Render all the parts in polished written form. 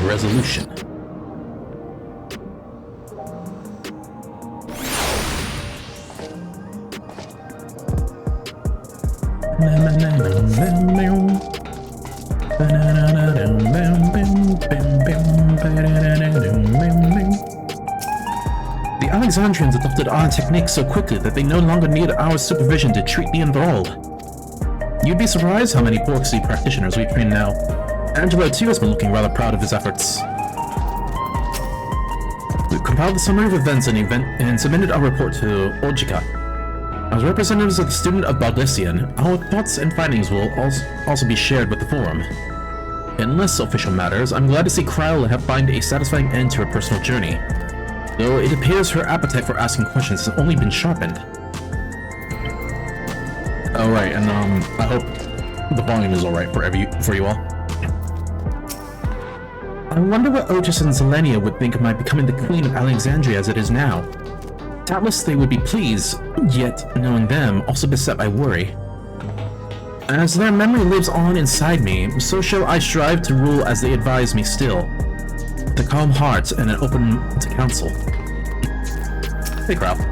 resolution. The Alexandrians adopted our techniques so quickly that they no longer need our supervision to treat the enthralled. You'd be surprised how many Borksy practitioners we train now. Angelo too has been looking rather proud of his efforts. We've compiled a summary of events and submitted our report to Ojika. As representatives of the student of Baldessian, our thoughts and findings will also be shared with the forum. In less official matters, I'm glad to see Kryl have found a satisfying end to her personal journey, though it appears her appetite for asking questions has only been sharpened. Alright, and I hope the volume is alright for you all. I wonder what Otis and Zelenia would think of my becoming the Queen of Alexandria as it is now. Doubtless they would be pleased, yet, knowing them, also beset by worry. As their memory lives on inside me, so shall I strive to rule as they advise me still, with a calm heart and an open to counsel. Hey, Krauth.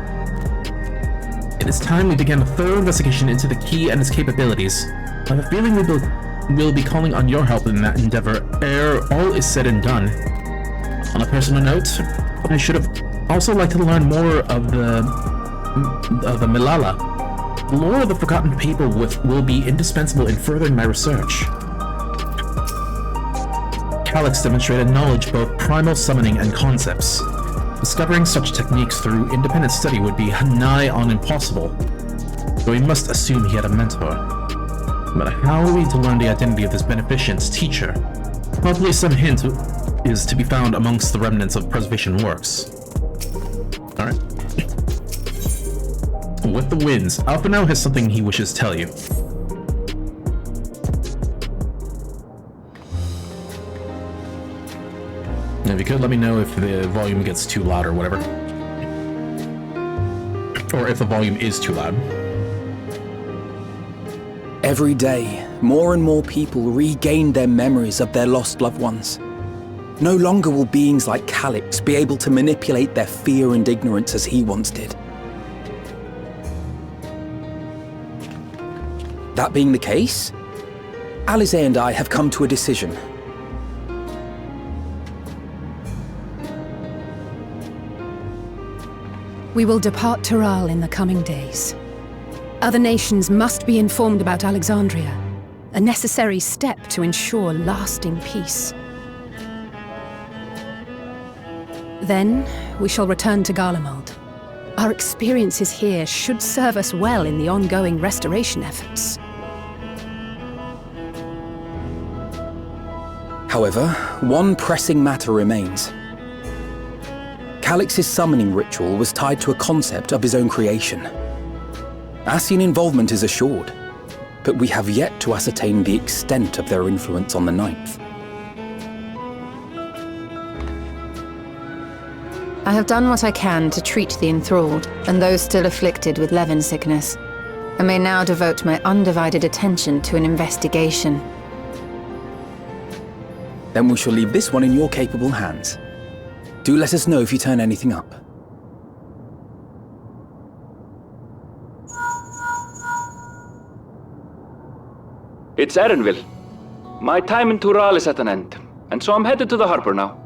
It is time we began a thorough investigation into the key and its capabilities. I have a feeling we'll be calling on your help in that endeavor ere all is said and done. On a personal note, I should have also liked to learn more of the Milala. The lore of the Forgotten People will be indispensable in furthering my research. Calyx demonstrated knowledge both primal summoning and concepts. Discovering such techniques through independent study would be nigh on impossible, though we must assume he had a mentor. But how are we to learn the identity of this beneficent teacher? Probably some hint is to be found amongst the remnants of preservation works. Alright. With the winds, Alphino has something he wishes to tell you. Now, if you could let me know if the volume gets too loud or whatever. Or if the volume is too loud. Every day, more and more people regain their memories of their lost loved ones. No longer will beings like Calyx be able to manipulate their fear and ignorance as he once did. That being the case, Alize and I have come to a decision. We will depart Taral in the coming days. Other nations must be informed about Alexandria, a necessary step to ensure lasting peace. Then, we shall return to Garlemald. Our experiences here should serve us well in the ongoing restoration efforts. However, one pressing matter remains. Calyx's summoning ritual was tied to a concept of his own creation. Ascian involvement is assured, but we have yet to ascertain the extent of their influence on the Ninth. I have done what I can to treat the enthralled and those still afflicted with Levin sickness. I may now devote my undivided attention to an investigation. Then we shall leave this one in your capable hands. Do let us know if you turn anything up. It's Erenville. My time in Tural is at an end, and so I'm headed to the harbor now.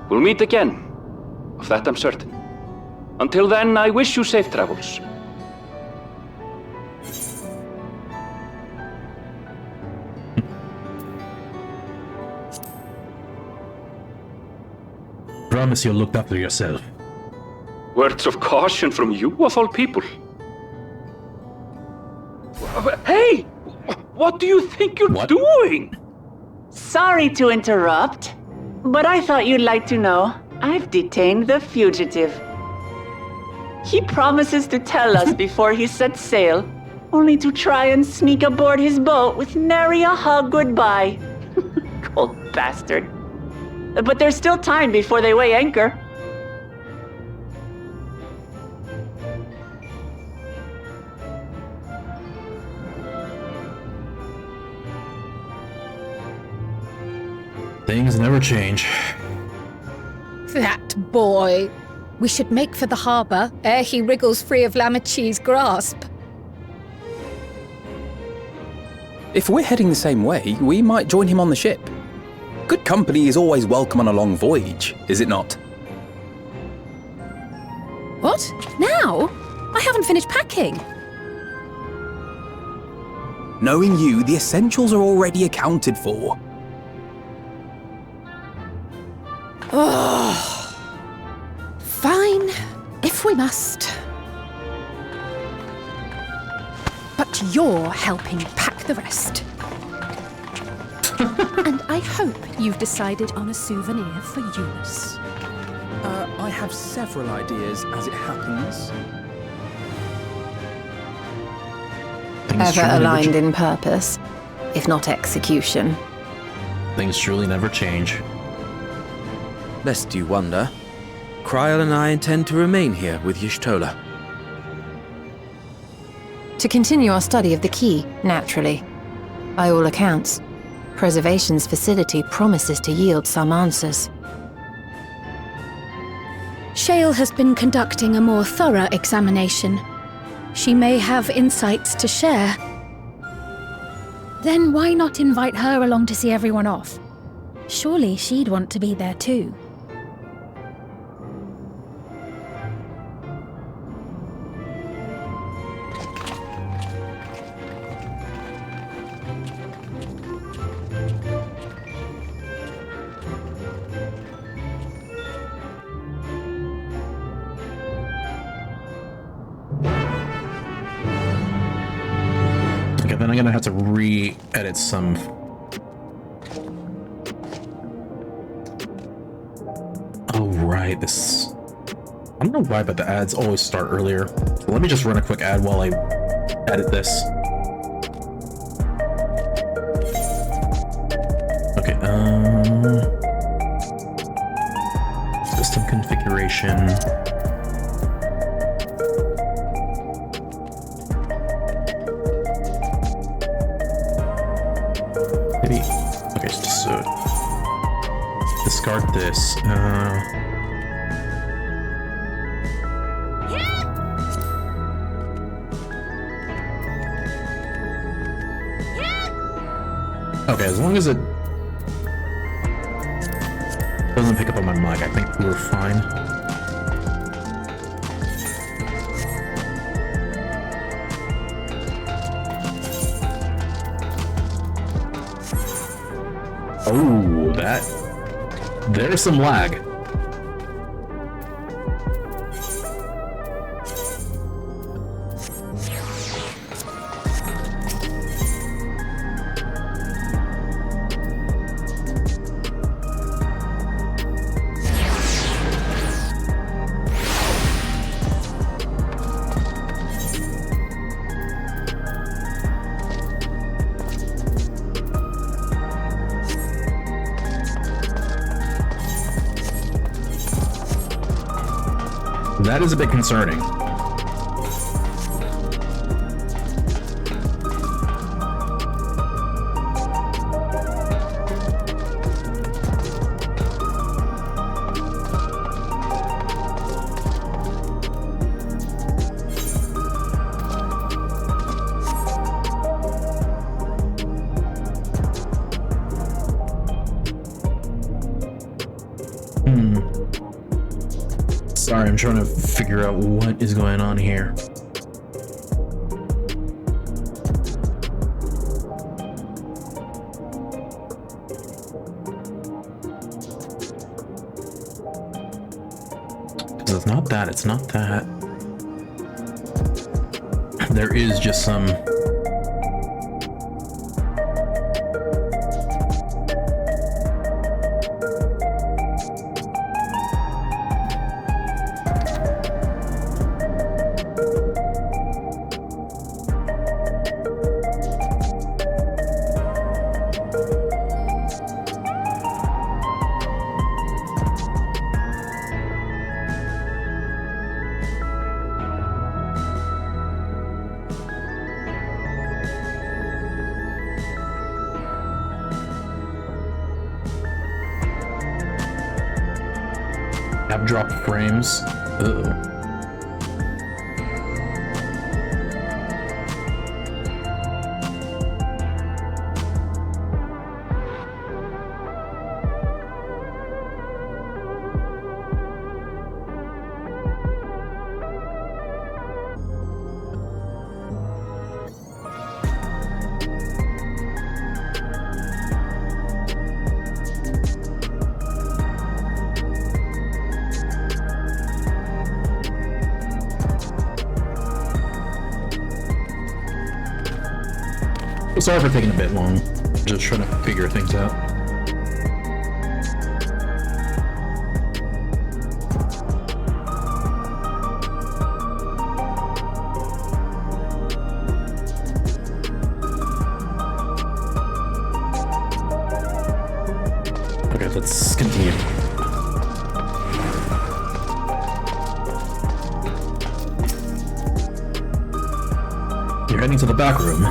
We'll meet again, of that I'm certain. Until then, I wish you safe travels. Promise you'll look after yourself. Words of caution from you, of all people. Hey! What do you think you're doing? Sorry to interrupt, but I thought you'd like to know I've detained the fugitive. He promises to tell us before he sets sail, only to try and sneak aboard his boat with nary a hug goodbye. Cold bastard. But there's still time before they weigh anchor. Things never change. That boy! We should make for the harbour ere he wriggles free of Lamachi's grasp. If we're heading the same way, we might join him on the ship. Good company is always welcome on a long voyage, is it not? What? Now? I haven't finished packing. Knowing you, the essentials are already accounted for. Fine, if we must. But you're helping pack the rest. And I hope you've decided on a souvenir for Eunice. I have several ideas, as it happens. Things Ever truly never aligned in purpose, if not execution. Things truly never change. Lest you wonder, Kryl and I intend to remain here with Y'shtola. To continue our study of the key, naturally. By all accounts, Preservation's facility promises to yield some answers. Shale has been conducting a more thorough examination. She may have insights to share. Then why not invite her along to see everyone off? Surely she'd want to be there too. Okay, then I'm gonna have to re-edit some. Oh, right, this... I don't know why, but the ads always start earlier. So let me just run a quick ad while I edit this. Okay, system configuration. Maybe, okay, so discard this. Okay, as long as it doesn't pick up on my mic, I think we're fine. Oh, there's some lag. That is a bit concerning. Sorry, I'm trying to figure out what is going on here. Because it's not that, it's not that. There is just some... have dropped frames. Uh-oh. Sorry for taking a bit long. Just trying to figure things out. Okay, let's continue. You're heading to the back room.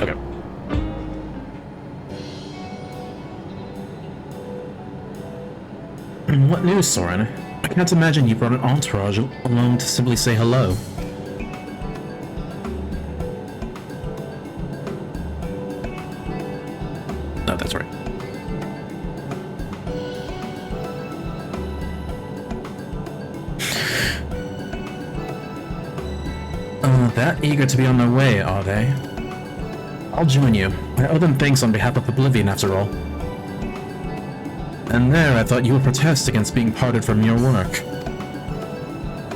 Okay. What news, Soren? I can't imagine you brought an entourage along to simply say hello. Oh, that's right. That eager to be on their way, are they? I'll join you. I owe them thanks on behalf of Oblivion, after all. And there, I thought you would protest against being parted from your work.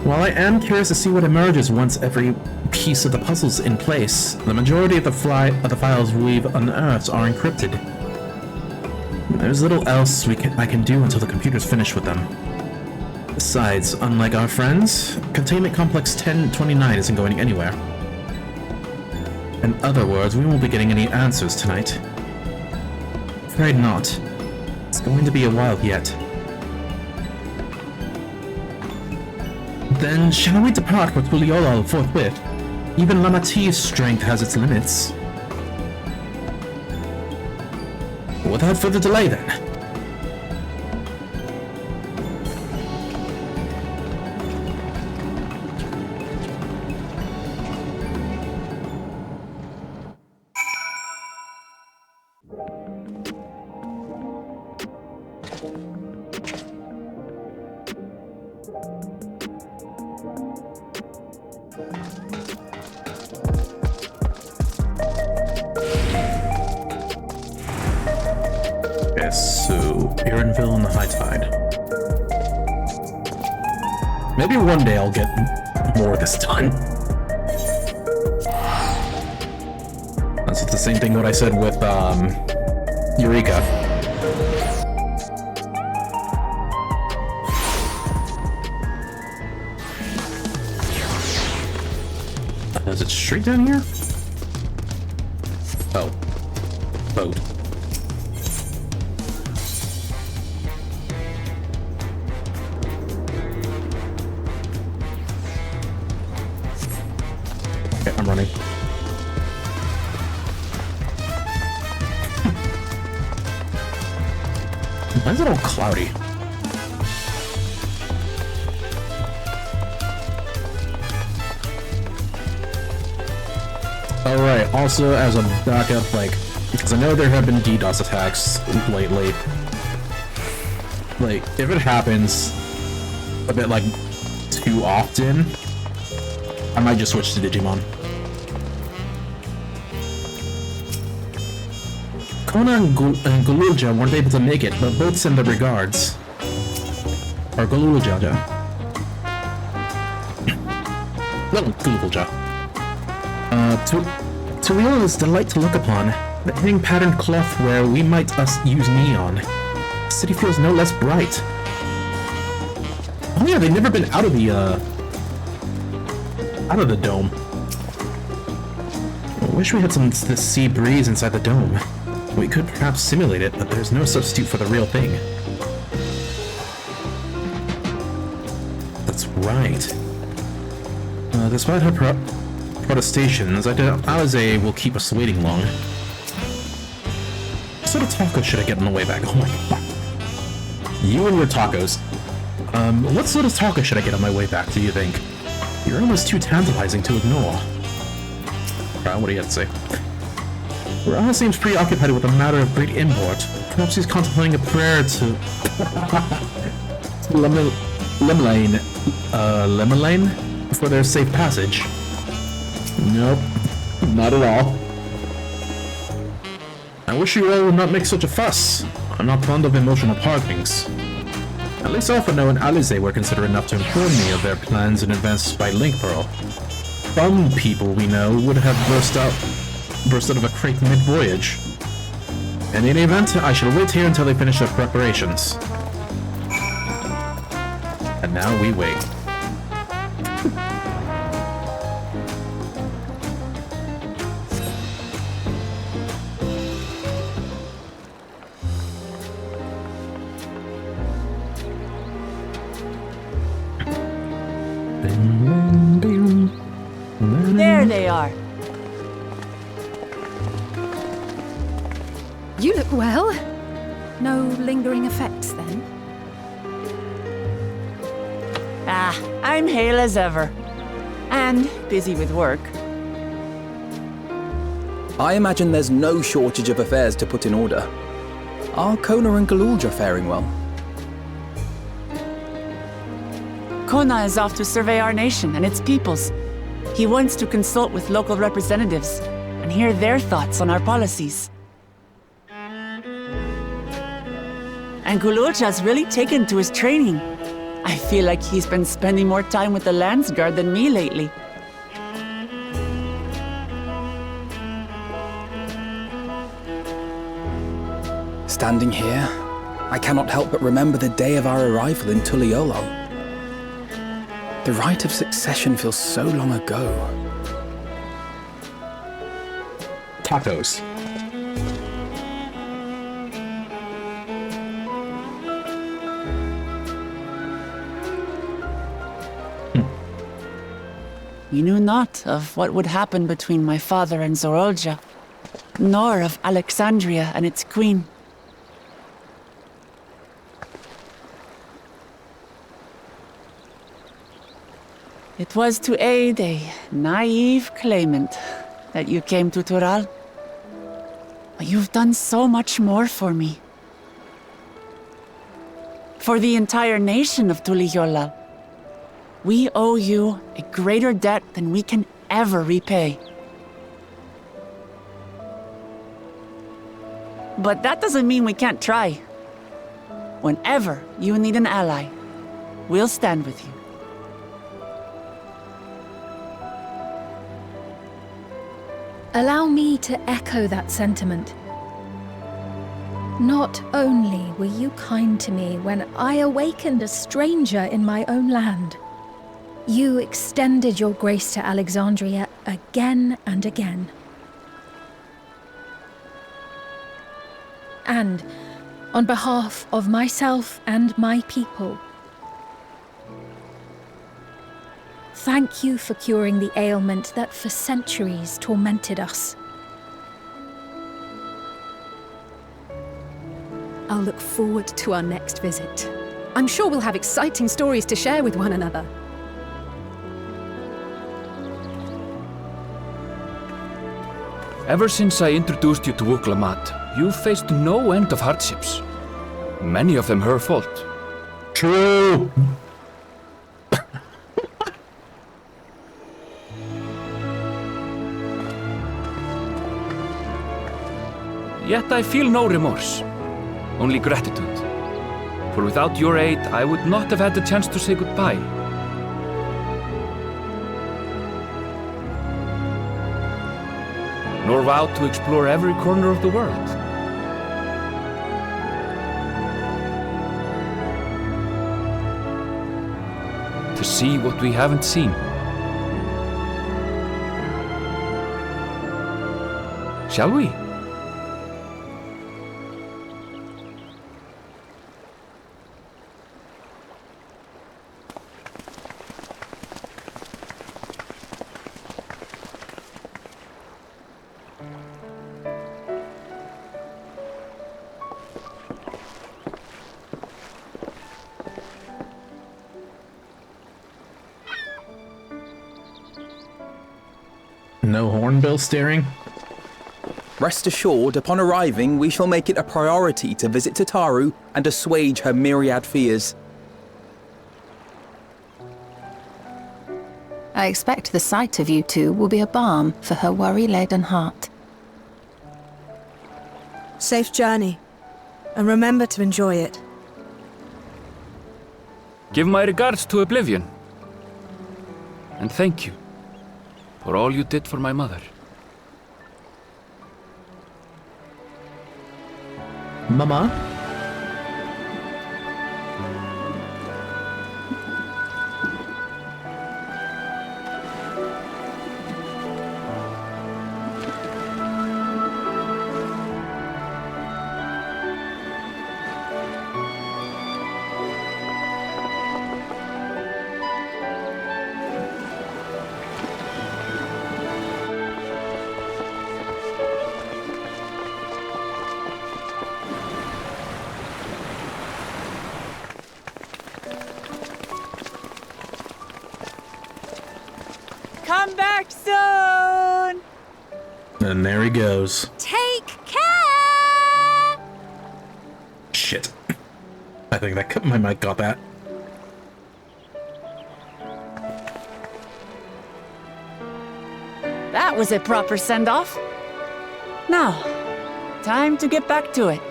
While I am curious to see what emerges once every piece of the puzzle's in place, the majority of the files we've unearthed are encrypted. There's little else I can do until the computer's finished with them. Besides, unlike our friends, Containment Complex 1029 isn't going anywhere. In other words, we won't be getting any answers tonight. Afraid not. It's going to be a while yet. Then shall we depart for Tuliolal forthwith? Even Lamati's strength has its limits. Without further delay then. Yes, so Erinville and the High Tide. Maybe one day I'll get more this time. That's the same thing what I said with Eureka. Is it straight down here? Oh. Boat. Okay, I'm running. Why is it all cloudy? Alright, also as a backup, like, because I know there have been DDoS attacks lately. Like, if it happens a bit, like, too often, I might just switch to Digimon. Kona and Gululja weren't able to make it, but both send their regards. Or Gululja. Well, Gululja. Tuliola is a delight to look upon. The hanging patterned cloth where we might use neon. The city feels no less bright. Oh yeah, they've never been out of the dome. I wish we had this sea breeze inside the dome. We could perhaps simulate it, but there's no substitute for the real thing. That's right. Despite her protestations, I doubt Alize will keep us waiting long. What sort of taco should I get on the way back? Oh my god. You and your tacos. What sort of taco should I get on my way back, do you think? You're almost too tantalizing to ignore. What do you have to say? Raha seems preoccupied with a matter of great import. Perhaps he's contemplating a prayer to... Lemelane? For their safe passage. Nope. Not at all. I wish you all would not make such a fuss. I'm not fond of emotional partings. At least Alpha and Alize were considerate enough to inform me of their plans in advance by Link Pearl. Some people we know would have burst out of a crate mid-voyage. In any event, I shall wait here until they finish their preparations. And now we wait. There they are. You look well. No lingering effects, then? I'm hale as ever. And busy with work. I imagine there's no shortage of affairs to put in order. Are Kona and Galulja faring well? Kona is off to survey our nation and its peoples. He wants to consult with local representatives and hear their thoughts on our policies. And Galulja's really taken to his training. I feel like he's been spending more time with the Landsguard than me lately. Standing here, I cannot help but remember the day of our arrival in Tuliolo. The rite of succession feels so long ago. Tacos. We knew not of what would happen between my father and Zorolja, nor of Alexandria and its queen. It was to aid a naive claimant that you came to Tural. But you've done so much more for me. For the entire nation of Tuliyollal. We owe you a greater debt than we can ever repay. But that doesn't mean we can't try. Whenever you need an ally, we'll stand with you. Allow me to echo that sentiment. Not only were you kind to me when I awakened a stranger in my own land, you extended your grace to Alexandria again and again. And on behalf of myself and my people, thank you for curing the ailment that for centuries tormented us. I'll look forward to our next visit. I'm sure we'll have exciting stories to share with one another. Ever since I introduced you to Uklamat, you've faced no end of hardships. Many of them her fault. True. Yet I feel no remorse, only gratitude. For without your aid, I would not have had the chance to say goodbye. nor vow to explore every corner of the world. To see what we haven't seen. Shall we? No hornbill steering? Rest assured, upon arriving, we shall make it a priority to visit Tataru and assuage her myriad fears. I expect the sight of you two will be a balm for her worry-laden heart. Safe journey, and remember to enjoy it. Give my regards to Oblivion. And thank you for all you did for my mother. Mama? Come back soon! And there he goes. Take care! Shit. I think that my mic got that. That was a proper send-off. Now, time to get back to it.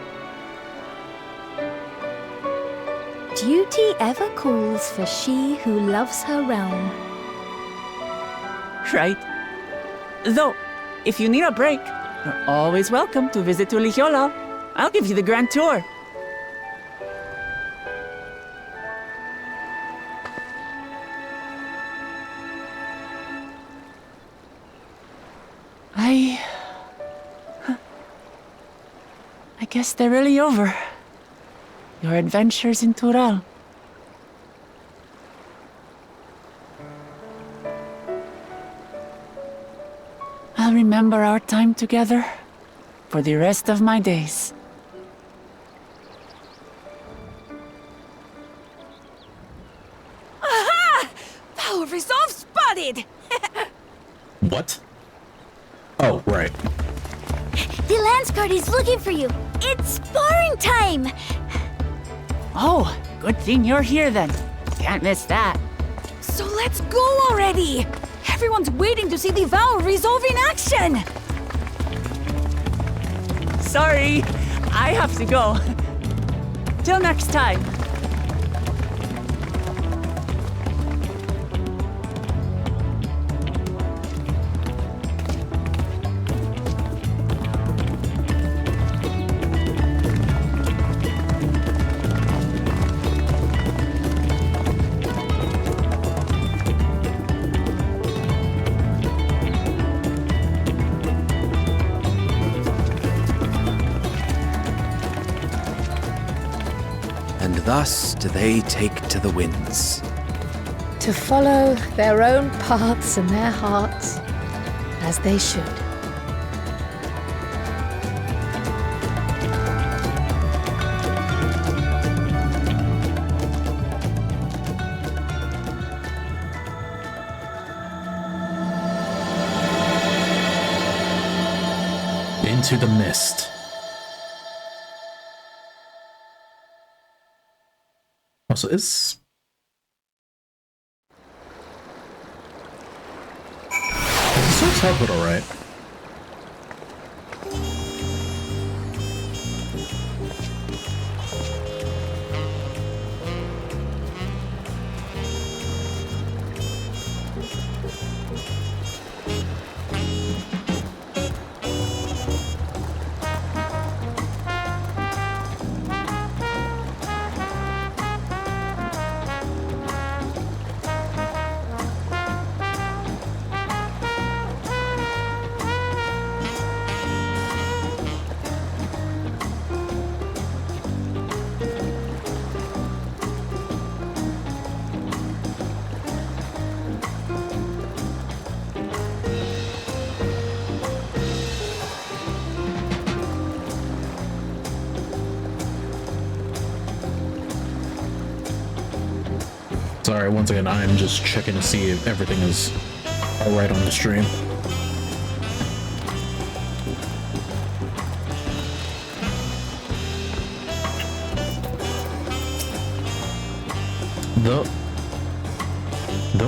Duty ever calls for she who loves her realm. Right. Though, if you need a break, you're always welcome to visit Ulijola. I'll give you the grand tour. I guess they're really over. Your adventures in Tural. I'll remember our time together for the rest of my days. Aha! Power resolve spotted! What? Oh, right. The Landsguard is looking for you. It's sparring time! Oh, good thing you're here then. Can't miss that. So let's go already! Everyone's waiting to see the Vow resolve in action! Sorry, I have to go. Till next time. And thus do they take to the winds. To follow their own paths and their hearts, as they should. Into the mist. Also, is Source output alright? Sorry, once again, I'm just checking to see if everything is alright on the stream. Though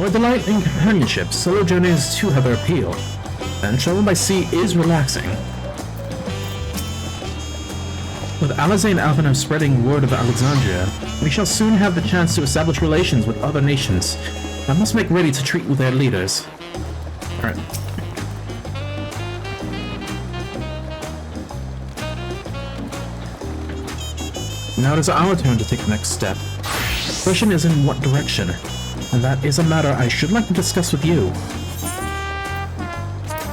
a delight in companionship, solo journeys too have their appeal, and travel by sea is relaxing. With Alizé and Alvin spreading word of Alexandria, we shall soon have the chance to establish relations with other nations. I must make ready to treat with their leaders. Alright. Now it is our turn to take the next step. The question is in what direction, and that is a matter I should like to discuss with you.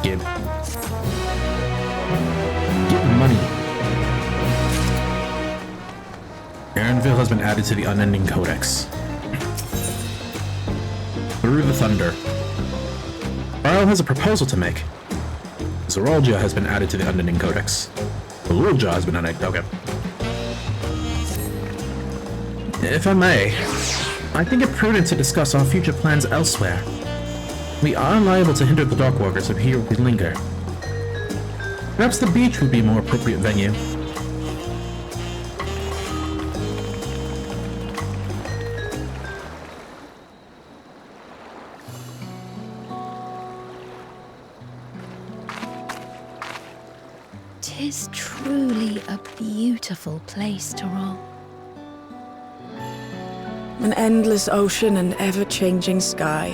Give money. Erenville has been added to the Unending Codex. Through the Thunder. Barl has a proposal to make. Zoralja has been added to the Unending Codex. Belulja has been added. Okay. If I may, I think it prudent to discuss our future plans elsewhere. We are liable to hinder the Darkwalkers if here we linger. Perhaps the beach would be a more appropriate venue. Tis truly a beautiful place to roll. An endless ocean and ever-changing sky.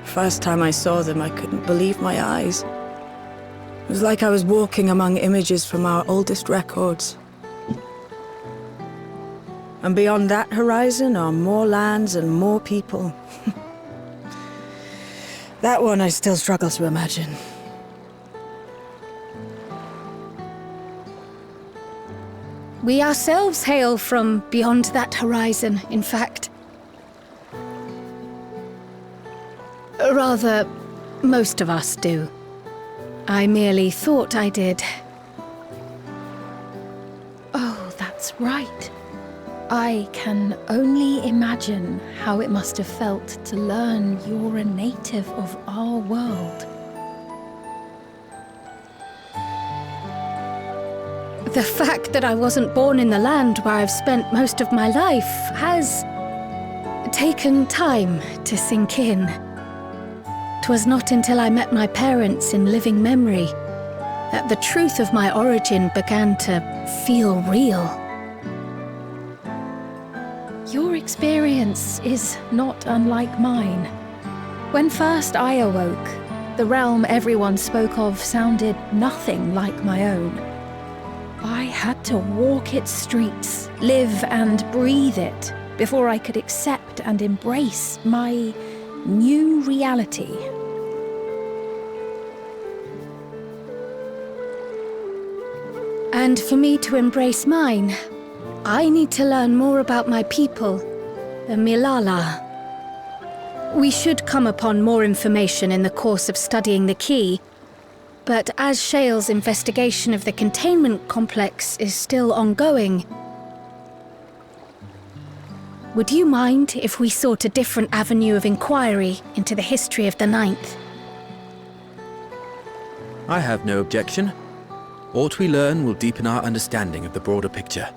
First time I saw them, I couldn't believe my eyes. It was like I was walking among images from our oldest records. And beyond that horizon are more lands and more people. That one I still struggle to imagine. We ourselves hail from beyond that horizon, in fact. Rather, most of us do. I merely thought I did. Oh, that's right. I can only imagine how it must have felt to learn you're a native of our world. The fact that I wasn't born in the land where I've spent most of my life has taken time to sink in. 'Twas not until I met my parents in living memory that the truth of my origin began to feel real. Your experience is not unlike mine. When first I awoke, the realm everyone spoke of sounded nothing like my own. I had to walk its streets, live and breathe it, before I could accept and embrace my new reality. And for me to embrace mine, I need to learn more about my people, the Milala. We should come upon more information in the course of studying the key, but as Shale's investigation of the containment complex is still ongoing, would you mind if we sought a different avenue of inquiry into the history of the Ninth? I have no objection. What we learn will deepen our understanding of the broader picture.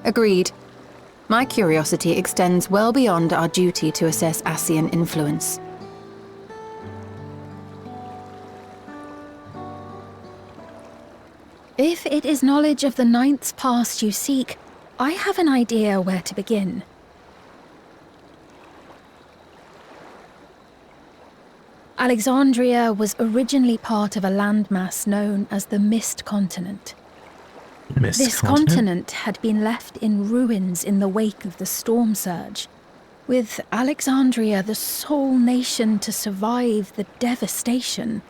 Agreed. My curiosity extends well beyond our duty to assess Ascian influence. If it is knowledge of the Ninth's past you seek, I have an idea where to begin. Alexandria was originally part of a landmass known as the Mist Continent. This continent had been left in ruins in the wake of the storm surge, with Alexandria the sole nation to survive the devastation.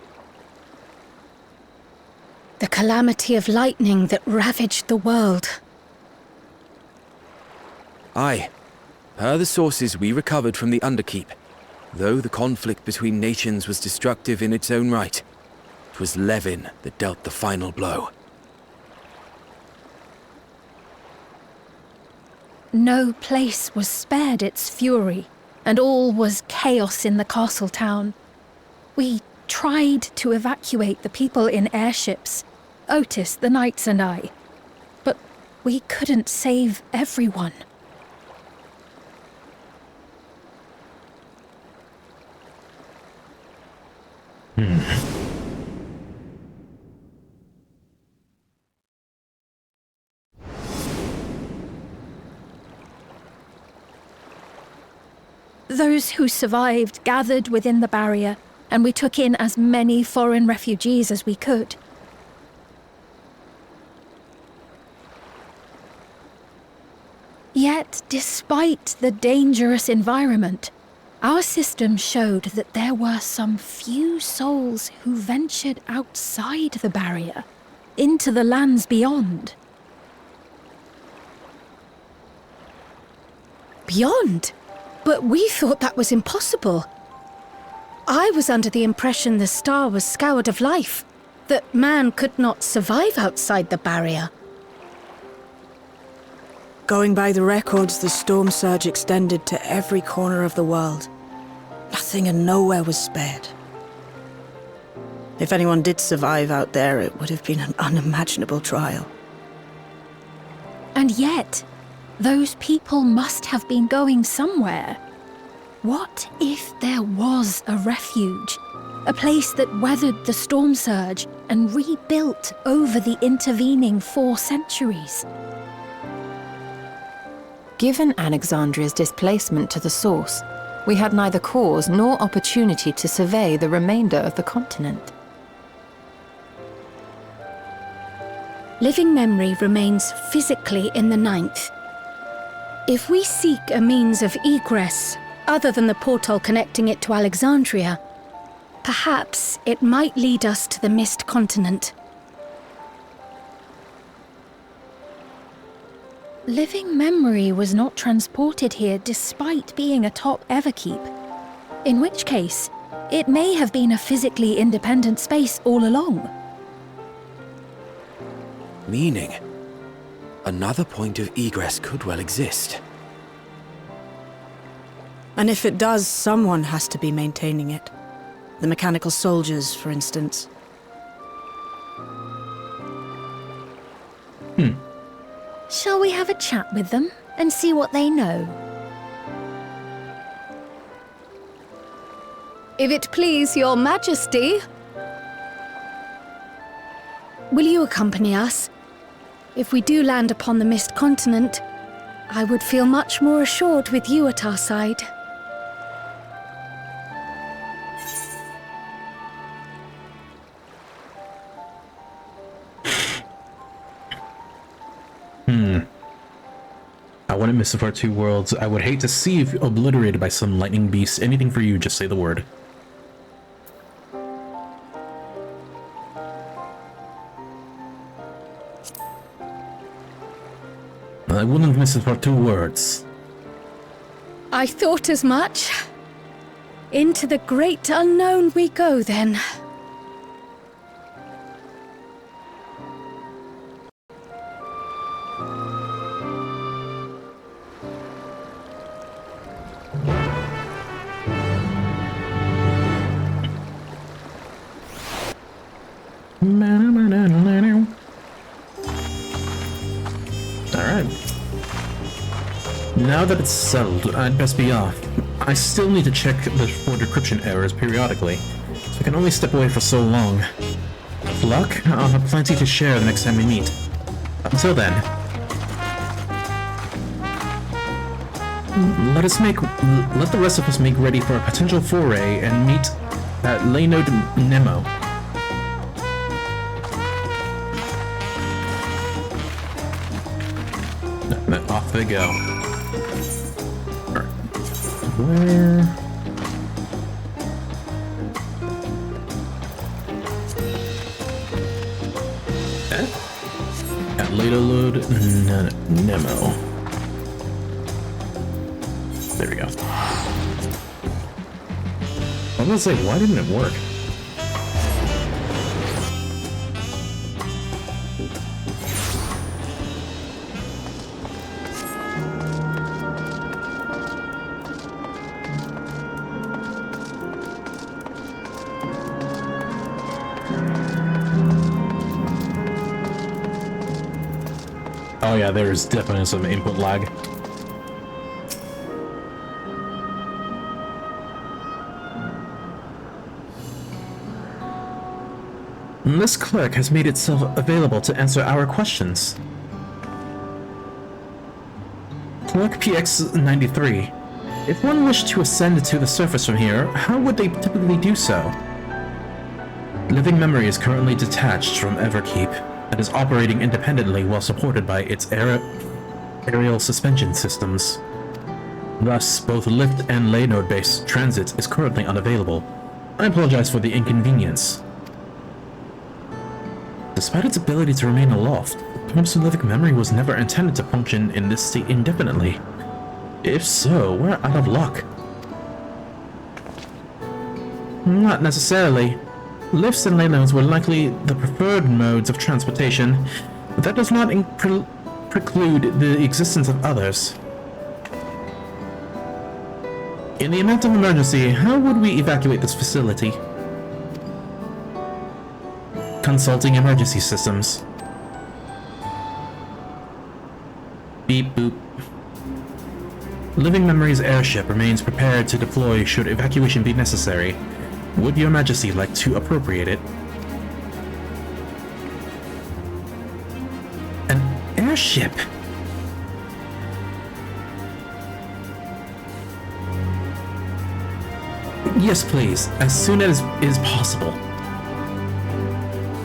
The calamity of lightning that ravaged the world. Aye. Per the sources we recovered from the Underkeep, though the conflict between nations was destructive in its own right, it was Levin that dealt the final blow. no place was spared its fury, and all was chaos in the castle town. We tried to evacuate the people in airships, Otis, the knights and I, but we couldn't save everyone. Those who survived gathered within the barrier, and we took in as many foreign refugees as we could. Yet, despite the dangerous environment, our system showed that there were some few souls who ventured outside the barrier, into the lands beyond. Beyond? But we thought that was impossible. I was under the impression the star was scoured of life, that man could not survive outside the barrier. Going by the records, the storm surge extended to every corner of the world. Nothing and nowhere was spared. If anyone did survive out there, it would have been an unimaginable trial. And yet, those people must have been going somewhere. What if there was a refuge? A place that weathered the storm surge and rebuilt over the intervening 4 centuries? Given Alexandria's displacement to the source, we had neither cause nor opportunity to survey the remainder of the continent. Living memory remains physically in the 9th. If we seek a means of egress, other than the portal connecting it to Alexandria, perhaps it might lead us to the Mist Continent. Living memory was not transported here despite being a top Everkeep. In which case, it may have been a physically independent space all along. Meaning, another point of egress could well exist. And if it does, someone has to be maintaining it. The mechanical soldiers, for instance. Shall we have a chat with them and see what they know? If it please your majesty. Will you accompany us? If we do land upon the Mist Continent, I would feel much more assured with you at our side. I wouldn't miss it for 2 worlds. I would hate to see you obliterated by some lightning beast. Anything for you, just say the word. I wouldn't miss it for 2 words. I thought as much. Into the great unknown we go, then. Alright. Now that it's settled, I'd best be off. I still need to check for decryption errors periodically, so I can only step away for so long. With luck, I'll have plenty to share the next time we meet. Until then, let the rest of us make ready for a potential foray and meet at Leno de Nemo. Off they go. Where? At Leno Nemo. There we go. I was gonna say, why didn't it work? Oh yeah, there's definitely some input lag. This clerk has made itself available to answer our questions. Clerk PX-93. If one wished to ascend to the surface from here, how would they typically do so? Living Memory is currently detached from Everkeep and is operating independently while supported by its aerial suspension systems. Thus, both lift and lay node-based transit is currently unavailable. I apologize for the inconvenience. Despite its ability to remain aloft, perhaps Living Memory was never intended to function in this state indefinitely. If so, we're out of luck. Not necessarily. Lifts and lay nodes were likely the preferred modes of transportation, but that does not preclude the existence of others. In the event of emergency, how would we evacuate this facility? Consulting emergency systems. Beep boop. Living Memory's airship remains prepared to deploy should evacuation be necessary. Would Your Majesty like to appropriate it? An airship? Yes, please, as soon as is possible.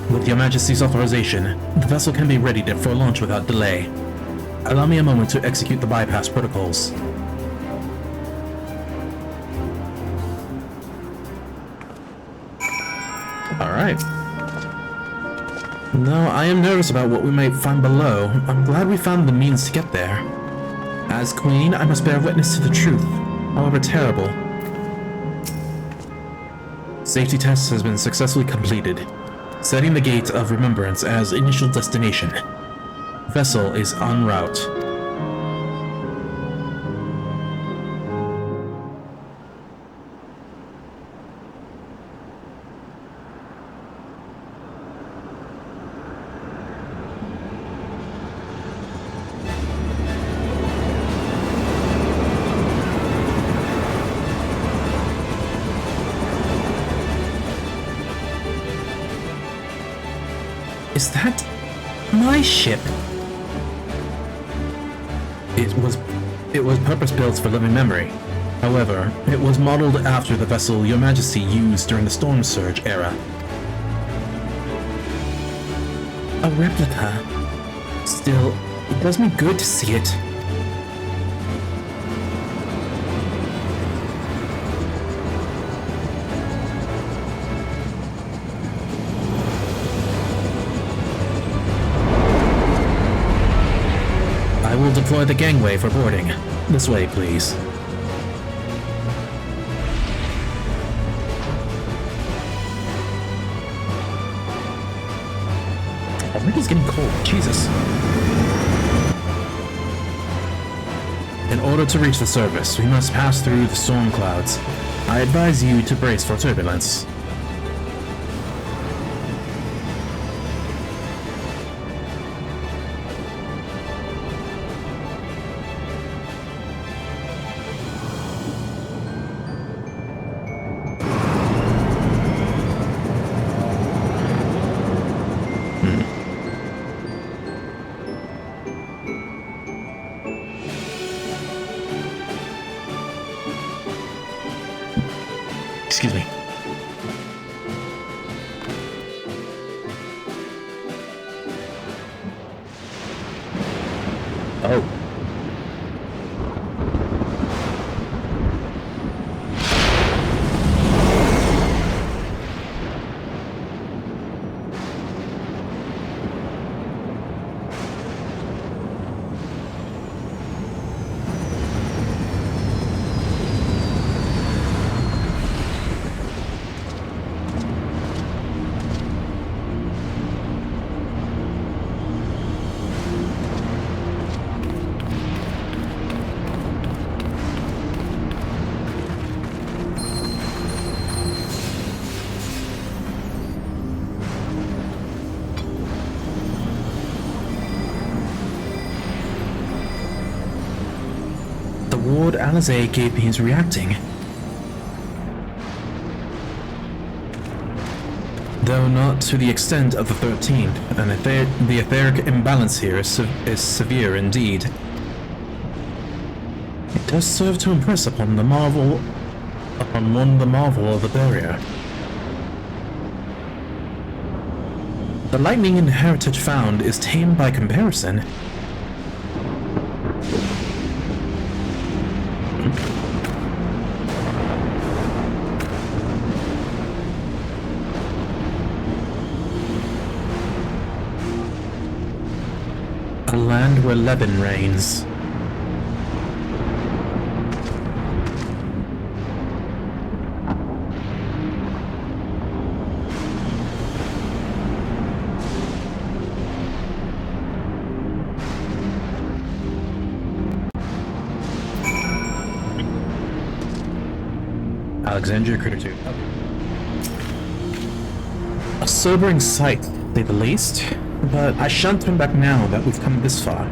With Your Majesty's authorization, the vessel can be readied for launch without delay. Allow me a moment to execute the bypass protocols. Alright. Though I am nervous about what we might find below, I'm glad we found the means to get there. As Queen, I must bear witness to the truth, however terrible. Safety test has been successfully completed, setting the Gate of Remembrance as initial destination. Vessel is en route. Is that my ship? It was purpose-built for Living Memory. However, it was modeled after the vessel Your Majesty used during the Storm Surge era. A replica. Still, it does me good to see it. I will deploy the gangway for boarding. This way, please. Already's getting cold. Jesus. In order to reach the surface, we must pass through the storm clouds. I advise you to brace for turbulence. Excuse me. Oh. reward Alizé gave me is reacting. Though not to the extent of the 13th, and the etheric imbalance here is severe indeed. It does serve to impress upon one the marvel of the barrier. The lightning in heritage found is tame by comparison. A land where Levin reigns. Alexandria Critter 2. A sobering sight, to say the least, but I shan't turn back now that we've come this far.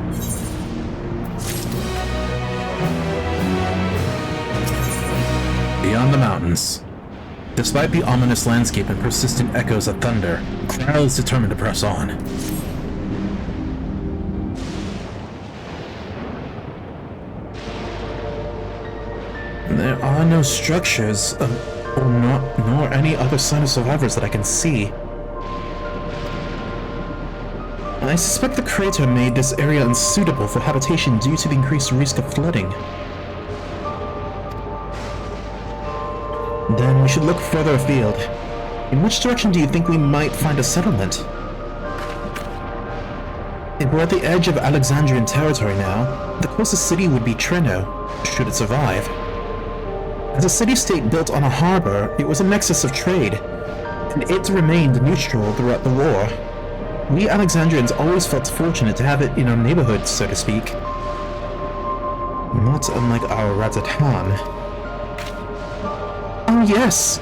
Beyond the mountains. Despite the ominous landscape and persistent echoes of thunder, Kral is determined to press on. There are no structures, nor any other sign of survivors that I can see. I suspect the crater made this area unsuitable for habitation due to the increased risk of flooding. Then we should look further afield. In which direction do you think we might find a settlement? If we're at the edge of Alexandrian territory now, the closest city would be Treno, should it survive. As a city-state built on a harbor, it was a nexus of trade, and it remained neutral throughout the war. We Alexandrians always felt fortunate to have it in our neighborhood, so to speak. Not unlike our Razatan. Oh yes!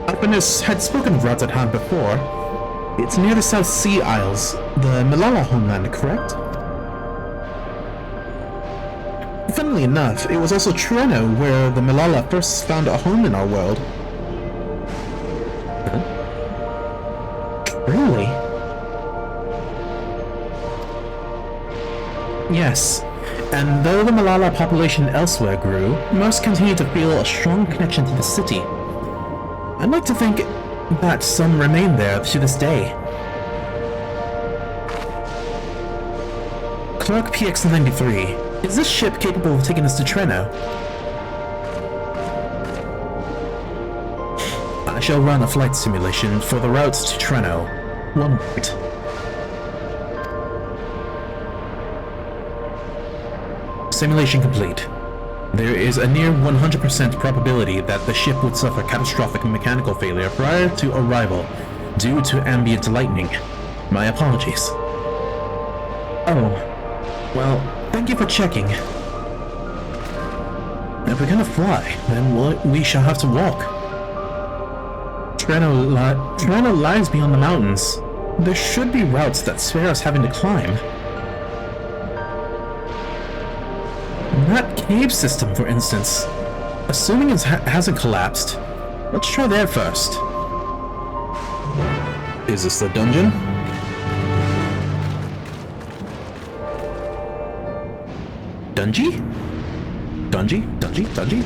Alpinus had spoken of Razatan before. It's near the South Sea Isles, the Malala homeland, correct? Funnily enough, it was also Treno where the Malala first found a home in our world. Huh? Really? Yes, and though the Malala population elsewhere grew, most continue to feel a strong connection to the city. I'd like to think that some remain there to this day. Clark PX-93. Is this ship capable of taking us to Treno? I shall run a flight simulation for the routes to Treno. 1 moment. Simulation complete. There is a near 100% probability that the ship would suffer catastrophic mechanical failure prior to arrival due to ambient lightning. My apologies. Oh, well, thank you for checking. If we're gonna fly, then we shall have to walk. Treno lies beyond the mountains. There should be routes that spare us having to climb. That cave system, for instance. Assuming it hasn't collapsed, let's try there first. Is this the dungeon? Dungy? Dungy?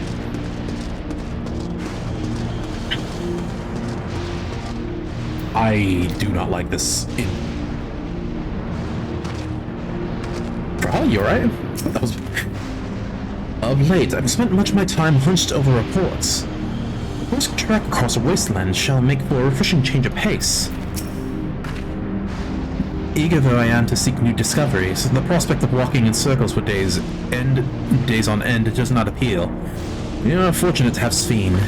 I do not like this. Probably, you're right. That was... Of late, I've spent much of my time hunched over reports. A brisk trek across a wasteland shall make for a refreshing change of pace. Eager though I am to seek new discoveries, the prospect of walking in circles for days on end does not appeal. We are fortunate to have Sphene.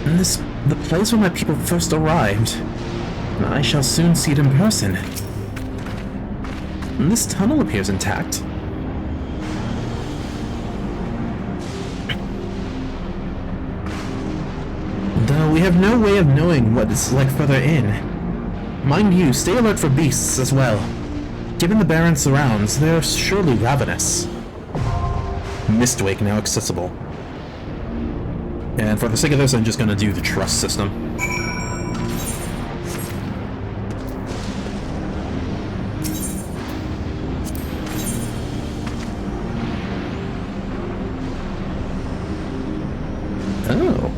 And this, the place where my people first arrived. I shall soon see it in person. And this tunnel appears intact. Though we have no way of knowing what it's like further in. Mind you, stay alert for beasts as well. Given the barren surrounds, they are surely ravenous. Mistwake now accessible. And for the sake of this, I'm just gonna do the trust system. Oh.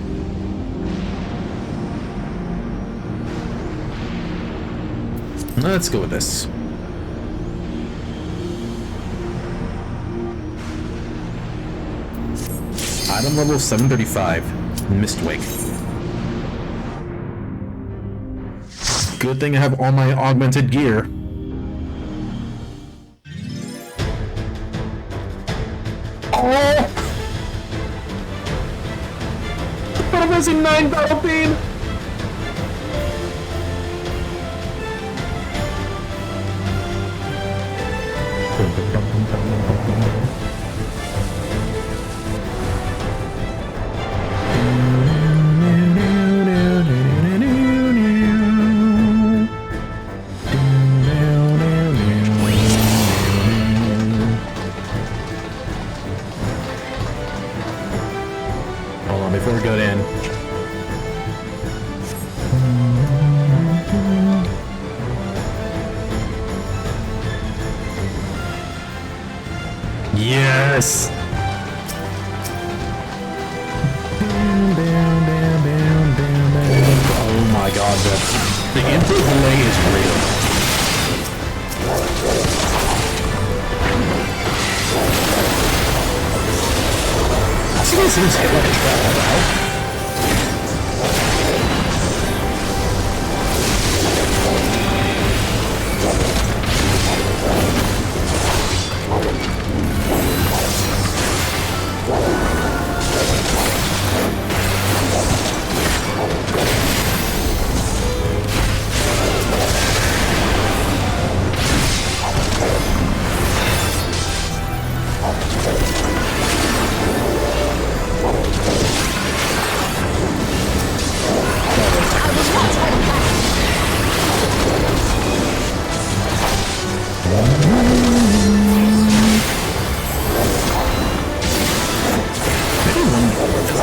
Let's go with this. Item level 735, Mistwake. Good thing I have all my augmented gear. Oh! I'm missing 9 battle pain! Hold on, before we go in. Yes! Oh my god, the input delay is real. Some of these things hit like a trap, what the hell?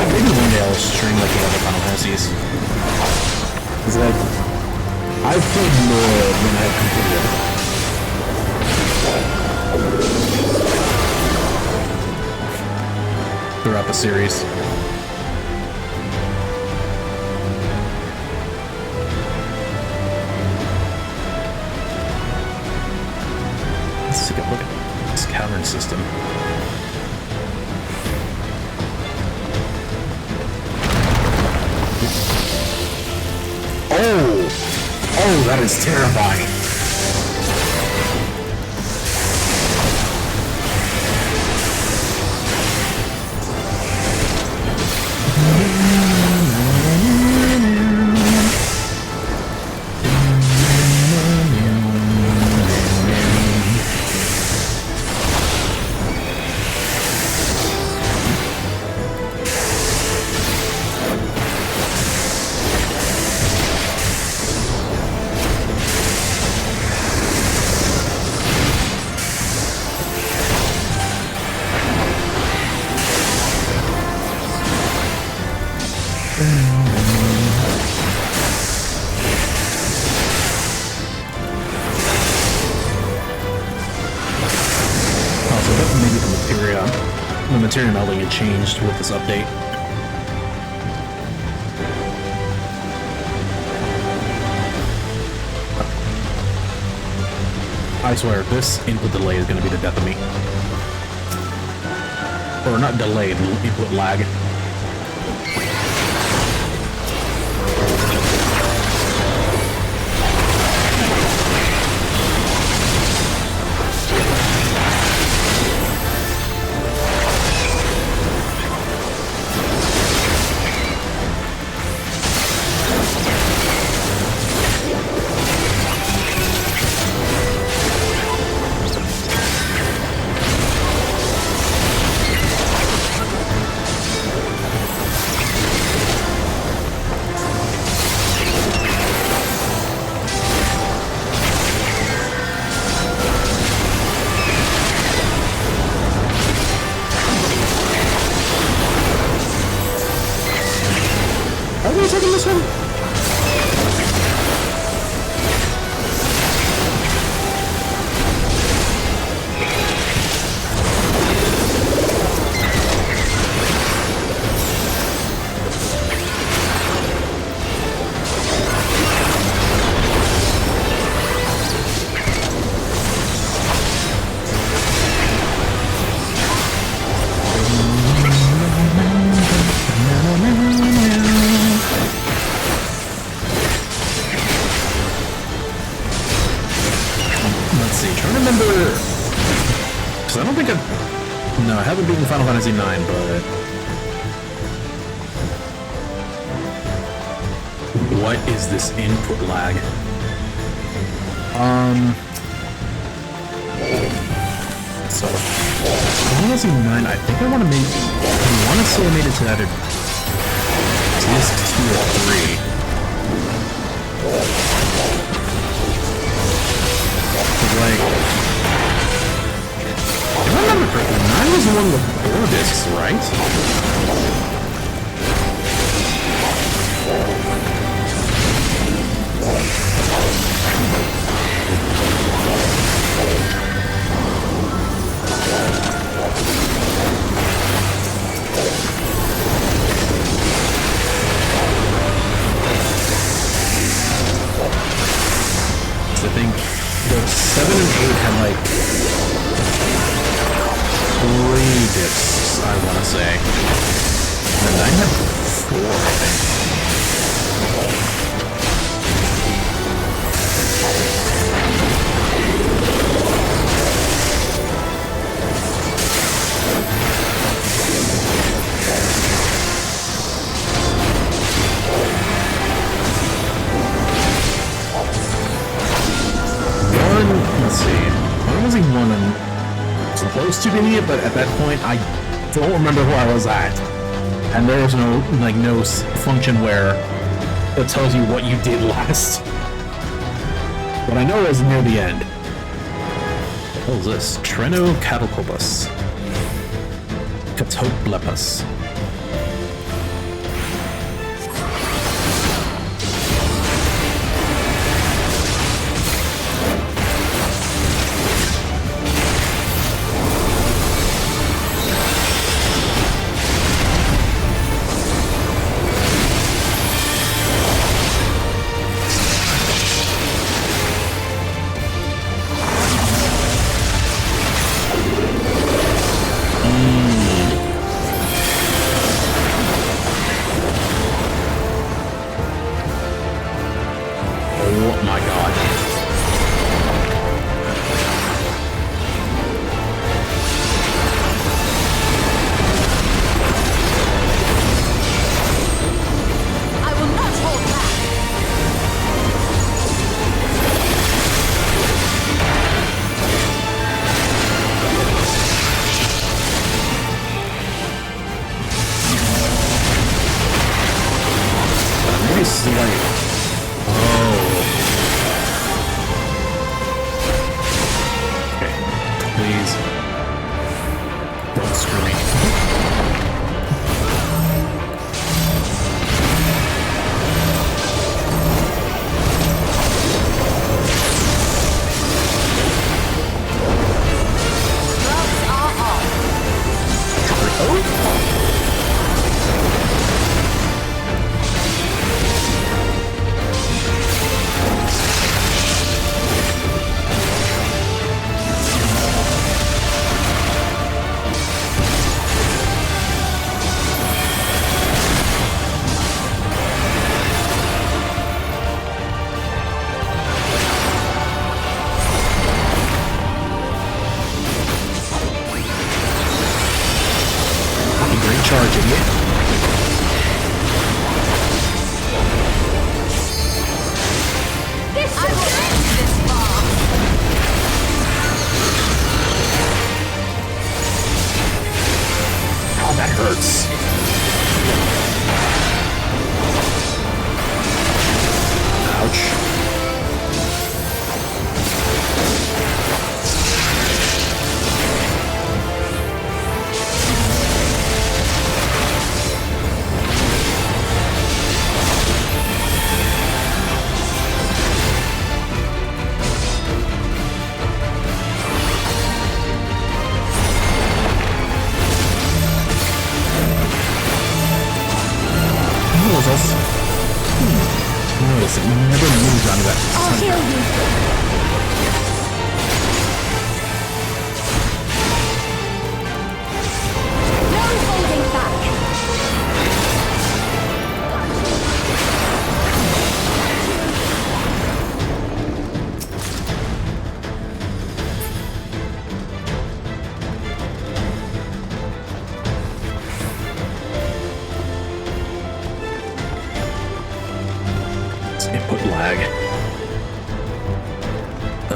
Maybe one day I'll stream like the other Final Fantasies. It's like, I've played more than I've completed. Throughout the series. Let's take a look at this cavern system. Oh, that is terrifying. The materia melding had changed with this update. I swear, this input delay is going to be the death of me. Or not delay, input lag. see. Trying to remember. Because I don't think I've. No, I haven't beaten Final Fantasy IX, but. What is this input lag? So. Final Fantasy IX, I think I want to make. I want to say I made it to either disc 2 or 3. Like, if I remember correctly, 9 was the one with 4 discs, right? I think the 7 and 8 had like 3 discs, I want to say. And 9 had 4, I think. Let's see. I wasn't one and supposed to be it, but at that point I don't remember where I was at. And there was no function where it tells you what you did last. But I know it was near the end. What is this? Treno Catocopus. Catoblepus. Oh my god. I will not hold back. Maybe it's like... Oh.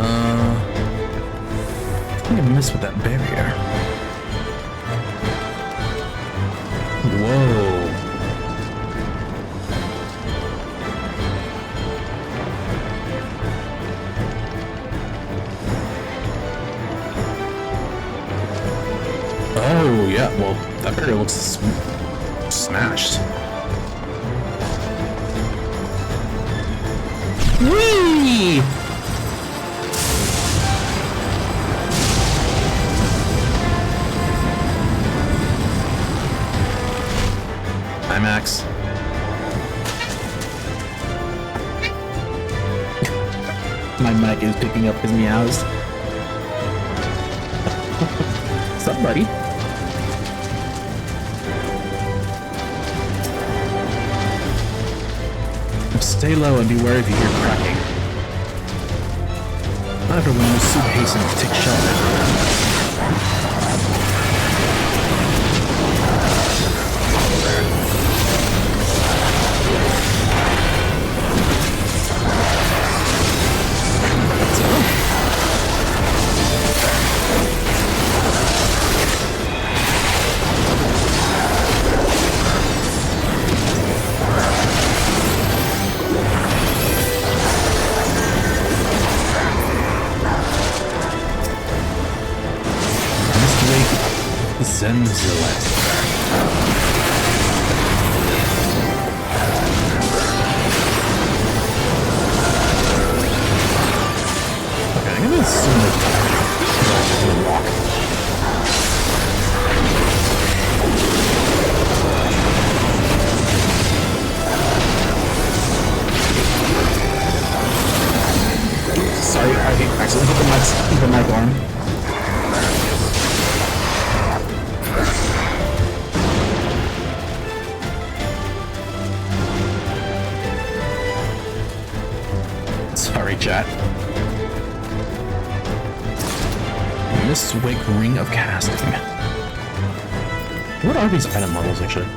I think I missed with that barrier. Whoa. Oh, yeah, well, that barrier looks smashed. Whee! Hi, Max. My mic is picking up his meows. What's up, buddy? Stay low and beware if you hear cracking. Everyone will soon hasten to take shelter. Zenzilet. Okay, I'm gonna assume that the rock. Sorry, I accidentally hit the mic arm. Chat. Mistwake Ring of Casting. What are these item models actually?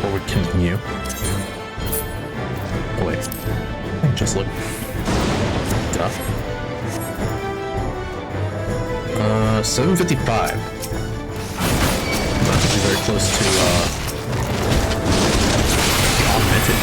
Or would continue? Oh wait. Just look. Duh. 755. That should be very close to the augmented.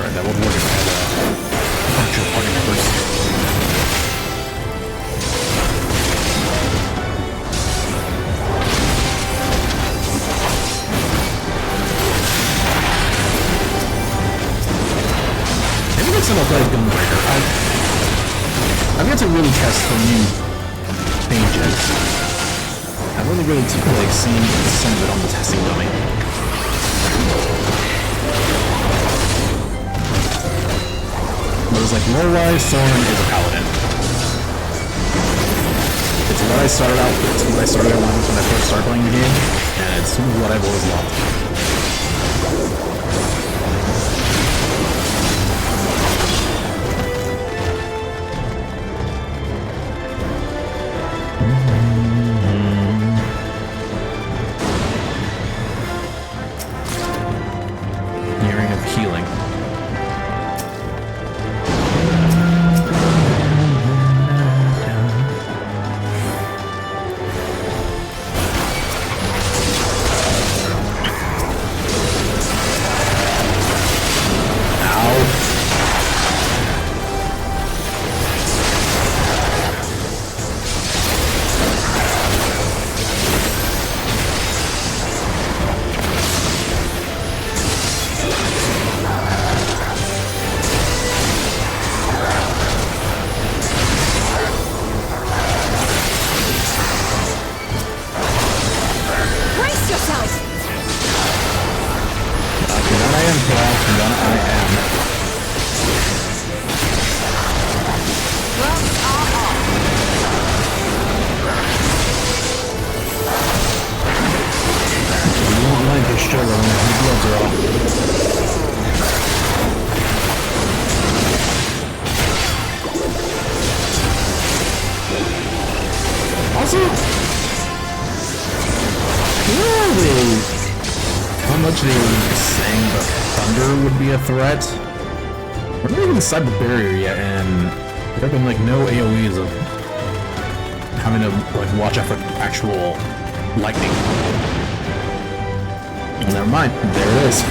That would work if I had a bunch of party members. Maybe next time I'll play Gunbreaker. I've got to really test the new changes. I've only really like seen some of it on the testing dummy. It was like, lore-wise, Soren is a paladin. It's what I started out with. It's what I started out with when I first started playing the game, and it's what I've always loved. Earring of Healing. How much they were saying the thunder would be a threat? We're not even inside the barrier yet, and there have been like no AoEs of having to like watch out for actual lightning. Never mind, there it is.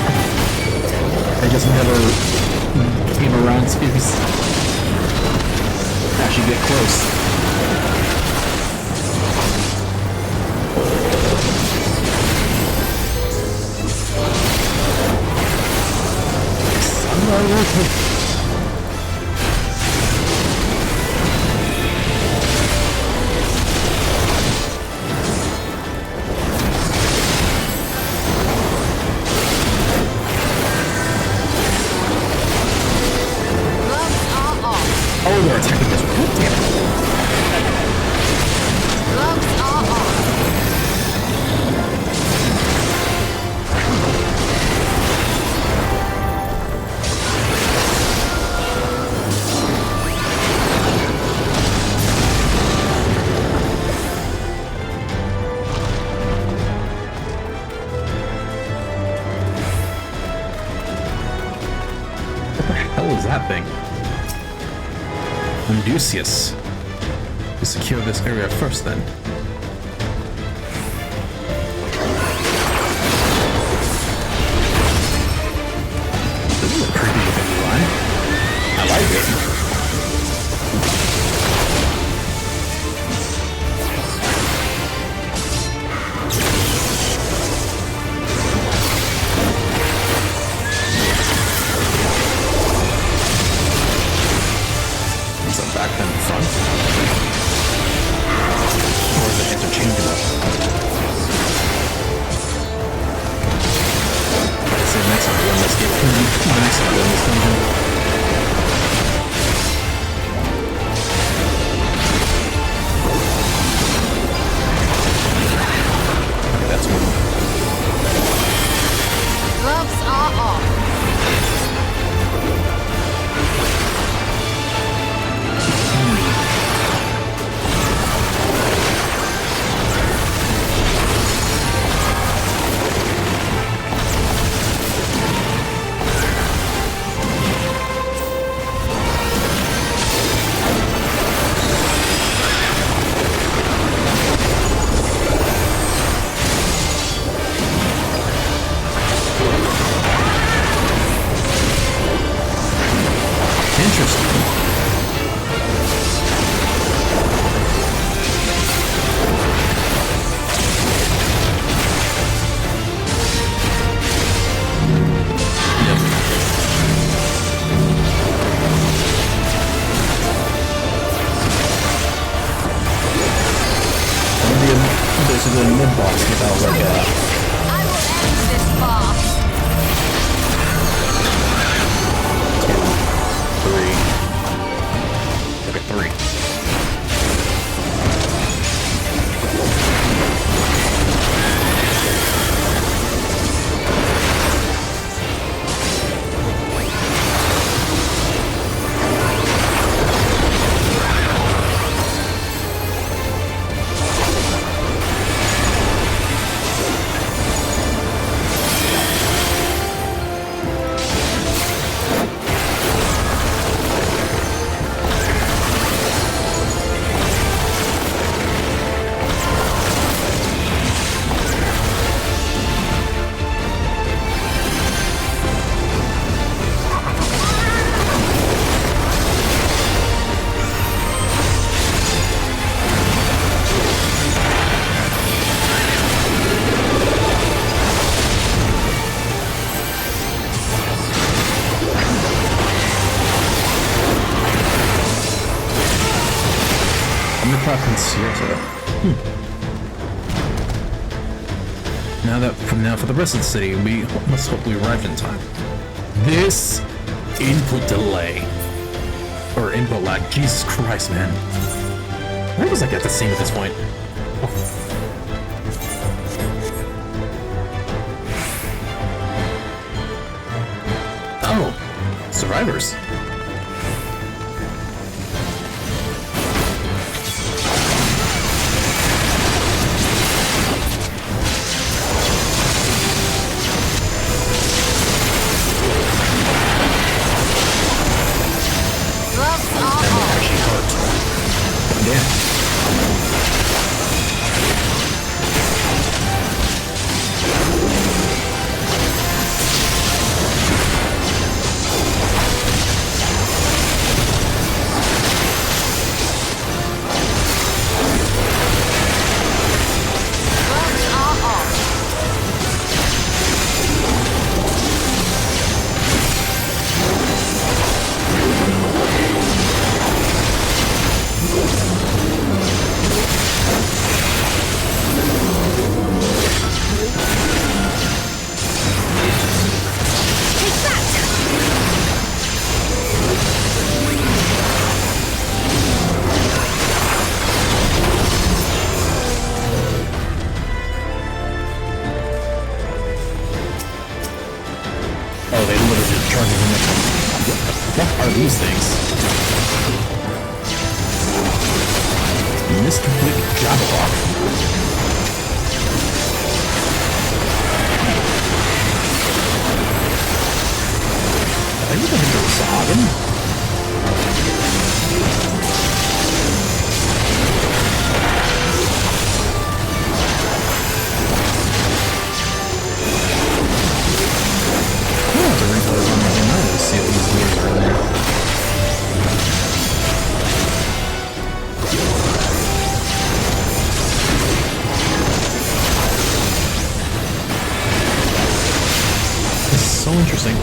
I just never came around to actually get close. Oh, they're attacking this one. Damn it. Gloves are on. What the hell is that thing? Odysseus. We secure this area first, then. This is a pretty looking UI. I like it. Back then front? Or is it interchangeable? I'd say next time we'll escape the next time we'll dungeon. Okay, that's one. Gloves are off. Basically a mid-boss without like a... I will end this boss. 2, 3. Look at 3. Now for the rest of the city, we must hope we arrive in time. This input delay. Or input lag. Jesus Christ, man. Why was I get the same at this point? Oh, survivors. damage. Gloves are off. Oh, they literally just charging him next one. What the fuck are these things? Mr. Quick Jabberwock. Are you looking for Sagan? See what these weirds are in there. This is so interesting.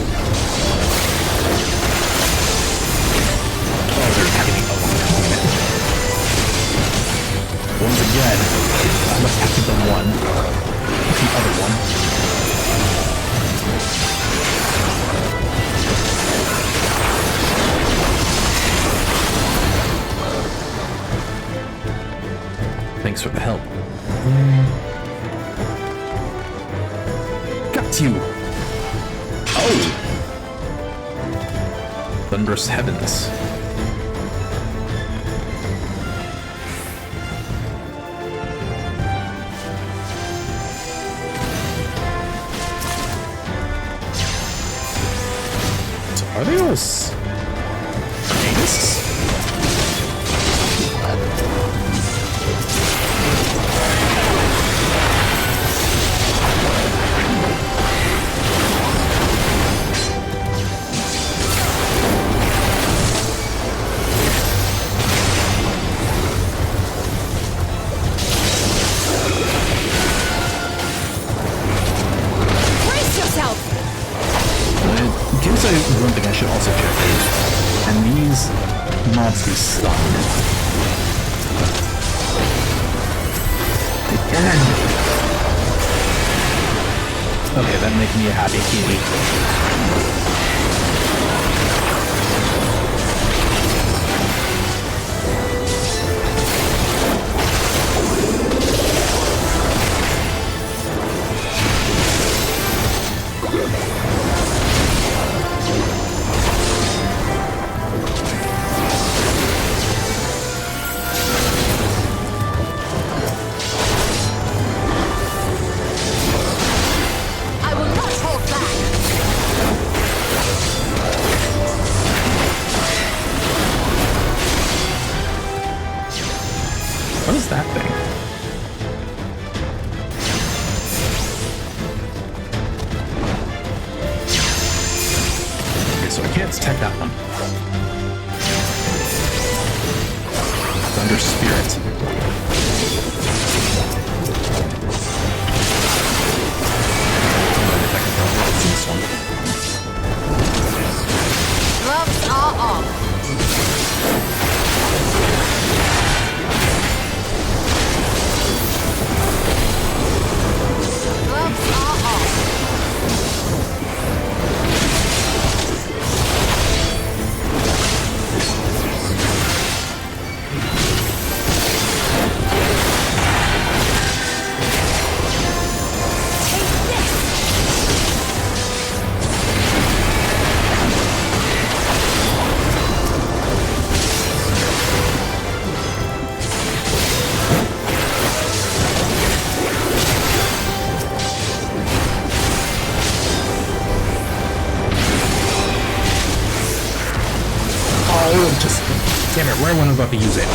Oh, they're attacking me. Oh, damn it. Once again, I must active the one. The other one. Thanks for the help. Got you! Oh! Thunderous heavens. So are they all Arcanists? One thing I should also check is, and these mobs be stunned. Again! Okay, that makes me a happy kitty. What is that thing? Okay, so I can't detect that one. Thunder Spirit. This one. Gloves are off. Gloves are off. Just damn it, where I wasn't about to use it.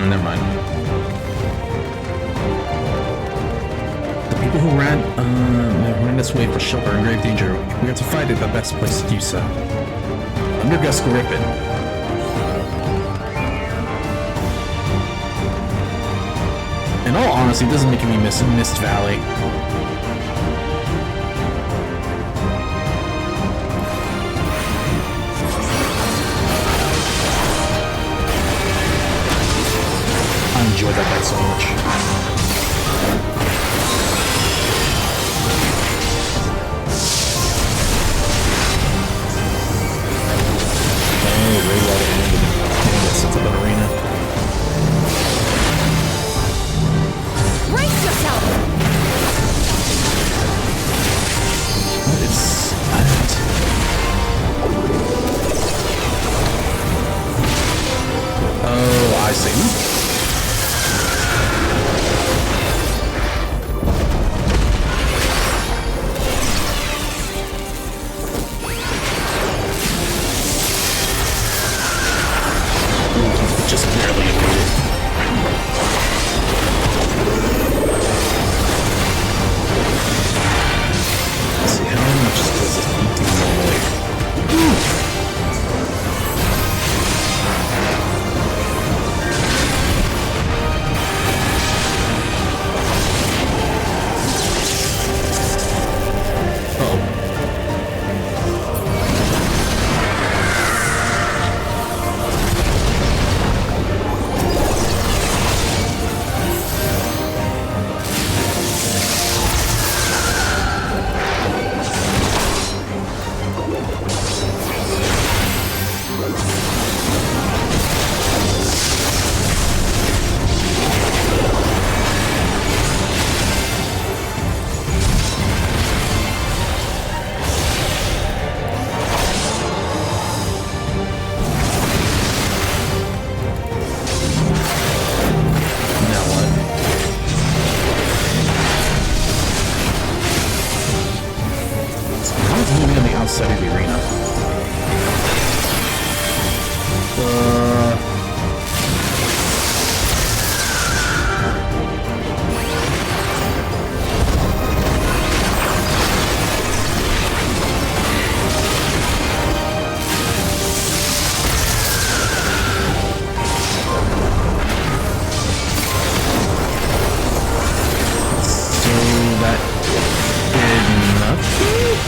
Never mind. The people who ran this way for shelter are in grave danger. We have to fight at the best place to do so. Under Gus Griffin. In all honesty, this is making me miss Mist Valley. I enjoyed that fight so much. Sense of the arena. Brace yourself! What is that? Oh, I see. Just barely evaded. Let's see, how much does this do normally? Outside of the arena. So that did nothing?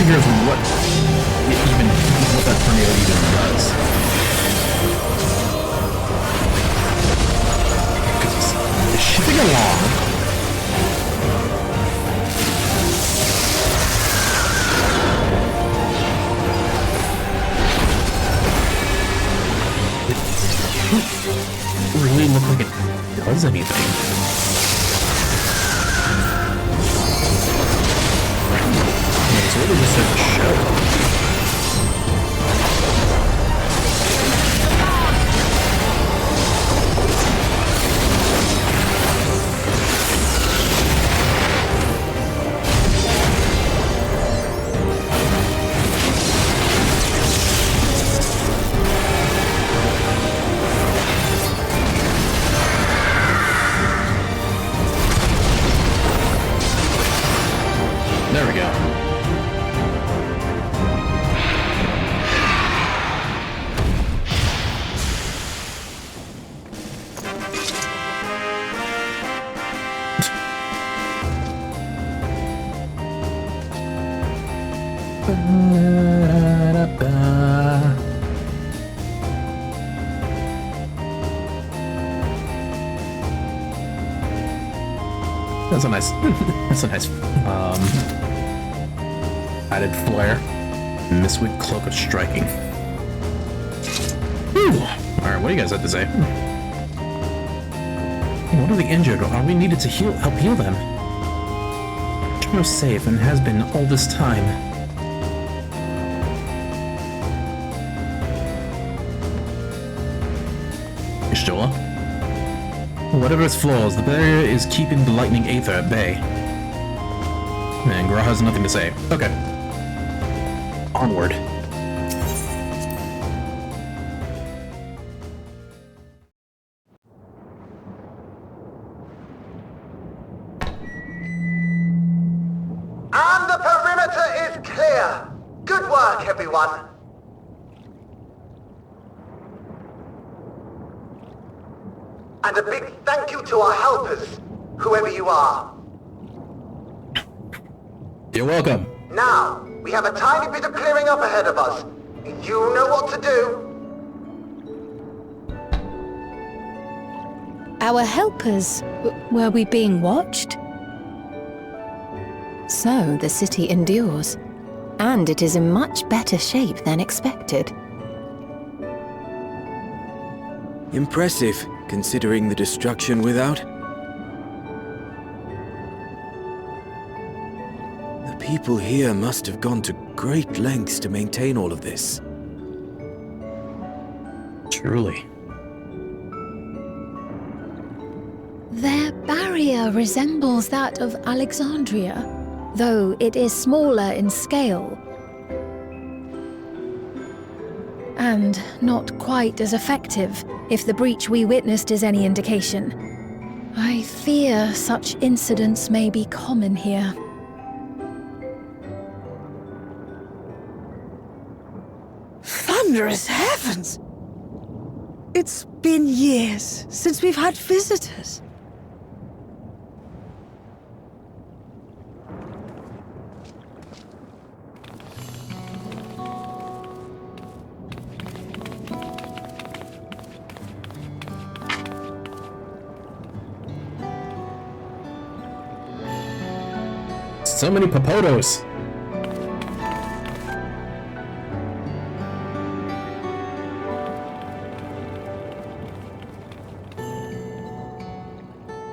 Here's what that tornado even does. Because it's shipping along. It really look like it does anything. It's really just like a show. There we go. That's a nice, that's a nice, added flair. Mistweed Cloak of Striking. Alright, what do you guys have to say? What are the injured? Are we needed to help heal them? Trino's safe and has been all this time. Ishtola? Whatever its flaws, the barrier is keeping the lightning aether at bay. And Gra has nothing to say. Okay. Onward. And the perimeter is clear. Good work, everyone. And a big thank you to our helpers, whoever you are. You're welcome. Now, we have a tiny bit of clearing up ahead of us. You know what to do. Our helpers, were we being watched? So the city endures, and it is in much better shape than expected. Impressive, considering the destruction without. The people here must have gone to great lengths to maintain all of this. Truly. Their barrier resembles that of Alexandria, though it is smaller in scale. And not quite as effective, if the breach we witnessed is any indication. I fear such incidents may be common here. Thunderous heavens! It's been years since we've had visitors. So many Papodos!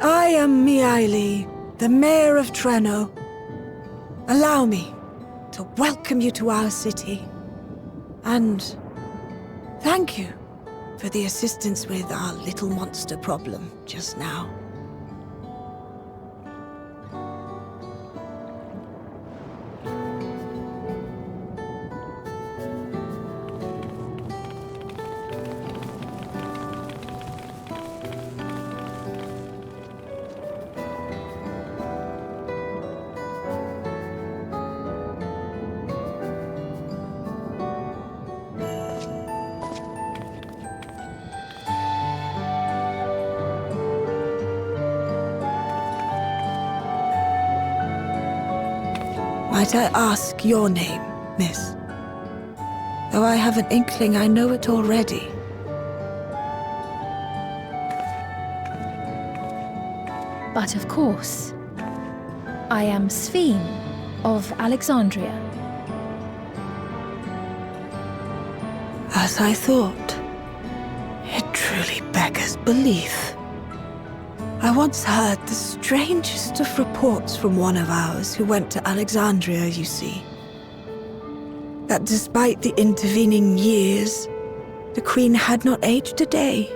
I am Miaili, the Mayor of Treno. Allow me to welcome you to our city. And thank you for the assistance with our little monster problem just now. Might I ask your name, miss? Though I have an inkling I know it already. But of course, I am Sveen of Alexandria. As I thought, it truly beggars belief. I once heard the strangest of reports from one of ours who went to Alexandria, you see. That despite the intervening years, the Queen had not aged a day.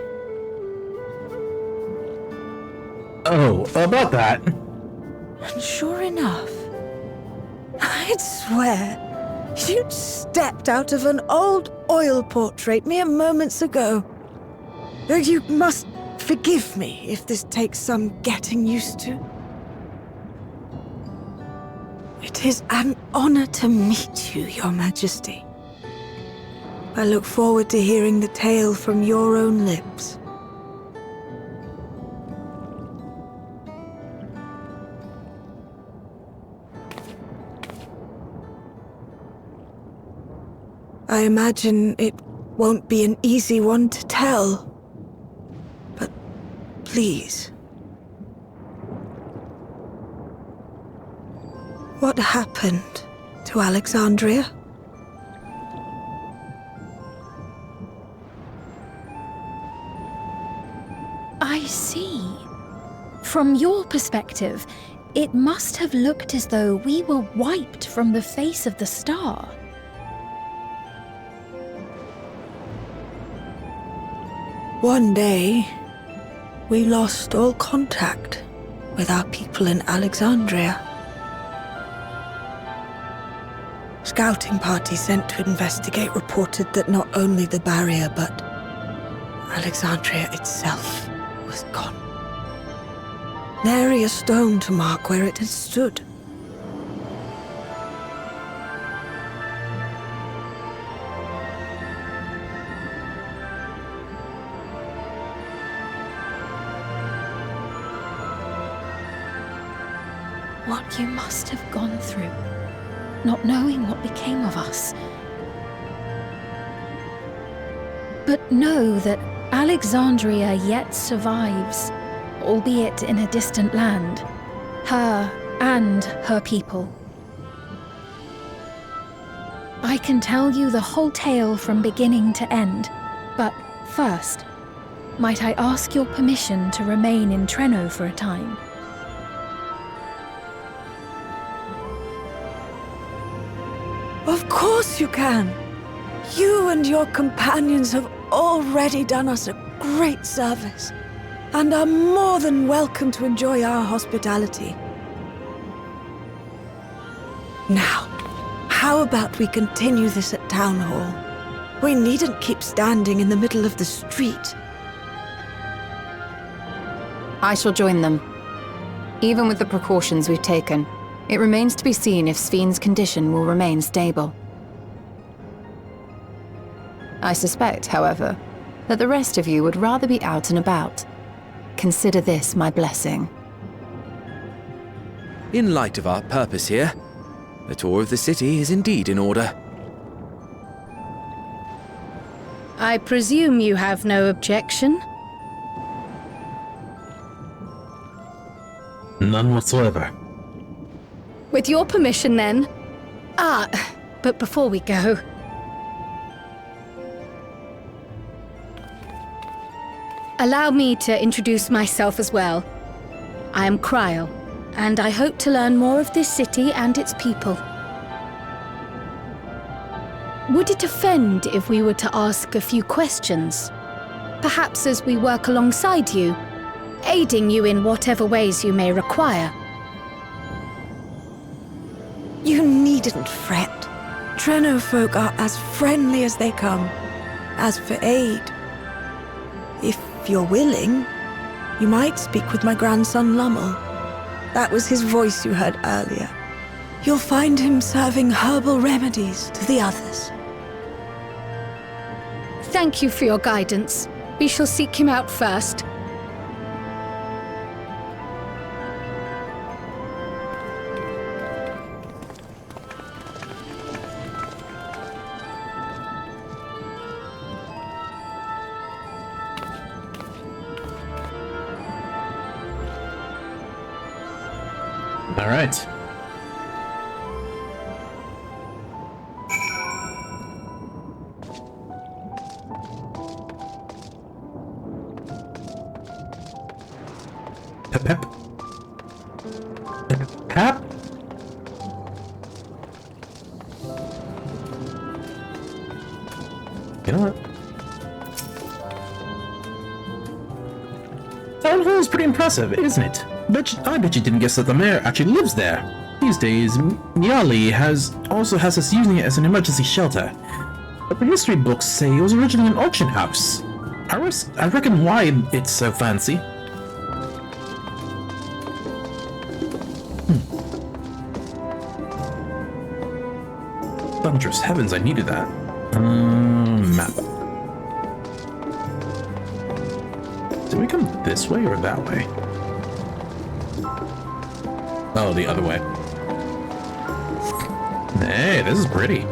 Oh, about that. And sure enough, I'd swear you'd stepped out of an old oil portrait mere moments ago. You must forgive me if this takes some getting used to. It is an honor to meet you, Your Majesty. I look forward to hearing the tale from your own lips. I imagine it won't be an easy one to tell. But please. What happened to Alexandria? I see. From your perspective, it must have looked as though we were wiped from the face of the star. One day, we lost all contact with our people in Alexandria. Scouting party sent to investigate reported that not only the barrier, but Alexandria itself was gone. Nary a stone to mark where it had stood. What you must have gone through, not knowing what became of us. But know that Alexandria yet survives, albeit in a distant land. Her and her people. I can tell you the whole tale from beginning to end, but first, might I ask your permission to remain in Treno for a time? Of course you can. You and your companions have already done us a great service, and are more than welcome to enjoy our hospitality. Now, how about we continue this at Town Hall? We needn't keep standing in the middle of the street. I shall join them. Even with the precautions we've taken, it remains to be seen if Sven's condition will remain stable. I suspect, however, that the rest of you would rather be out and about. Consider this my blessing. In light of our purpose here, a tour of the city is indeed in order. I presume you have no objection? None whatsoever. With your permission, then. But before we go... Allow me to introduce myself as well. I am Cryle, and I hope to learn more of this city and its people. Would it offend if we were to ask a few questions? Perhaps as we work alongside you, aiding you in whatever ways you may require. You needn't fret. Treno folk are as friendly as they come. As for aid, if you're willing, you might speak with my grandson Lummel. That was his voice you heard earlier. You'll find him serving herbal remedies to the others. Thank you for your guidance. We shall seek him out first. All right. Pep pep. Pep pep. You know what? Town Hall is pretty impressive, isn't it? I bet you didn't guess that the mayor actually lives there. These days, Miali also has us using it as an emergency shelter. But the history books say it was originally an auction house. I reckon why it's so fancy. Thunderous heavens, I needed that. Map. Did we come this way or that way? Oh, the other way. Hey, this is pretty.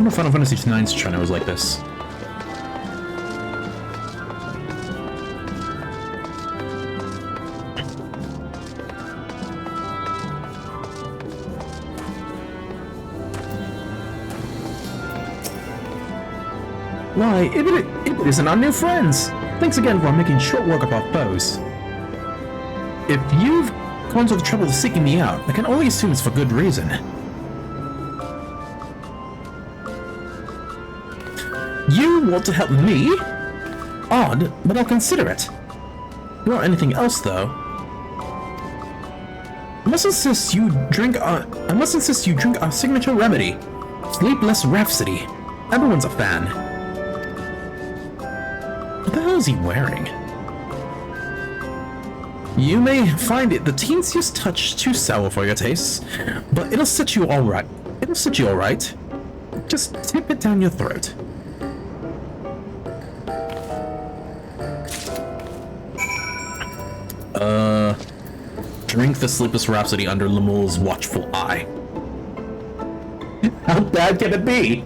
wonder if Final Fantasy IX's Treno was like this. Why, Ibid isn't our new friends! Thanks again for making short work of our foes. If you've gone to the trouble of seeking me out, I can only assume it's for good reason. You want to help me? Odd, but I'll consider it. Without anything else, though. I must insist you drink our signature remedy, Sleepless Rhapsody. Everyone's a fan. What the hell is he wearing? You may find it the teensiest touch too sour for your tastes, but it'll set you all right. Just tip it down your throat. Drink the Sleepless Rhapsody under Lemul's watchful eye. How bad can it be?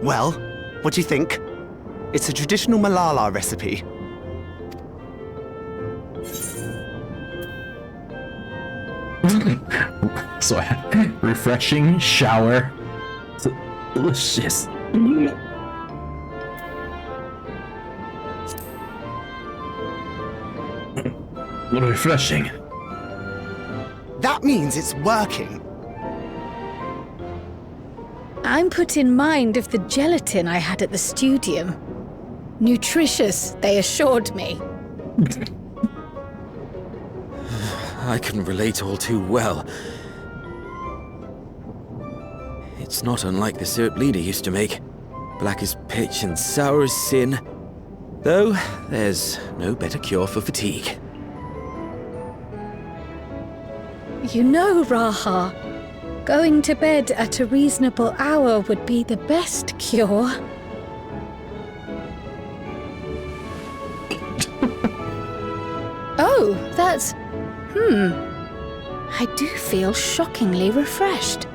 Well, what do you think? It's a traditional Malala recipe. So, refreshing, shower, delicious. Refreshing. That means it's working. I'm put in mind of the gelatin I had at the studium. Nutritious, they assured me. I can relate all too well. It's not unlike the syrup Lena used to make. Black as pitch and sour as sin. Though, there's no better cure for fatigue. You know, Raha, going to bed at a reasonable hour would be the best cure. Oh, that's... I do feel shockingly refreshed.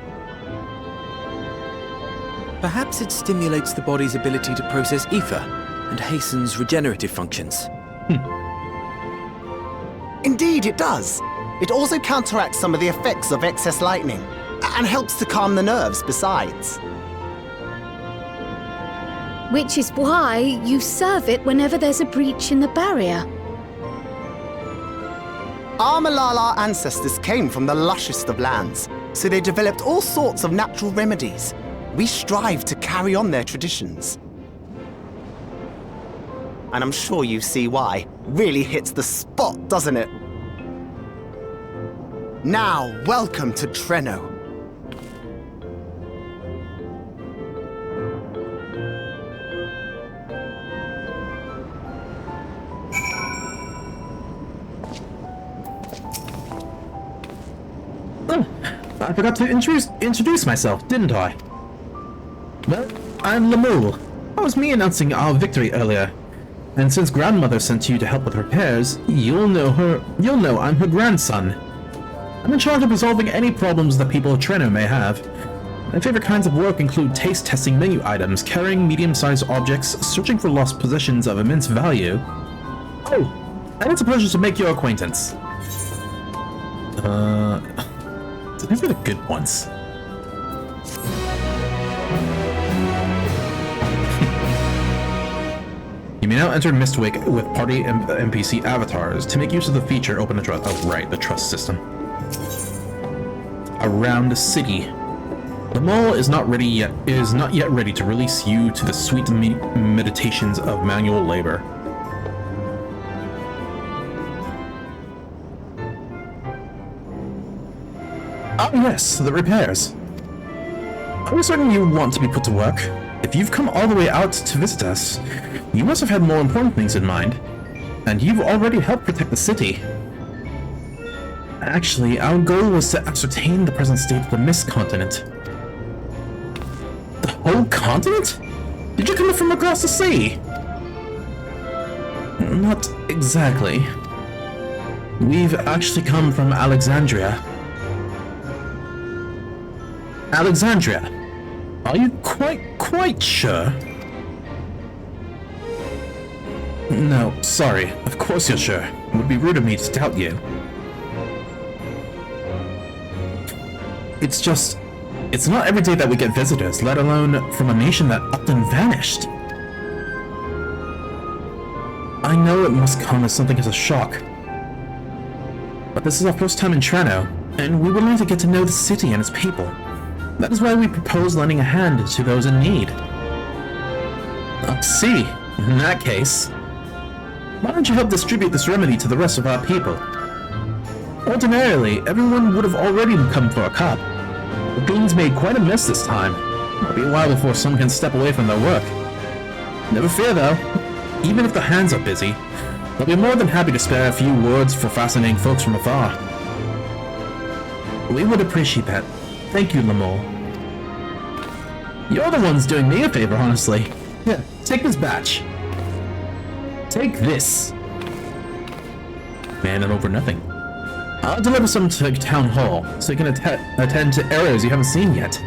Perhaps it stimulates the body's ability to process ether and hastens regenerative functions. Indeed, it does. It also counteracts some of the effects of excess lightning, and helps to calm the nerves besides. Which is why you serve it whenever there's a breach in the barrier. Our Malala ancestors came from the lushest of lands, so they developed all sorts of natural remedies. We strive to carry on their traditions. And I'm sure you see why. Really hits the spot, doesn't it? Now, welcome to Treno. Oh, I forgot to introduce myself, didn't I? Well, I'm Lemul. That was me announcing our victory earlier. And since grandmother sent you to help with repairs, you'll know I'm her grandson. I'm in charge of resolving any problems that people of Treno may have. My favorite kinds of work include taste testing menu items, carrying medium-sized objects, searching for lost possessions of immense value. Oh, and it's a pleasure to make your acquaintance. These are the good ones. You may now enter Mistwick with party NPC avatars. To make use of the feature, open the trust. Oh, right, the trust system. Around the city. The mall is not yet ready to release you to the sweet meditations of manual labor. Ah, yes, the repairs. I was certain you want to be put to work. If you've come all the way out to visit us, you must have had more important things in mind. And you've already helped protect the city. Actually, our goal was to ascertain the present state of the Mist Continent. The whole continent? Did you come from across the sea? Not exactly. We've actually come from Alexandria. Alexandria? Are you quite sure? No, sorry. Of course you're sure. It would be rude of me to doubt you. It's just... It's not every day that we get visitors, let alone from a nation that up and vanished. I know it must come as something as a shock. But this is our first time in Treno, and we would like to get to know the city and its people. That is why we propose lending a hand to those in need. I see. In that case, why don't you help distribute this remedy to the rest of our people? Ordinarily, everyone would have already come for a cup. The beans made quite a mess this time. It'll be a while before some can step away from their work. Never fear though, even if the hands are busy, they'll be more than happy to spare a few words for fascinating folks from afar. We would appreciate that. Thank you, Lamol. You're the ones doing me a favor, honestly. Here, take this batch. Take this. Man, and over nothing. I'll deliver some to Town Hall, so you can attend to areas you haven't seen yet.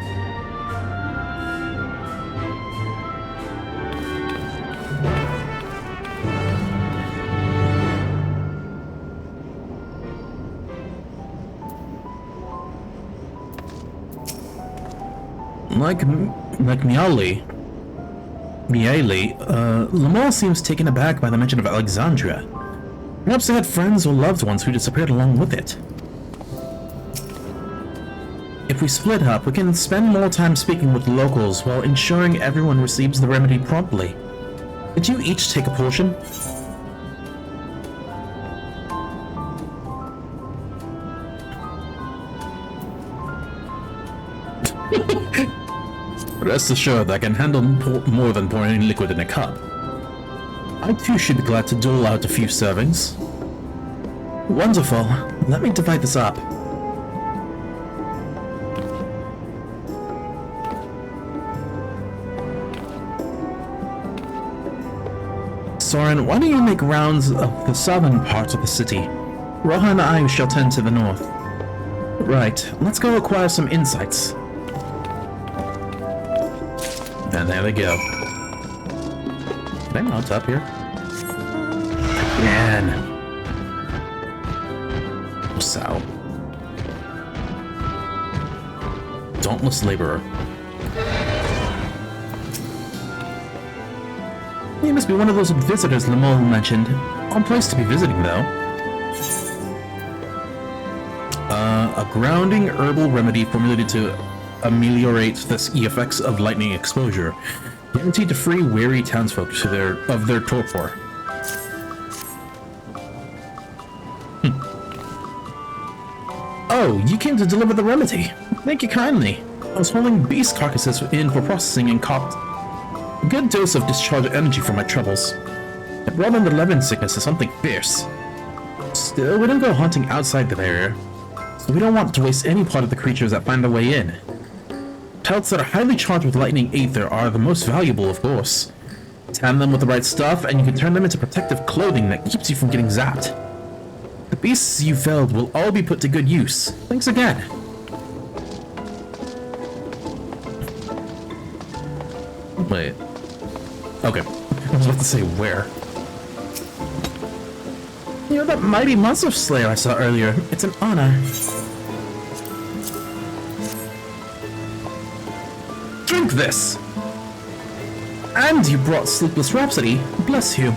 Like Miali, Lamol seems taken aback by the mention of Alexandria. Perhaps they had friends or loved ones who disappeared along with it. If we split up, we can spend more time speaking with locals while ensuring everyone receives the remedy promptly. Could you each take a portion? Rest assured, I can handle more than pouring liquid in a cup. I too should be glad to dole out a few servings. Wonderful. Let me divide this up. Soren, why don't you make rounds of the southern parts of the city? Rohan and I shall tend to the north. Right, let's go acquire some insights. And there they go. Can I mount up here? Man. So. Dauntless laborer. He must be one of those visitors Lamol mentioned. Odd place to be visiting, though. A grounding herbal remedy formulated to ameliorate the effects of lightning exposure. Guaranteed to free weary townsfolk of their torpor. Oh, you came to deliver the remedy. Thank you kindly. I was hauling beast carcasses in for processing and caught a good dose of discharged energy for my troubles. It brought on the Levin sickness to something fierce. Still, we don't go hunting outside the barrier, so we don't want to waste any part of the creatures that find their way in. Pelts that are highly charged with lightning aether are the most valuable, of course. Tan them with the right stuff, and you can turn them into protective clothing that keeps you from getting zapped. The beasts you felled will all be put to good use. Thanks again. Wait. Okay. I was about to say where. You're that mighty monster slayer I saw earlier. It's an honor. Drink this! And you brought Sleepless Rhapsody. Bless you.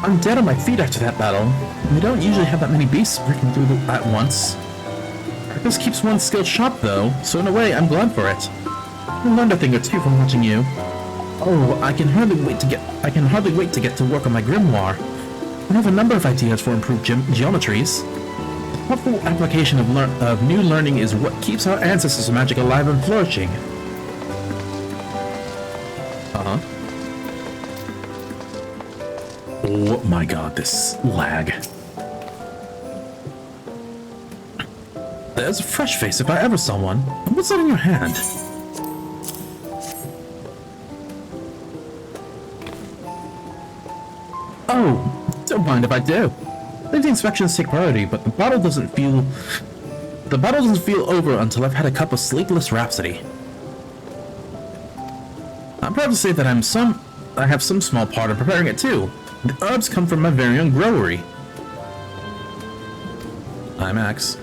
I'm dead on my feet after that battle. We don't usually have that many beasts breaking through at once. This keeps one skill sharp though, so in a way I'm glad for it. I learned a thing or two from watching you. Oh, I can hardly wait to get to work on my grimoire. I have a number of ideas for improved geometries. The thoughtful application of new learning is what keeps our ancestors' magic alive and flourishing. Oh my god, this lag. There's a fresh face if I ever saw one. What's that in your hand? Oh, don't mind if I do. I think the inspections take priority, but the battle doesn't feel over until I've had a cup of sleepless rhapsody. I'm proud to say that I have some small part in preparing it too. The herbs come from my very own growery. I'm Max.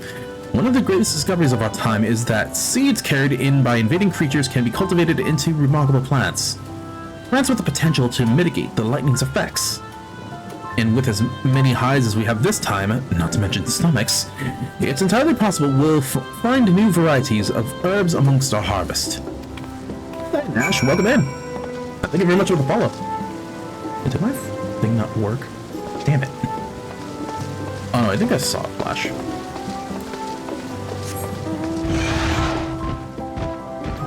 One of the greatest discoveries of our time is that seeds carried in by invading creatures can be cultivated into remarkable plants. Plants with the potential to mitigate the lightning's effects. And with as many highs as we have this time, not to mention stomachs, it's entirely possible we'll find new varieties of herbs amongst our harvest. Hey, Nash, welcome in. Thank you very much for the follow. Did my thing not work? Damn it. Oh no, I think I saw a flash.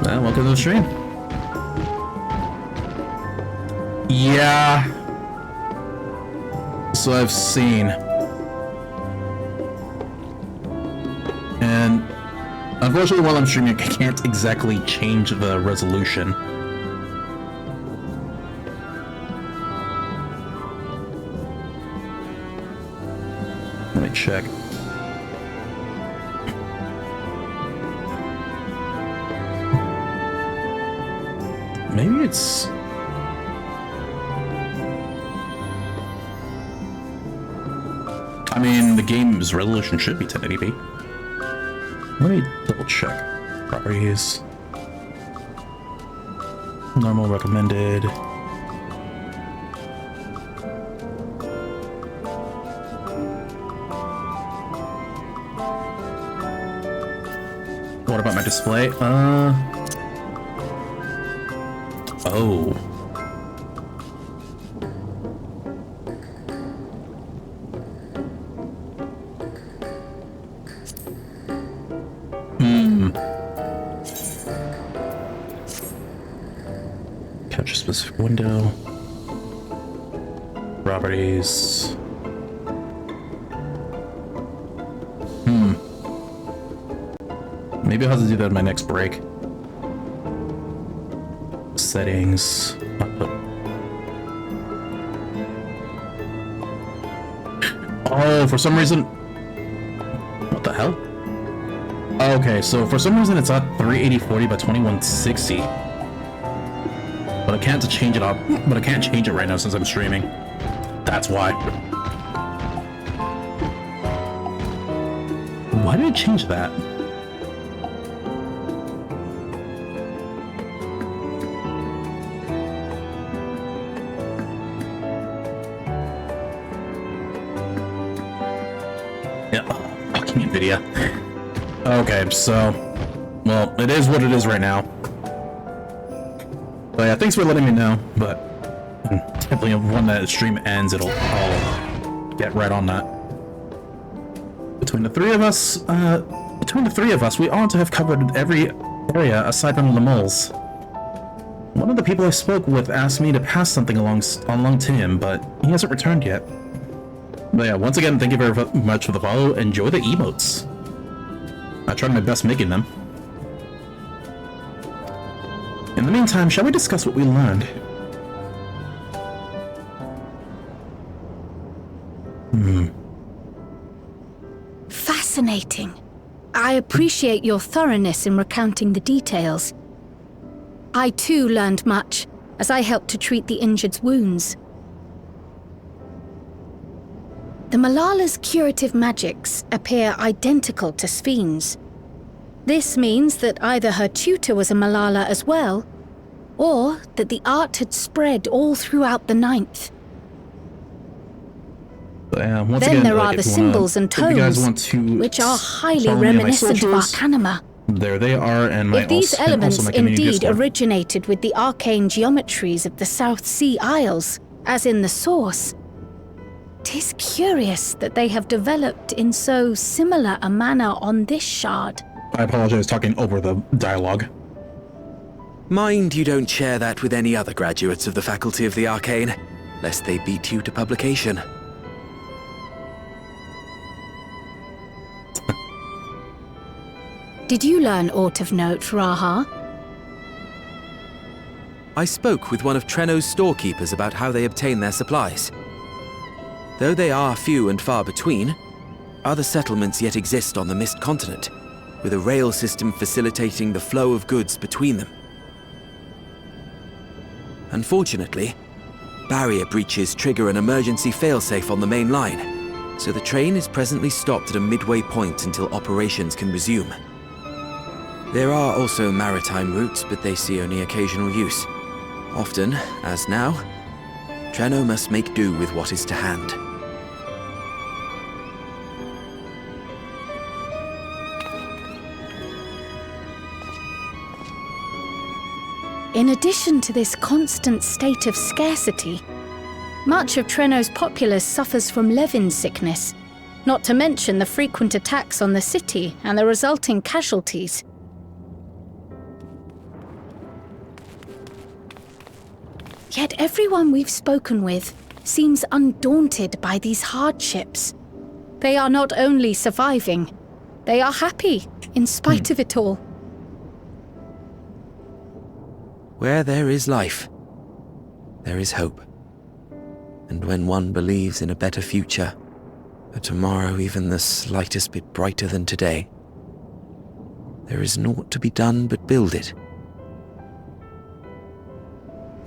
Well, welcome to the stream. Yeah. So I've seen. And unfortunately, while I'm streaming, I can't exactly change the resolution. Let me check. Maybe it's... I mean, the game's resolution should be 1080p. Let me double check. Properties. Normal, recommended. What about my display? Oh. Capture specific window. Properties. Maybe I'll have to do that in my next break. Settings. Oh, for some reason... What the hell? Okay, so for some reason it's at 380/40 by 2160. But I can't change it up. But I can't change it right now since I'm streaming. That's why. Why did I change that? Video. Okay, so, well, it is what it is right now. But yeah, thanks for letting me know, but definitely when the stream ends, I'll get right on that. Between the three of us, we ought to have covered every area aside from the moles. One of the people I spoke with asked me to pass something along to him, but he hasn't returned yet. But yeah, once again, thank you very much for the follow. Enjoy the emotes. I tried my best making them. In the meantime, shall we discuss what we learned? Fascinating. I appreciate your thoroughness in recounting the details. I too learned much, as I helped to treat the injured's wounds. The Malala's curative magics appear identical to Spheen's. This means that either her tutor was a Malala as well, or that the art had spread all throughout the Ninth. Then there are the symbols and tones, which are highly reminiscent of Arcanima. There they are, and my If these also, elements also my community indeed Discord. originated with the arcane geometries of the South Sea Isles, as in the source, 'tis curious that they have developed in so similar a manner on this shard. I apologize talking over the dialogue. Mind you don't share that with any other graduates of the Faculty of the Arcane, lest they beat you to publication. Did you learn aught of note, Raha? I spoke with one of Treno's storekeepers about how they obtain their supplies. Though they are few and far between, other settlements yet exist on the Mist Continent, with a rail system facilitating the flow of goods between them. Unfortunately, barrier breaches trigger an emergency failsafe on the main line, so the train is presently stopped at a midway point until operations can resume. There are also maritime routes, but they see only occasional use. Often, as now, Trenno must make do with what is to hand. In addition to this constant state of scarcity, much of Trenno's populace suffers from Levin sickness, not to mention the frequent attacks on the city and the resulting casualties. Yet everyone we've spoken with seems undaunted by these hardships. They are not only surviving, they are happy in spite of it all. Where there is life, there is hope. And when one believes in a better future, a tomorrow even the slightest bit brighter than today, there is naught to be done but build it.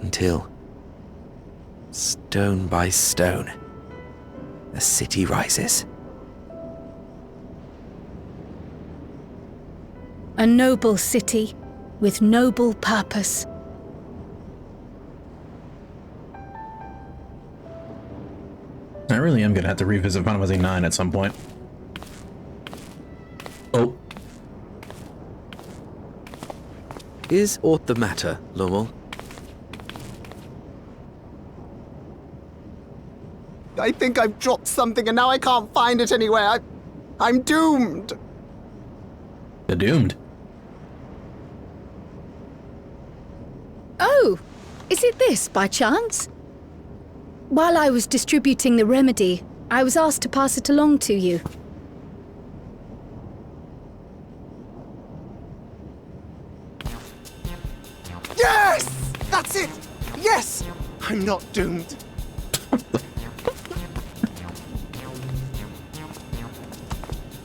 Until, stone by stone, a city rises. A noble city with noble purpose. I really am gonna have to revisit Final Fantasy IX at some point. Oh. Is aught the matter, Lommel? I think I've dropped something and now I can't find it anywhere. I'm doomed. The doomed? Oh, is it this by chance? While I was distributing the remedy, I was asked to pass it along to you. Yes! That's it! Yes! I'm not doomed.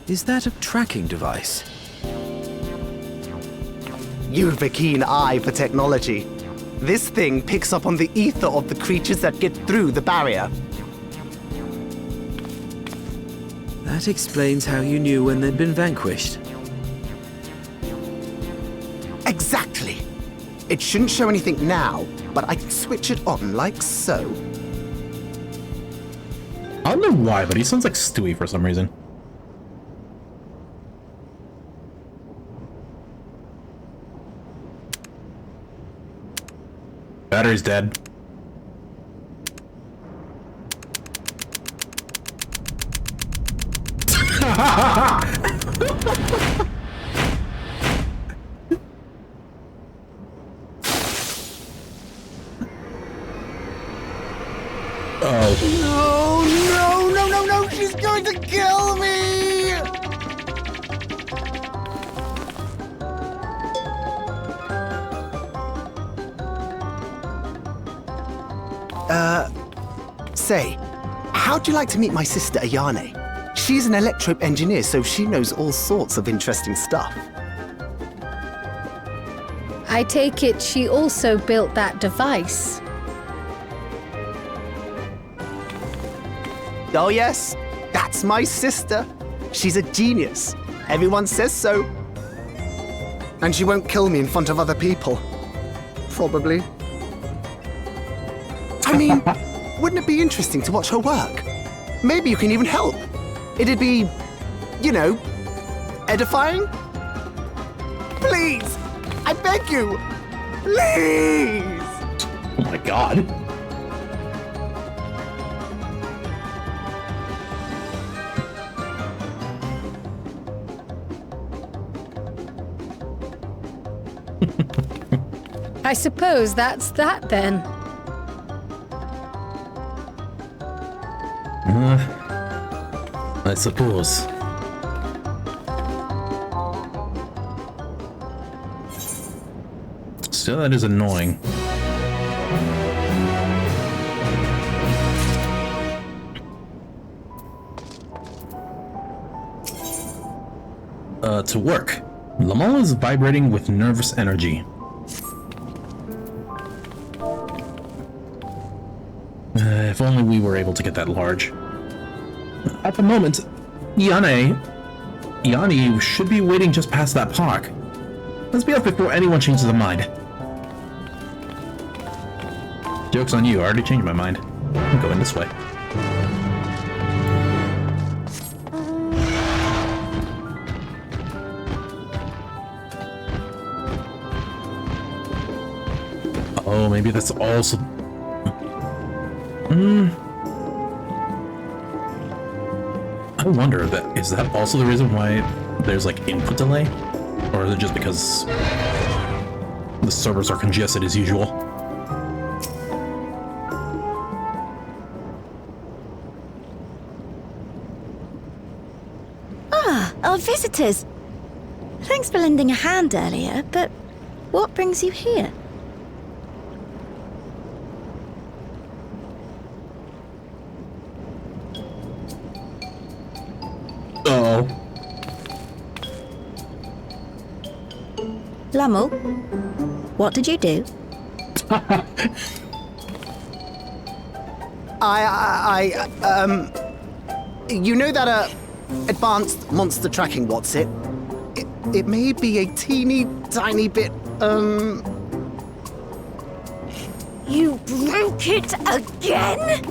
Is that a tracking device? You've a keen eye for technology. This thing picks up on the ether of the creatures that get through the barrier. That explains how you knew when they'd been vanquished. Exactly. It shouldn't show anything now, but I can switch it on like so. I don't know why, but he sounds like Stewie for some reason. Battery's dead. Oh. No, she's going to kill me! Say, how'd you like to meet my sister Ayane? She's an electro engineer, so she knows all sorts of interesting stuff. I take it she also built that device. Oh yes, that's my sister. She's a genius. Everyone says so. And she won't kill me in front of other people. Probably. I mean, wouldn't it be interesting to watch her work? Maybe you can even help. It'd be, you know, edifying? Please! I beg you! Please! Oh my god. I suppose that's that then. I suppose. Still, that is annoying. to work. Lamal is vibrating with nervous energy. If only we were able to get that large. At the moment, Yanni should be waiting just past that park. Let's be off before anyone changes their mind. Joke's on you, I already changed my mind. I'm going this way. Oh, maybe that's also... I wonder, is that also the reason why there's like input delay? Or is it just because the servers are congested as usual? Our visitors. Thanks for lending a hand earlier, but what brings you here? Uh-oh. Lummel, what did you do? You know that, advanced monster tracking, what's it? It may be a teeny tiny bit, You broke it again?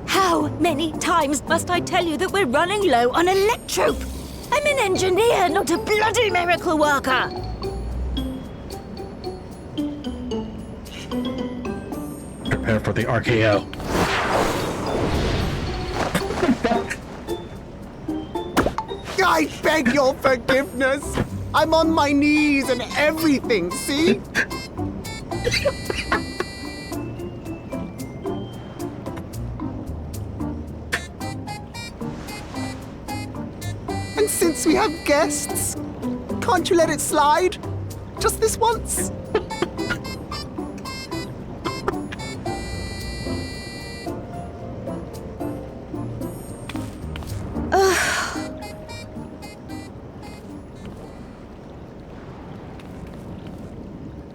How many times must I tell you that we're running low on electrope? I'm an engineer, not a bloody miracle worker! Prepare for the RKO. I beg your forgiveness! I'm on my knees and everything, see? And since we have guests, can't you let it slide? Just this once?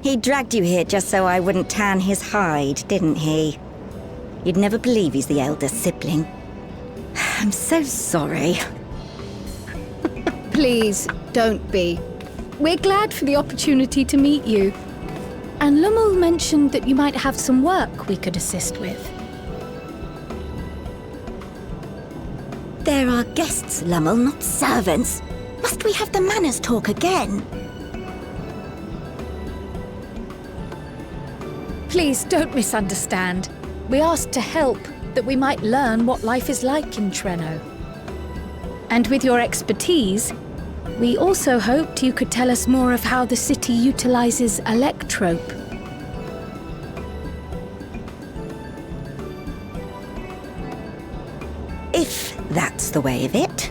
He dragged you here just so I wouldn't tan his hide, didn't he? You'd never believe he's the elder sibling. I'm so sorry. Please, don't be. We're glad for the opportunity to meet you. And Lummel mentioned that you might have some work we could assist with. There are guests, Lummel, not servants. Must we have the manners talk again? Please don't misunderstand. We asked to help, that we might learn what life is like in Treno. And with your expertise, we also hoped you could tell us more of how the city utilizes electrope. If that's the way of it,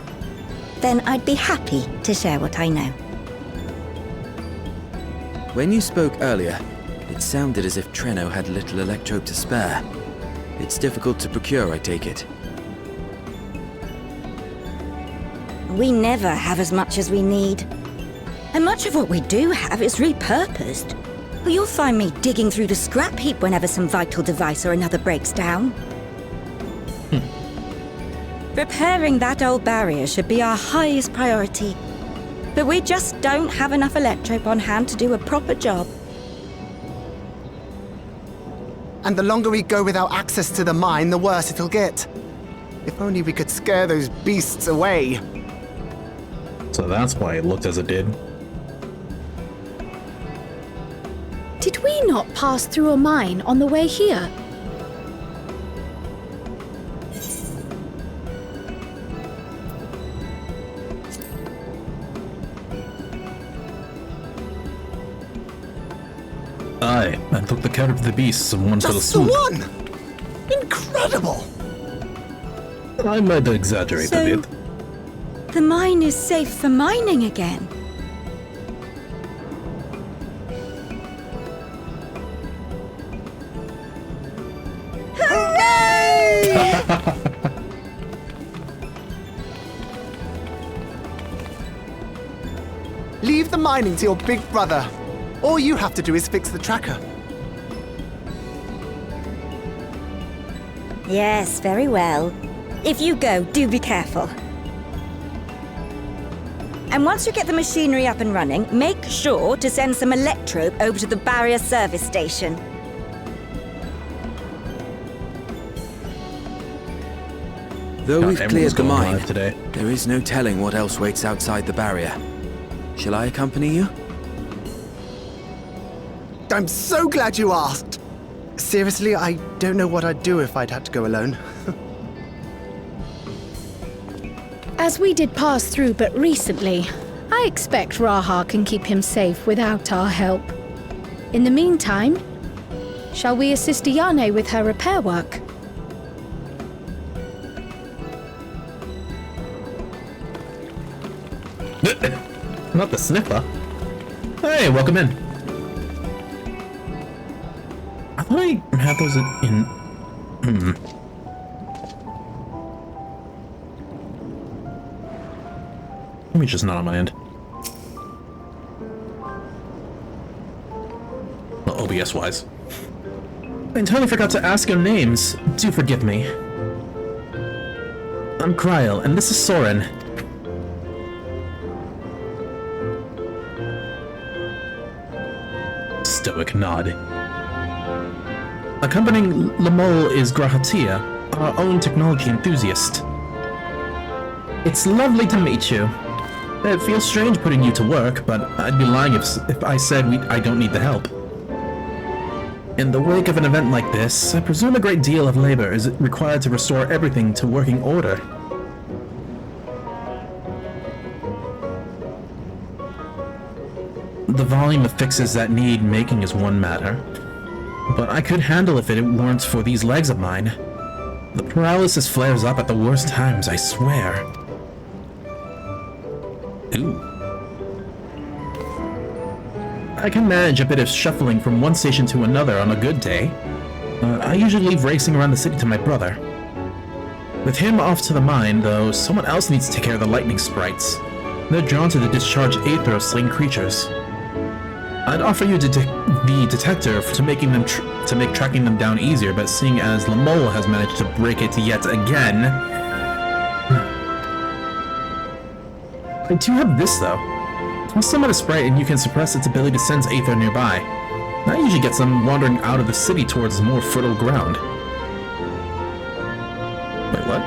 then I'd be happy to share what I know. When you spoke earlier, it sounded as if Treno had little electrope to spare. It's difficult to procure, I take it. We never have as much as we need. And much of what we do have is repurposed. You'll find me digging through the scrap heap whenever some vital device or another breaks down. Repairing that old barrier should be our highest priority. But we just don't have enough electrope on hand to do a proper job. And the longer we go without access to the mine, the worse it'll get. If only we could scare those beasts away. So that's why it looked as it did. Did we not pass through a mine on the way here? Aye, and took the care of the beasts in one fell Just the swoop. one! Incredible! I might exaggerate a bit. The mine is safe for mining again. the mining to your big brother. All you have to do is fix the tracker. Yes, very well. If you go, do be careful. And once you get the machinery up and running, make sure to send some electrobe over to the barrier service station. Though God, we've everyone's cleared the going mine, live today. there is no telling what else waits outside the barrier. Shall I accompany you? I'm so glad you asked. Seriously, I don't know what I'd do if I'd had to go alone. As we did pass through but recently, I expect Raha can keep him safe without our help. In the meantime, shall we assist Ayane with her repair work? Not the sniffer. Hey, welcome in. I thought I had those in... Maybe just not on my end. Well, OBS-wise. I entirely forgot to ask your names. Do forgive me. I'm Kryl, and this is Soren. Stoic nod. Accompanying Lamol is Grahatia, our own technology enthusiast. It's lovely to meet you. It feels strange putting you to work, but I'd be lying if I said I don't need the help. In the wake of an event like this, I presume a great deal of labor is required to restore everything to working order. The volume of fixes that need making is one matter, but I could handle if it weren't for these legs of mine. The paralysis flares up at the worst times, I swear. Ooh. I can manage a bit of shuffling from one station to another on a good day. I usually leave racing around the city to my brother. With him off to the mine, though, someone else needs to take care of the lightning sprites. They're drawn to the discharged aether of slain creatures. I'd offer you the detector to make tracking them down easier, but seeing as Lamol has managed to break it yet again... I do have this, though. Toss summon a sprite and you can suppress its ability to sense aether nearby. That usually gets them wandering out of the city towards more fertile ground. Wait, what?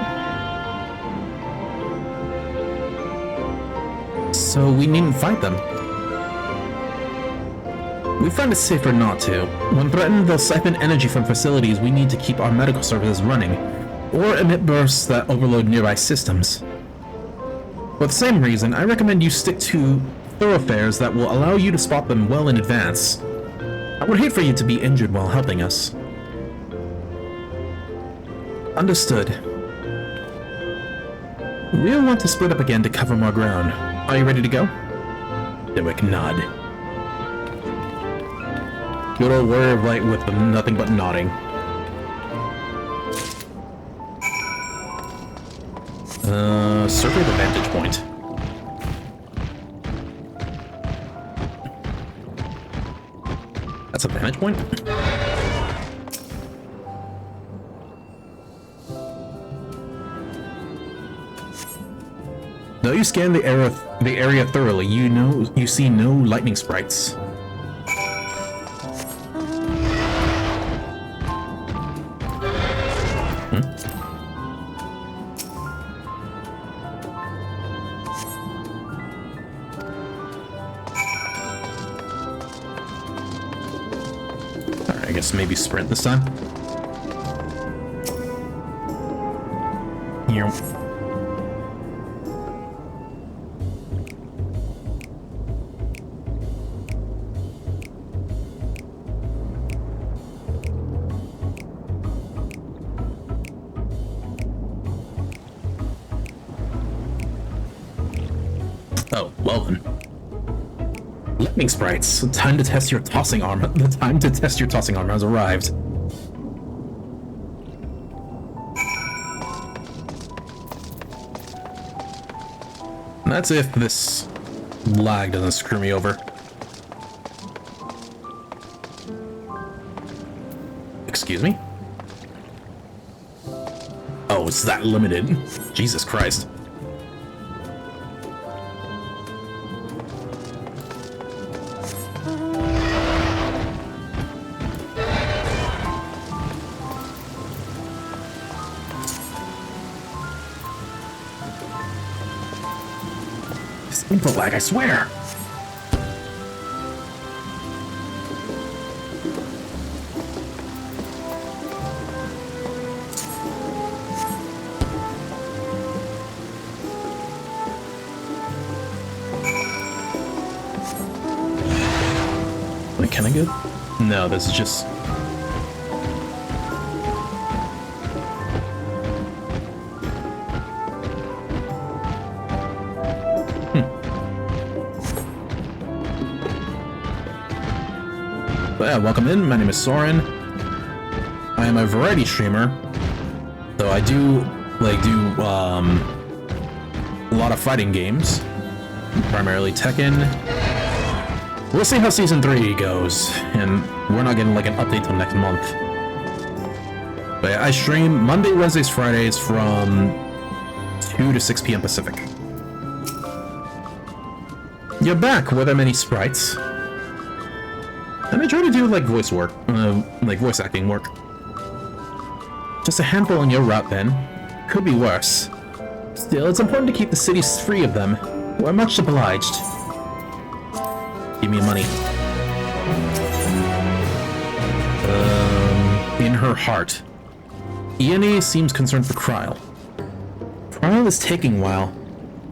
So we needn't fight them. We find it safer not to. When threatened, they'll siphon energy from facilities we need to keep our medical services running, or emit bursts that overload nearby systems. For the same reason, I recommend you stick to thoroughfares that will allow you to spot them well in advance. I would hate for you to be injured while helping us. Understood. We'll want to split up again to cover more ground. Are you ready to go? Stoic nod. Good old warrior of light with nothing but nodding. Circle the vantage point. That's a vantage point? Though you scan the area thoroughly, you see no lightning sprites. Maybe sprint this time. Here. Oh, well then. Lightning sprites. The time to test your tossing armor. The time to test your tossing armor has arrived. And that's if this lag doesn't screw me over. Excuse me? Oh, it's that limited. Jesus Christ. It's input lag, I swear. Wait, can I go? No, this is just... But yeah, welcome in. My name is Soren. I am a variety streamer, though I do do a lot of fighting games, primarily Tekken. We'll see how Season 3 goes, and we're not getting like an update till next month. But yeah, I stream Monday, Wednesdays, Fridays from 2 to 6 p.m. Pacific. You're back with many sprites. And I try to do like voice work, like voice acting work. Just a handful on your route then. Could be worse. Still, it's important to keep the cities free of them. We're much obliged. Give me money. In her heart. Ione seems concerned for Kryl. Kryl is taking a while.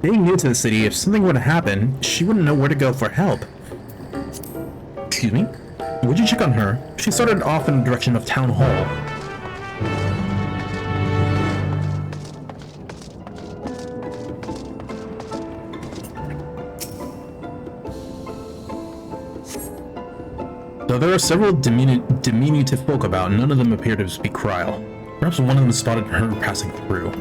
Being new to the city, if something were to happen, she wouldn't know where to go for help. Excuse me? Would you check on her? She started off in the direction of Town Hall. Though there are several diminutive folk about, none of them appear to be Kryl. Perhaps one of them spotted her passing through.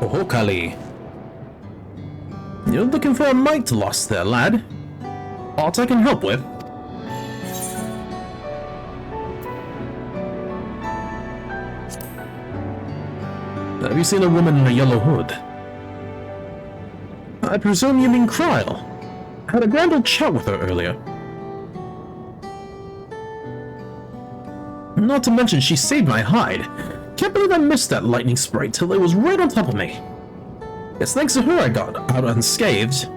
Oh, Kali. You're looking for a mite lost there, lad. Aught I can help with? Have you seen a woman in a yellow hood? I presume you mean Kryl. Had a grand old chat with her earlier. Not to mention she saved my hide. Can't believe I missed that lightning sprite till it was right on top of me. It's thanks to her I got out unscathed.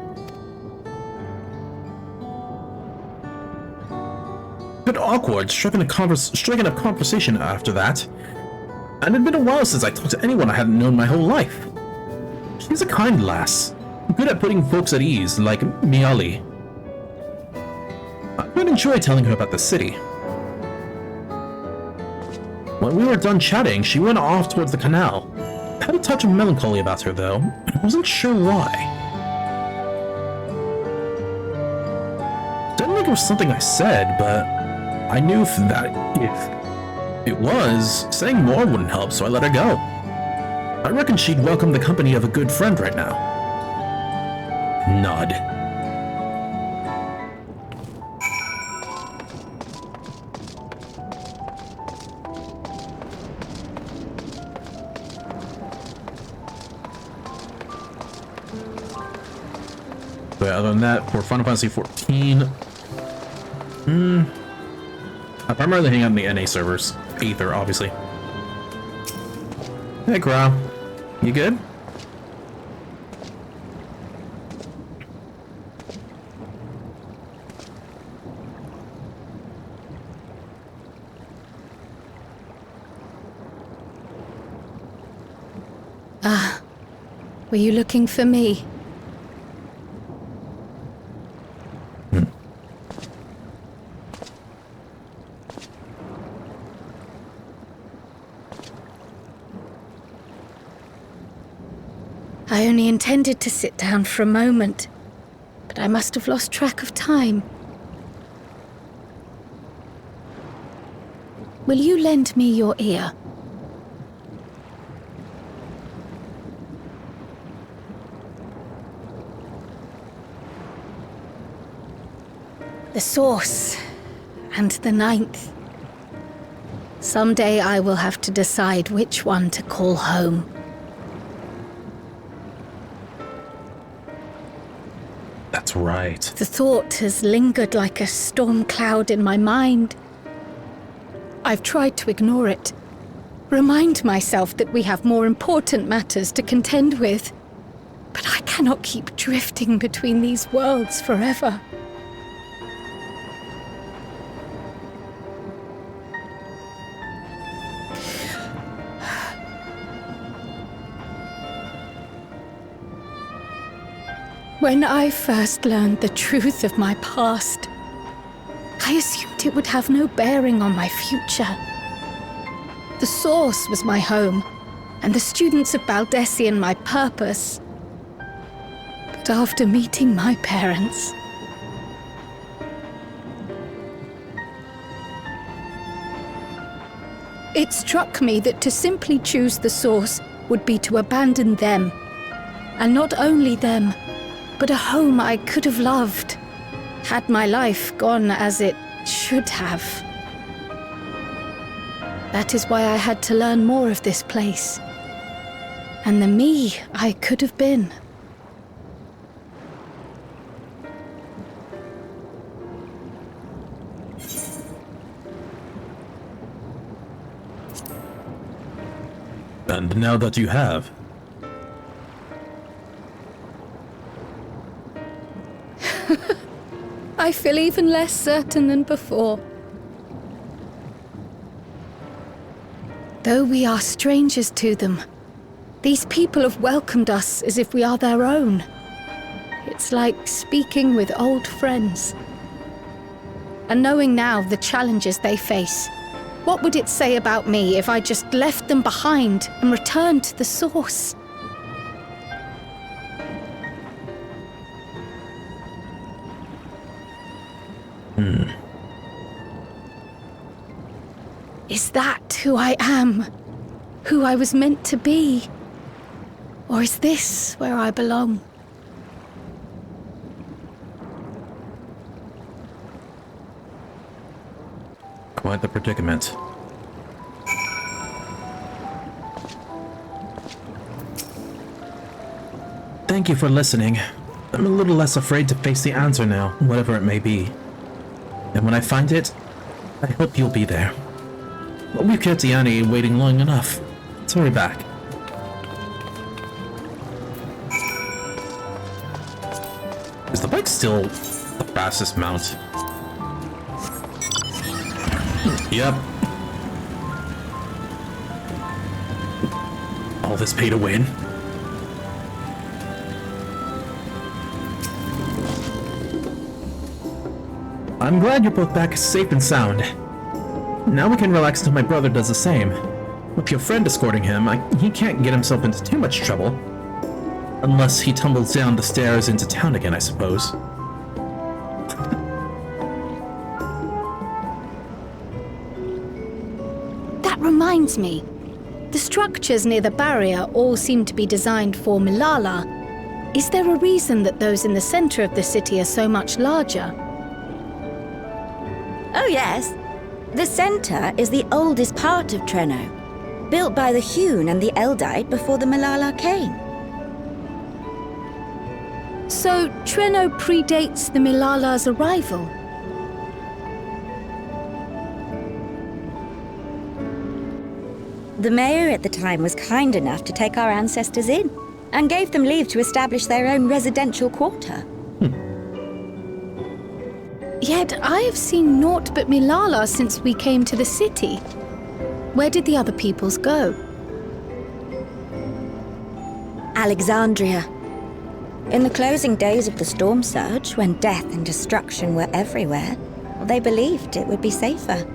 Bit awkward striking up conversation after that. And it'd been a while since I talked to anyone I hadn't known my whole life. She's a kind lass, good at putting folks at ease, like Miali. I quite enjoy telling her about the city. When we were done chatting, she went off towards the canal. Had a touch of melancholy about her, though. I wasn't sure why. Didn't think it was something I said, but I knew if it was, saying more wouldn't help, so I let her go. I reckon she'd welcome the company of a good friend right now. Nod. But other than that, for Final Fantasy XIV, I primarily hang out in the NA servers. Aether, obviously. Hey, Grau. You good? Ah, were you looking for me? I only intended to sit down for a moment, but I must have lost track of time. will you lend me your ear? The source and the ninth. Someday I will have to decide which one to call home. That's right. The thought has lingered like a storm cloud in my mind. I've tried to ignore it, remind myself that we have more important matters to contend with. But I cannot keep drifting between these worlds forever. When I first learned the truth of my past, I assumed it would have no bearing on my future. The source was my home, and the students of Baldessian my purpose. But after meeting my parents, it struck me that to simply choose the source would be to abandon them. And not only them, but a home I could have loved, had my life gone as it should have. That is why I had to learn more of this place, and the me I could have been. And now that you have, I feel even less certain than before. Though we are strangers to them, these people have welcomed us as if we are their own. It's like speaking with old friends. And knowing now the challenges they face, what would it say about me if I just left them behind and returned to the source? Is that who I am? Who I was meant to be? Or is this where I belong? quite the predicament. Thank you for listening. I'm a little less afraid to face the answer now, whatever it may be. And when I find it, I hope you'll be there. But we've kept Yanni waiting long enough. Let's hurry back. Is the bike still the fastest mount? Yep. All this pay to win. I'm glad you're both back safe and sound. Now we can relax until my brother does the same. With your friend escorting him, he can't get himself into too much trouble. Unless he tumbles down the stairs into town again, I suppose. That reminds me. The structures near the barrier all seem to be designed for Milala. Is there a reason that those in the center of the city are so much larger? Oh yes. The centre is the oldest part of Treno, built by the Hune and the Eldite before the Milala came. So Treno predates the Milala's arrival? The mayor at the time was kind enough to take our ancestors in, and gave them leave to establish their own residential quarter. Yet I have seen naught but Milala since we came to the city. Where did the other peoples go? Alexandria. In the closing days of the storm surge, when death and destruction were everywhere, they believed it would be safer.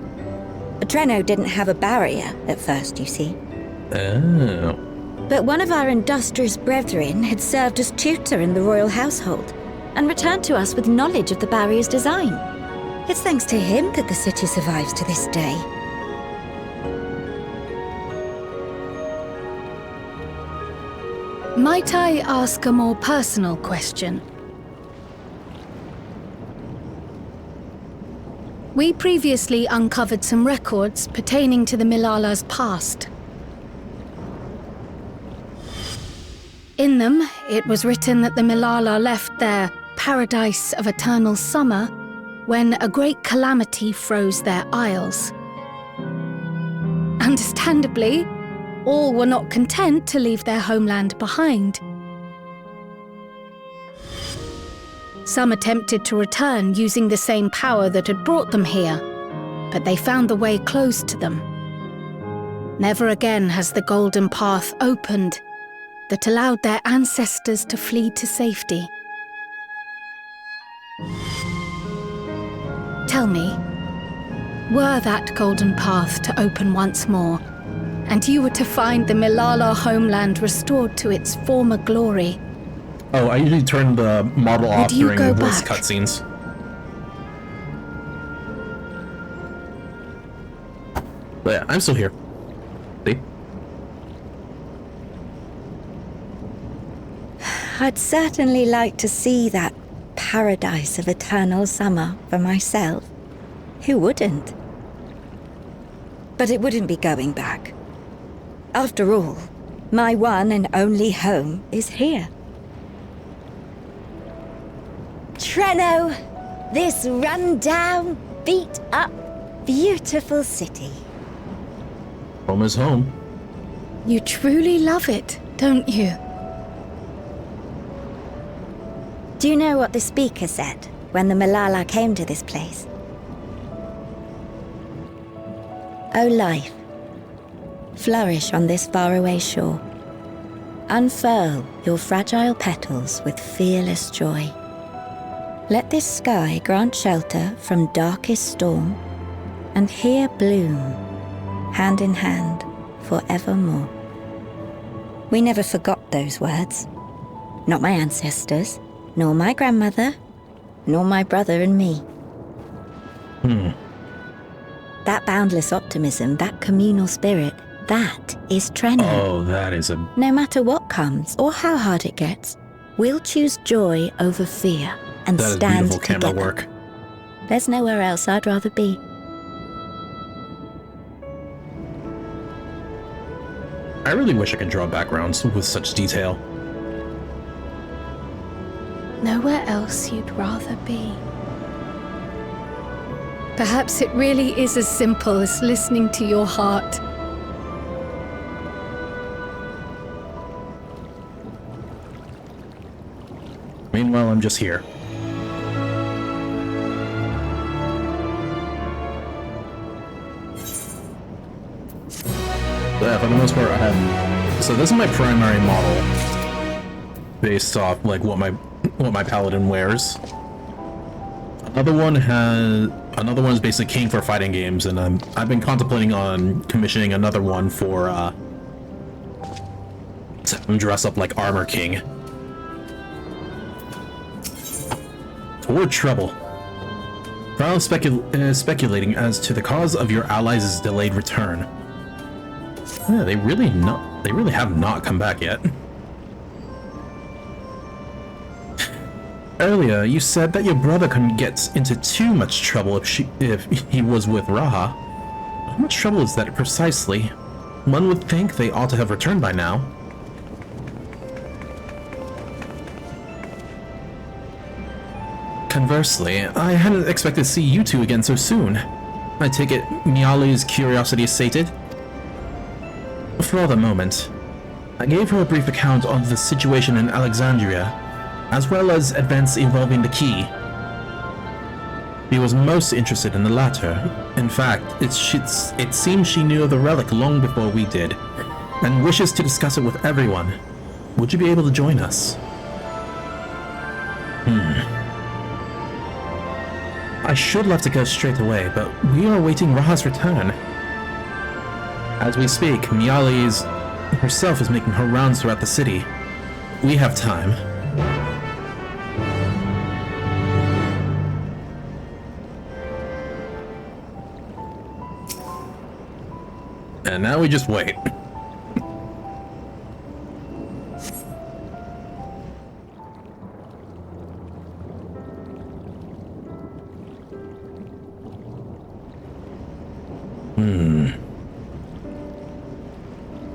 Treno didn't have a barrier at first, you see. Oh. But one of our industrious brethren had served as tutor in the royal household, and returned to us with knowledge of the barrier's design. It's thanks to him that the city survives to this day. Might I ask a more personal question? We previously uncovered some records pertaining to the Milala's past. In them, it was written that the Milala left their paradise of eternal summer when a great calamity froze their isles. Understandably, all were not content to leave their homeland behind. Some attempted to return using the same power that had brought them here, but they found the way closed to them. Never again has the golden path opened that allowed their ancestors to flee to safety. Tell me, were that golden path to open once more, and you were to find the Milala homeland restored to its former glory, Oh, I usually turn the model off you during go voice back? cutscenes. But yeah, I'm still here. See? I'd certainly like to see that paradise of eternal summer for myself. Who wouldn't? But it wouldn't be going back. After all, my one and only home is here. Treno, this run-down, beat-up, beautiful city. Home is home. you truly love it, don't you? Do you know what the speaker said when the Milala came to this place? O life, flourish on this faraway shore. Unfurl your fragile petals with fearless joy. Let this sky grant shelter from darkest storm, and here bloom, hand in hand, forevermore. We never forgot those words. Not my ancestors, nor my grandmother, nor my brother and me. That boundless optimism, that communal spirit, that is Treno. Oh, that is a... No matter what comes, or how hard it gets, we'll choose joy over fear and That is stand beautiful together. camera work. There's nowhere else I'd rather be. I really wish I could draw backgrounds with such detail. Nowhere else you'd rather be. Perhaps it really is as simple as listening to your heart. Meanwhile, I'm just here. But yeah, for the most part, I have... So this is my primary model, based off like what my paladin wears. Another one is basically king for fighting games, and I've been contemplating on commissioning another one for to have him dress up like Armor King. Toward trouble. Trial speculating as to the cause of your allies' delayed return. Yeah, they really have not come back yet. Earlier, you said that your brother couldn't get into too much trouble if he was with Raha. How much trouble is that precisely? One would think they ought to have returned by now. Conversely, I hadn't expected to see you two again so soon. I take it Miali's curiosity is sated? For the moment, I gave her a brief account of the situation in Alexandria, as well as events involving the key. She was most interested in the latter. In fact, it seems she knew of the relic long before we did, and wishes to discuss it with everyone. Would you be able to join us? I should love to go straight away, but we are awaiting Raha's return. As we speak, Miali herself is making her rounds throughout the city. We have time. And now we just wait.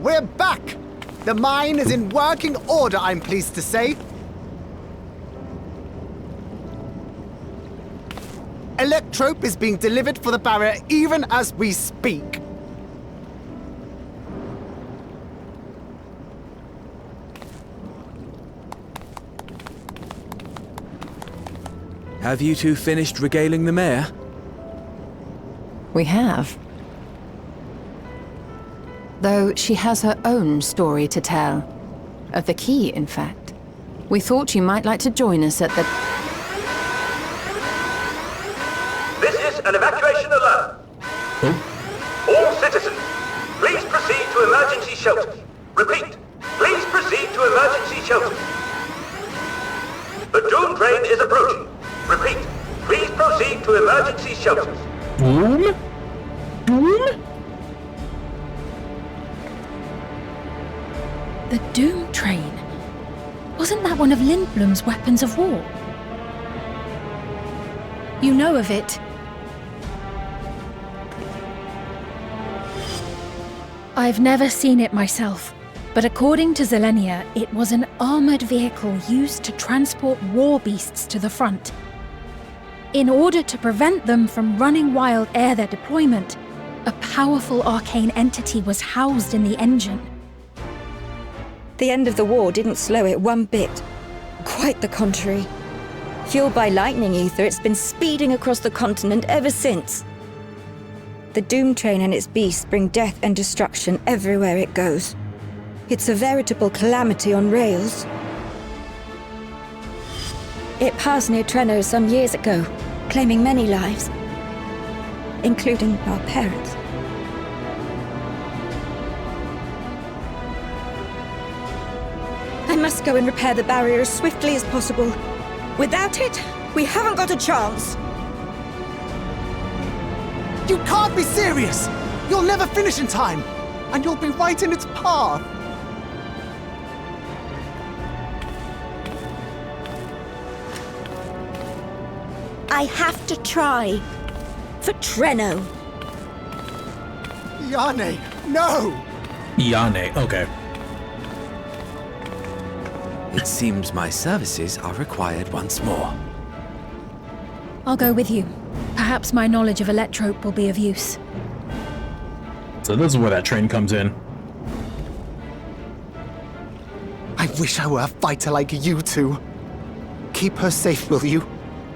We're back! The mine is in working order, I'm pleased to say. Electrope is being delivered for the barrier even as we speak. Have you two finished regaling the mayor? We have. Though she has her own story to tell. Of the key, in fact. We thought you might like to join us at the... This is an evacuation alert. All citizens, please proceed to emergency shelters. Repeat, please proceed to emergency shelters. The Doom train is approaching. Repeat, please proceed to emergency shelters. Boom? Boom? The Doom train. Wasn't that one of Lindblom's weapons of war? You know of it. I've never seen it myself, but according to Zelenia, it was an armored vehicle used to transport war beasts to the front. In order to prevent them from running wild ere their deployment, a powerful arcane entity was housed in the engine. The end of the war didn't slow it one bit. Quite the contrary. Fueled by lightning ether, it's been speeding across the continent ever since. The Doom train and its beasts bring death and destruction everywhere it goes. It's a veritable calamity on rails. It passed near Trenno some years ago, claiming many lives, including our parents. I must go and repair the barrier as swiftly as possible. Without it, we haven't got a chance. You can't be serious! You'll never finish in time, and you'll be right in its path. I have to try. For Trenno. Yane, no! Yane, okay. It seems my services are required once more. I'll go with you. Perhaps my knowledge of Electrope will be of use. So this is where that train comes in. I wish I were a fighter like you two. Keep her safe, will you?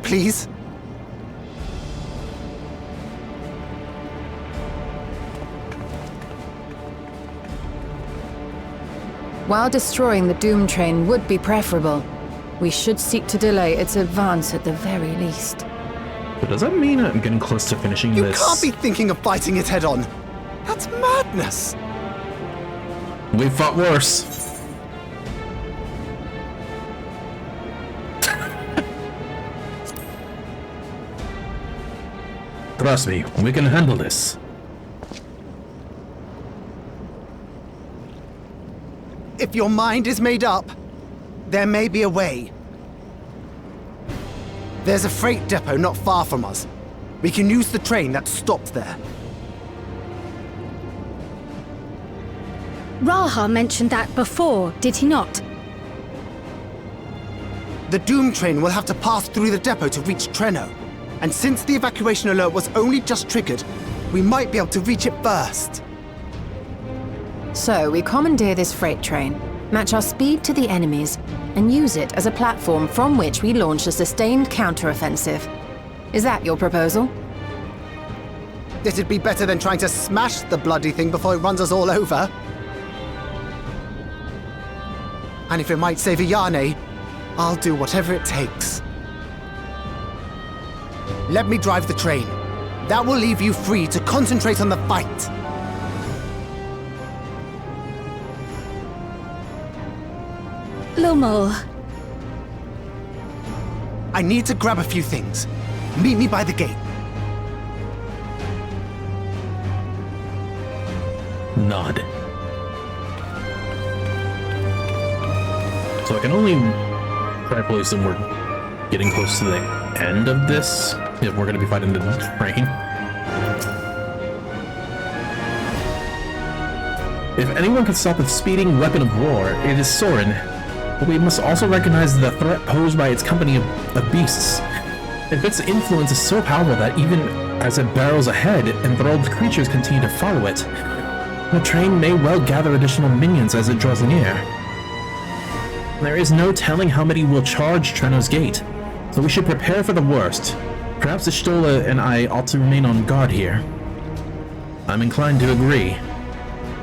Please? While destroying the Doom train would be preferable, we should seek to delay its advance at the very least. But does that mean I'm getting close to finishing You this? can't be thinking of fighting it head-on. That's madness. We've fought worse. Trust me, we can handle this. If your mind is made up, there may be a way. There's a freight depot not far from us. We can use the train that's stopped there. Raha mentioned that before, did he not? The Doom train will have to pass through the depot to reach Trenno. And since the evacuation alert was only just triggered, we might be able to reach it first. So we commandeer this freight train, match our speed to the enemy's, and use it as a platform from which we launch a sustained counteroffensive. Is that your proposal? It'd be better than trying to smash the bloody thing before it runs us all over. And if it might save Yane, I'll do whatever it takes. Let me drive the train. That will leave you free to concentrate on the fight. Lomol. I need to grab a few things. Meet me by the gate. Nod. So I can only try to place them. We're getting close to the end of this. If we're going to be fighting the train. If anyone could stop the speeding weapon of war, it is Soren. But we must also recognize the threat posed by its company of beasts. If its influence is so powerful that even as it barrels ahead, enthralled creatures continue to follow it, the train may well gather additional minions as it draws near. There is no telling how many will charge Treno's gate, so we should prepare for the worst. Perhaps Ishtola and I ought to remain on guard here. I'm inclined to agree.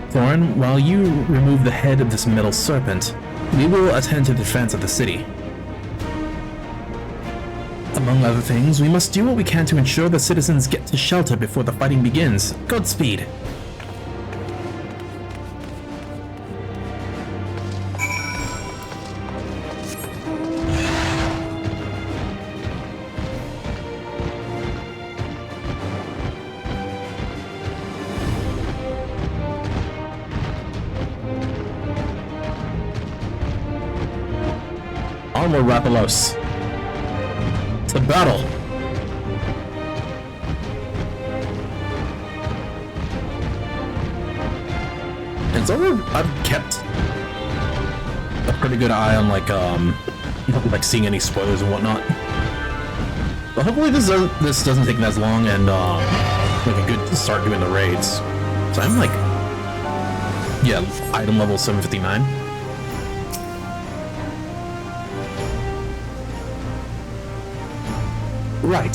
Thorin, while you remove the head of this metal serpent, we will attend to the defense of the city. Among other things, we must do what we can to ensure the citizens get to shelter before the fighting begins. Godspeed! Onward, Rathalos. To battle! And so I've kept a pretty good eye on like seeing any spoilers and whatnot. But hopefully this doesn't take as long and like a good start doing the raids. So I'm like, yeah, item level 759. Right.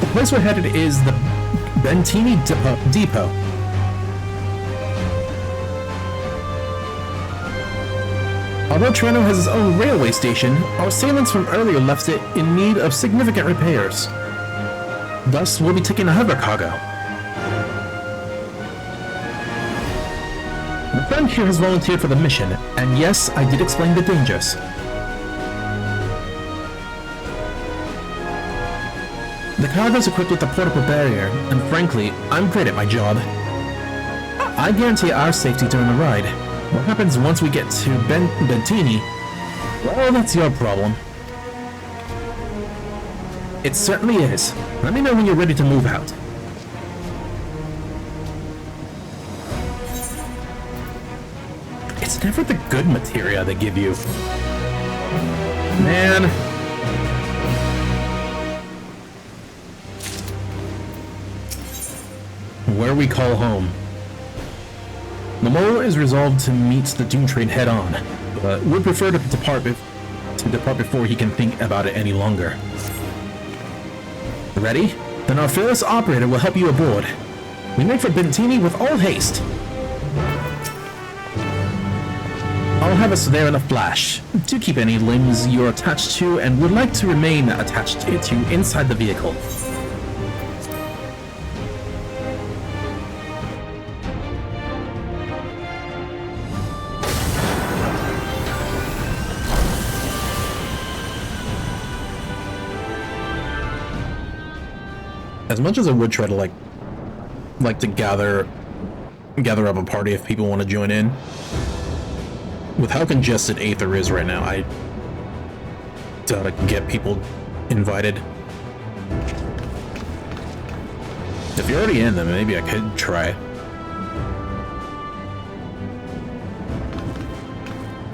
The place we're headed is the Bentini Depot. Although Treno has its own railway station, our assailants from earlier left it in need of significant repairs. Thus, we'll be taking a hover cargo. The friend here has volunteered for the mission, and yes, I did explain the dangers. The cargo's equipped with a portable barrier, and frankly, I'm great at my job. I guarantee our safety during the ride. What happens once we get to Bentini? Well, that's your problem. It certainly is. Let me know when you're ready to move out. It's never the good materia they give you. Man. Where we call home. The mole is resolved to meet the Doom Train head-on, but would prefer to depart before he can think about it any longer. Ready? Then our fearless operator will help you aboard. We make for Bentini with all haste. I'll have us there in a flash. Do keep any limbs you're attached to and would like to remain attached to inside the vehicle. As much as I would try to like to gather up a party if people want to join in, with how congested Aether is right now, I doubt I can get people invited. If you're already in, then maybe I could try.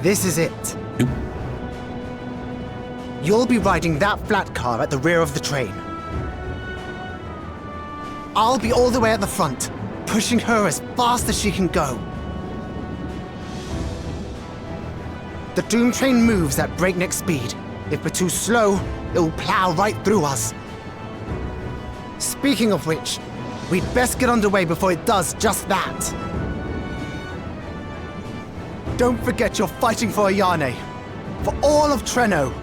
This is it. Oop. You'll be riding that flat car at the rear of the train. I'll be all the way at the front, pushing her as fast as she can go. The Doom Train moves at breakneck speed. If we're too slow, it'll plow right through us. Speaking of which, we'd best get underway before it does just that. Don't forget you're fighting for Ayane, for all of Treno.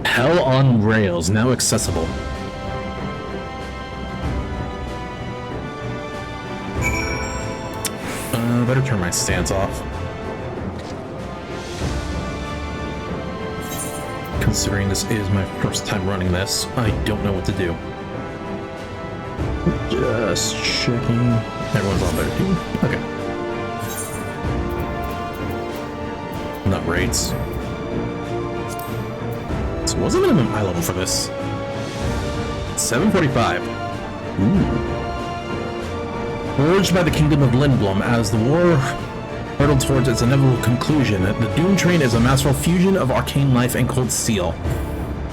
Hell on Rails, now accessible. Better turn my stance off. Considering this is my first time running this, I don't know what to do. Just checking. Everyone's on there too. Okay. Not raids. What's the minimum eye level for this? 745. Ooh. Forged by the Kingdom of Lindblom, as the war hurtled towards its inevitable conclusion, the Doom Train is a masterful fusion of arcane life and cold steel.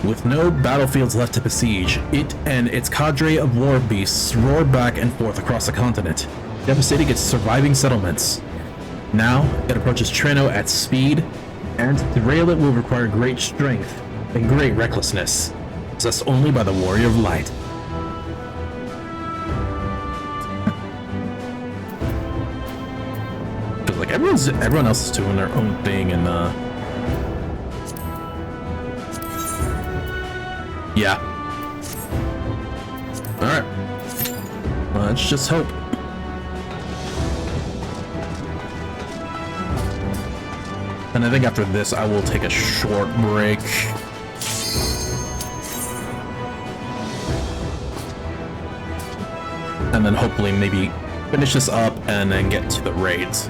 With no battlefields left to besiege, it and its cadre of war beasts roared back and forth across the continent, devastating its surviving settlements. Now, it approaches Treno at speed, and to derail it will require great strength and great recklessness, possessed only by the Warrior of Light. Like everyone else is doing their own thing, and yeah. All right. Let's just hope. And I think after this, I will take a short break. And then hopefully maybe finish this up and then get to the raids.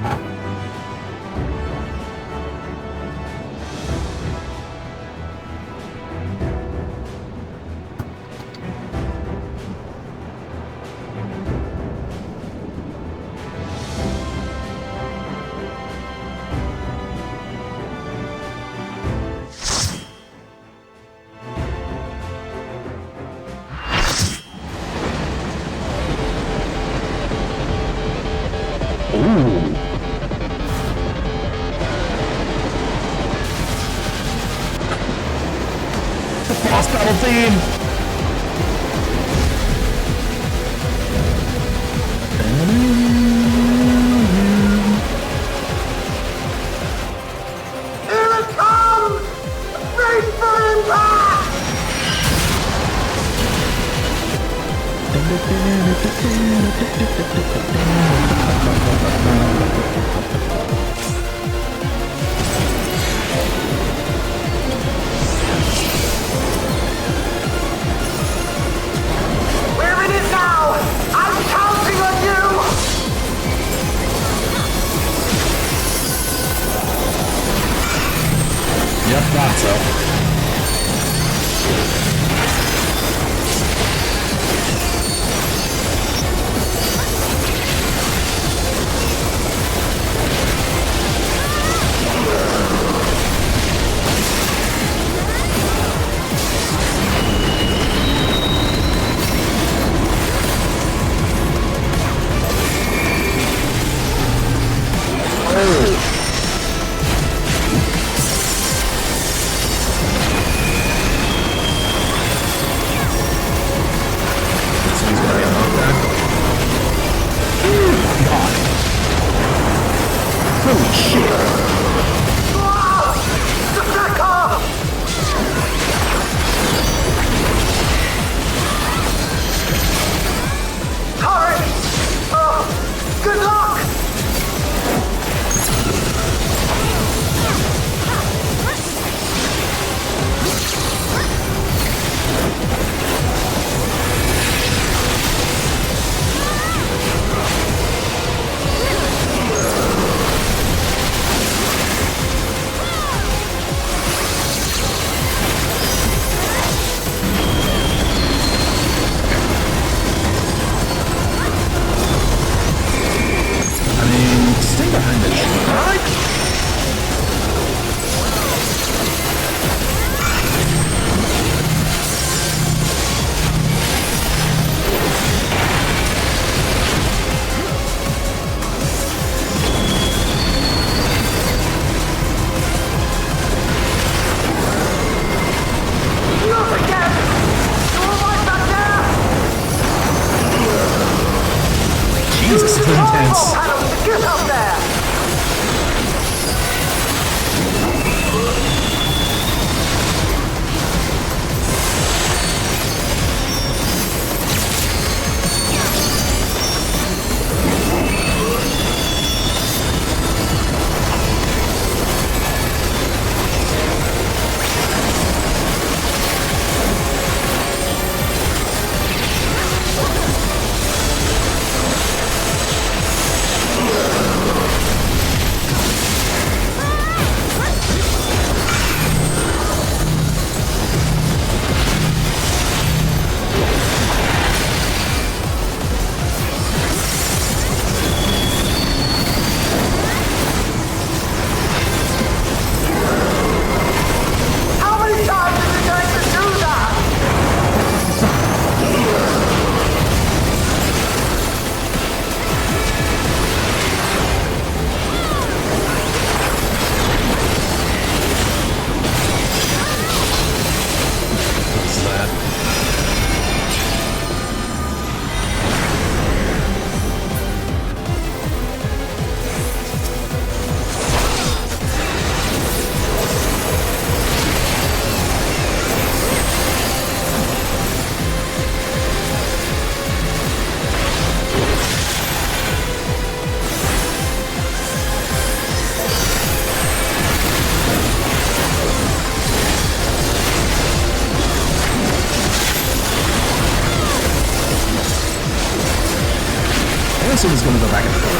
assume it's gonna go back and forth.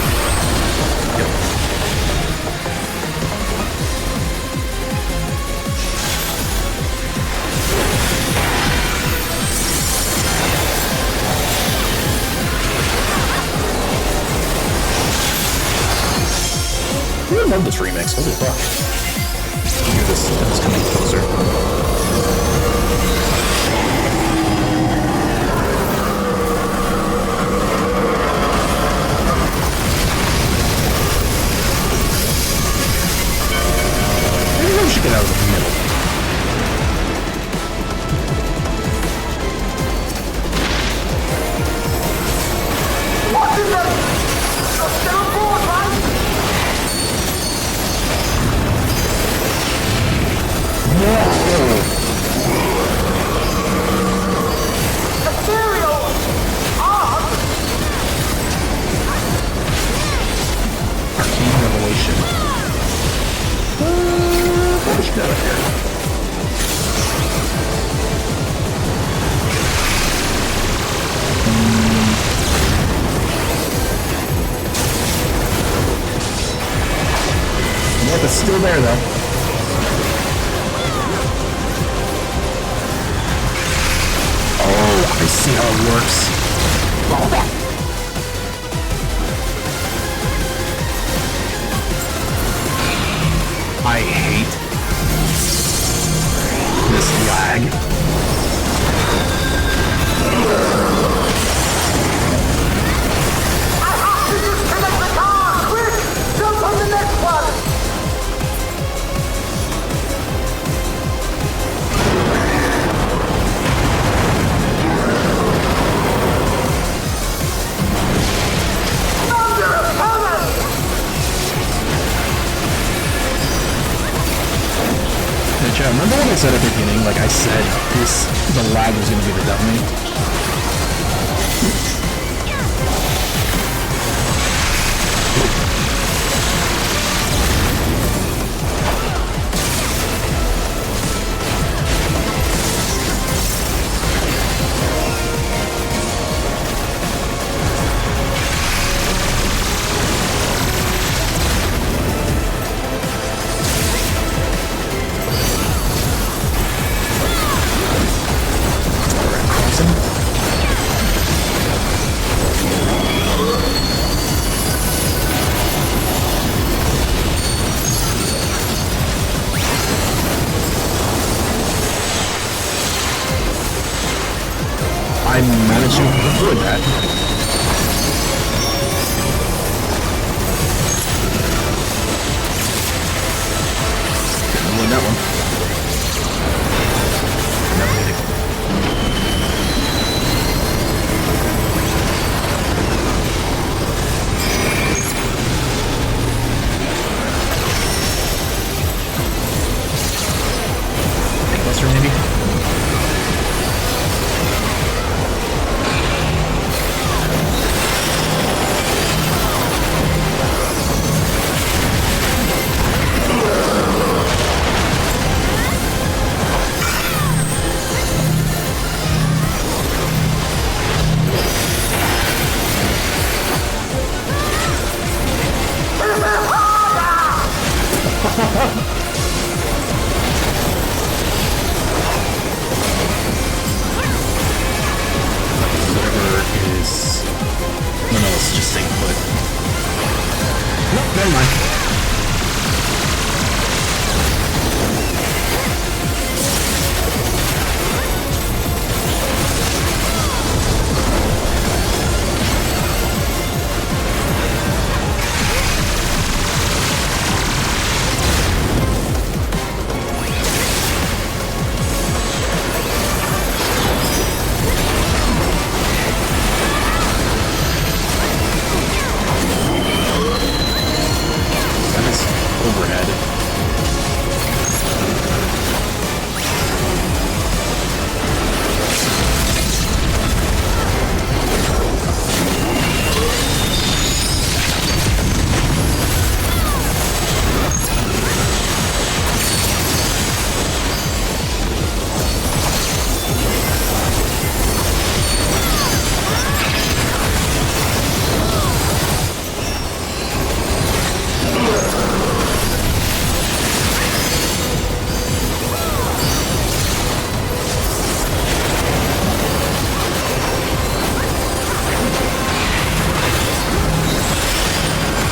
Yep. I love this remix, holy fuck. Hear this, it's coming closer. Maybe we should get out of the middle. What is it? You're still bored, right? Arcane Revelation. What is that up here? Yep, it's still there though. I see how it works. I hate this lag. I have to disconnect the car! Quick! Jump on the next one! Chat, remember what I said at the beginning? Like I said, the lag was gonna be the death of me. I managed to avoid that. Didn't avoid that one. Never hit it. Buster maybe? Never mind.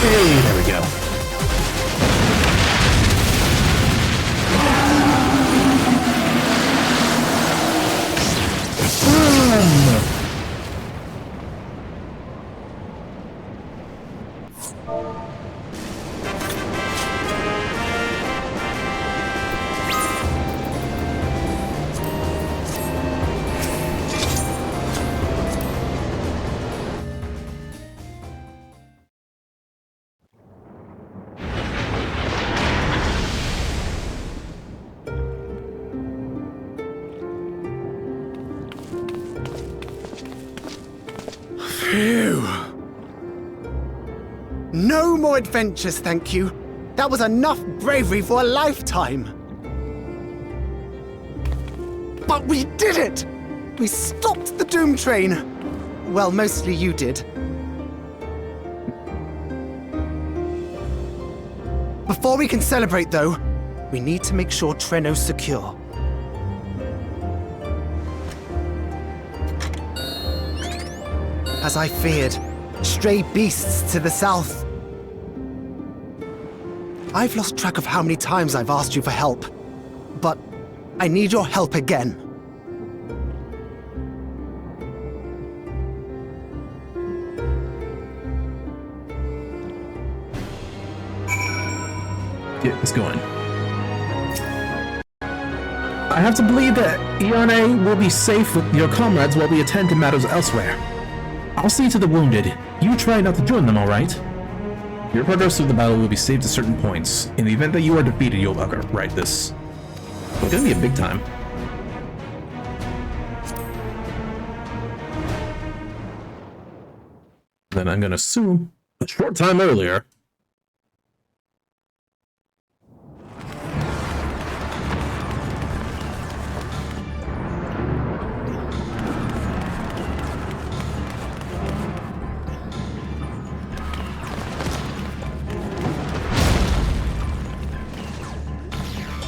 Hey, there we go. Phew. No more adventures, thank you. That was enough bravery for a lifetime. But we did it! We stopped the Doom Train. Well, mostly you did. Before we can celebrate, though, we need to make sure Treno's secure. As I feared, stray beasts to the south. I've lost track of how many times I've asked you for help, but I need your help again. Get this going. I have to believe that Ione will be safe with your comrades while we attend to matters elsewhere. I'll see to the wounded. You try not to join them, alright? Your progress through the battle will be saved at certain points. In the event that you are defeated, you'll right this. It's gonna be a big time. Then I'm gonna assume a short time earlier.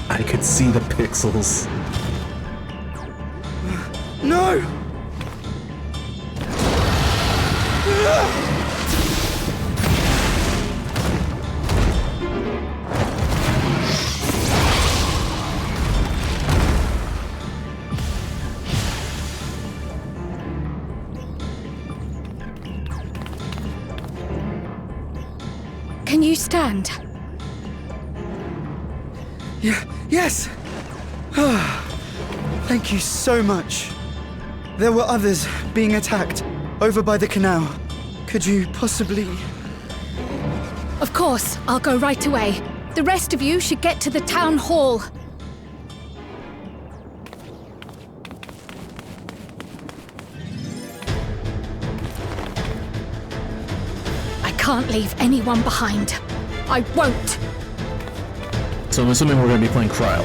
I could see the pixels. No! Can you stand? Yes! Thank you so much. There were others being attacked over by the canal. Could you possibly... Of course, I'll go right away. The rest of you should get to the town hall. I can't leave anyone behind. I won't. So I'm assuming we're going to be playing Cryo.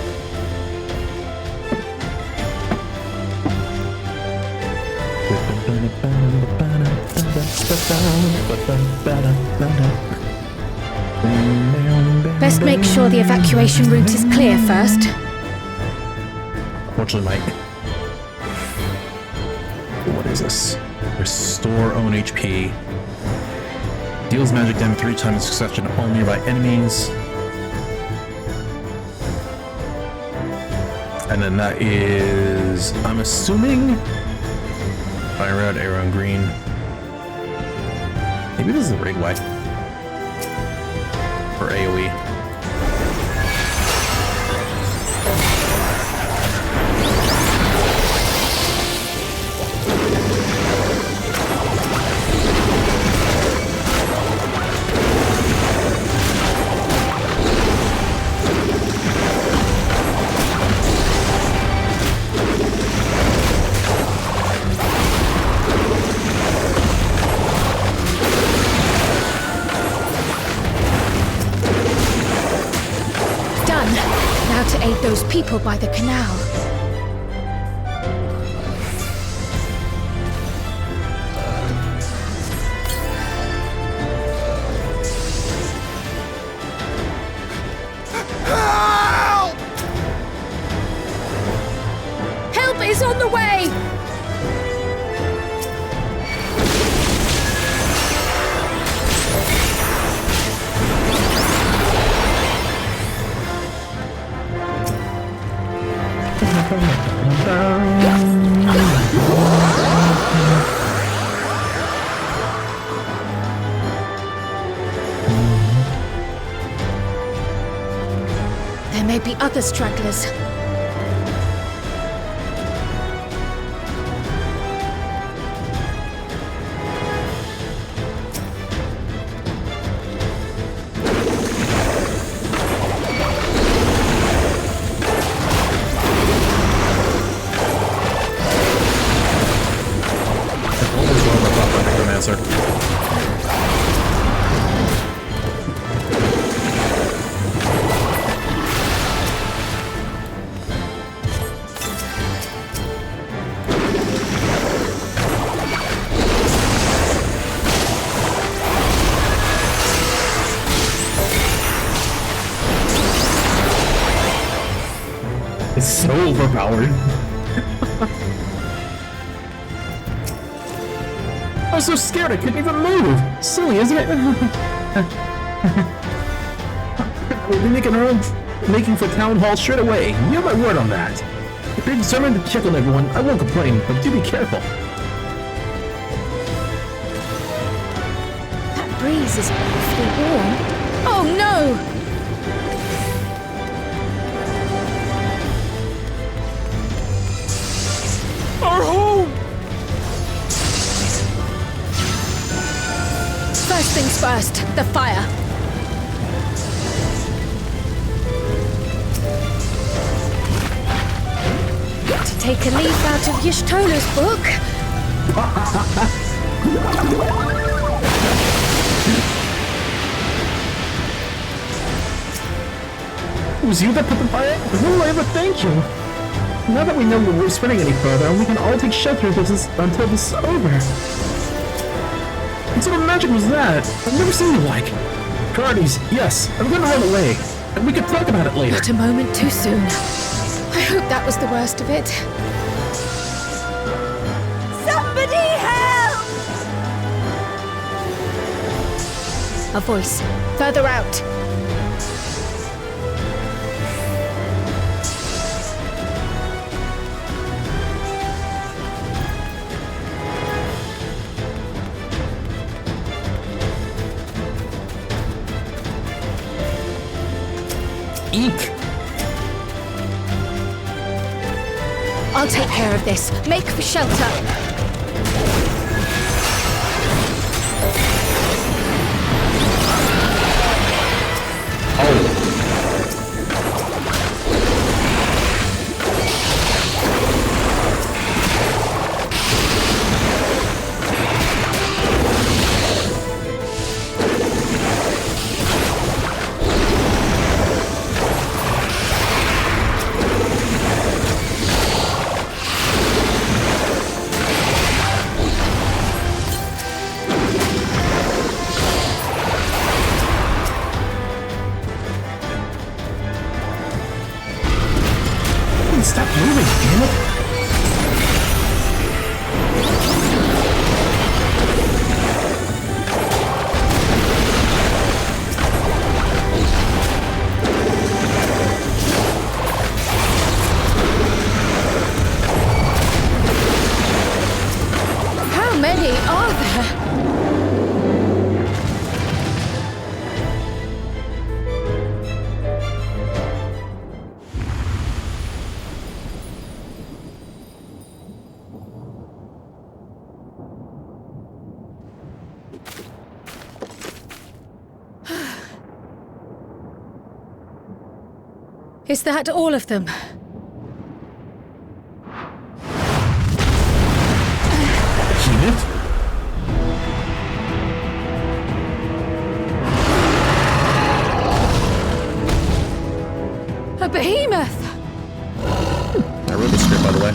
Best make sure the evacuation route is clear first. Unfortunately, Mike. What is this? Restore own HP. Deals magic damage 3 times in succession to all nearby enemies. And then that is, I'm assuming, fire red, arrow, and green. Maybe this is a raid wipe. Or AoE. Those people by the canal. Help! Help is on the way! may be other stragglers. It's so overpowered. I was so scared I couldn't even move. Silly, isn't it? We'll be making for town hall straight away. You have my word on that. If you're determined to check on everyone, I won't complain, but do be careful. That breeze is awfully warm. Oh no! Our home! First things first, the fire. To take a leaf out of Y'shtola's book. It was you that put the fire? When will I ever thank you? Now that we know we're spreading any further, we can all take shelter until this is over. What sort of magic was that? I've never seen the like. Priorities, yes, I'm gonna run away. And we can talk about it later. Not a moment too soon. I hope that was the worst of it. Somebody help! A voice. Further out. Eek! I'll take care of this. Make for shelter. Stop moving, damn it! How many are there? Is that all of them? Behemoth? A behemoth! I wrote the script, by the way.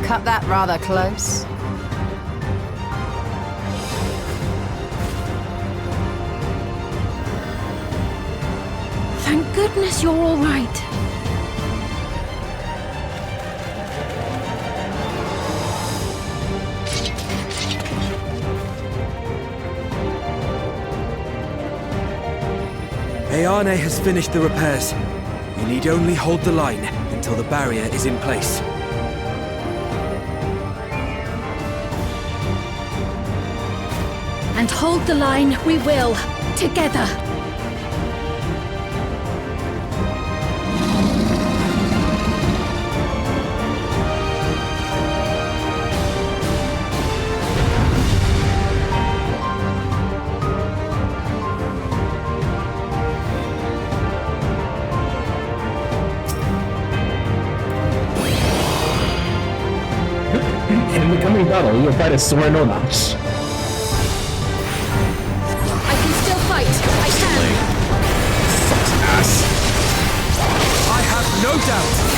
Cut that rather close. Thank goodness you're all right. Ayane has finished the repairs. You need only hold the line until the barrier is in place. And hold the line we will, together. In the coming battle, you will fight as Sorenonach. I can still fight. I can. Fuck's ass. I have no doubt!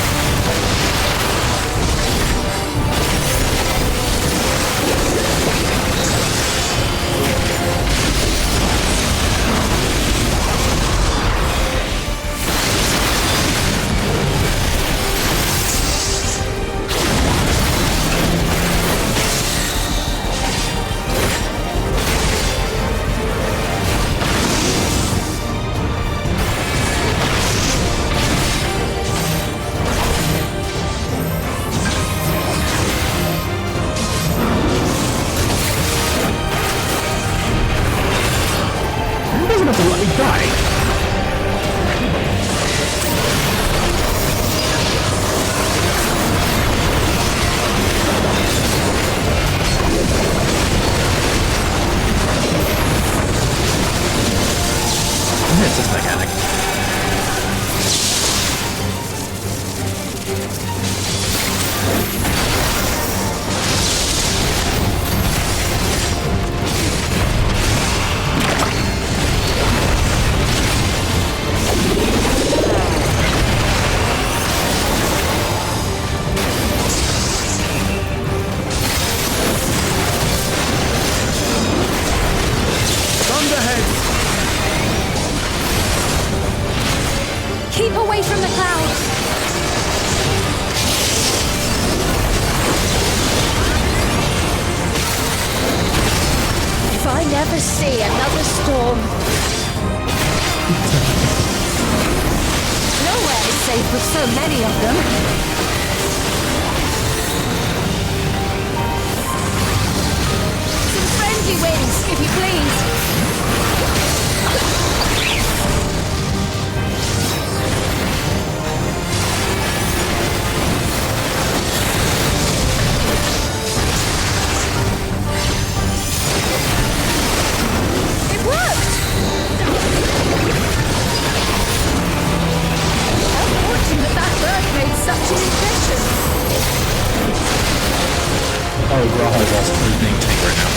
never see another storm. Nowhere is safe with so many of them. Some friendly winds, if you please. Such an impression. Oh, Graha is also playing tank right now.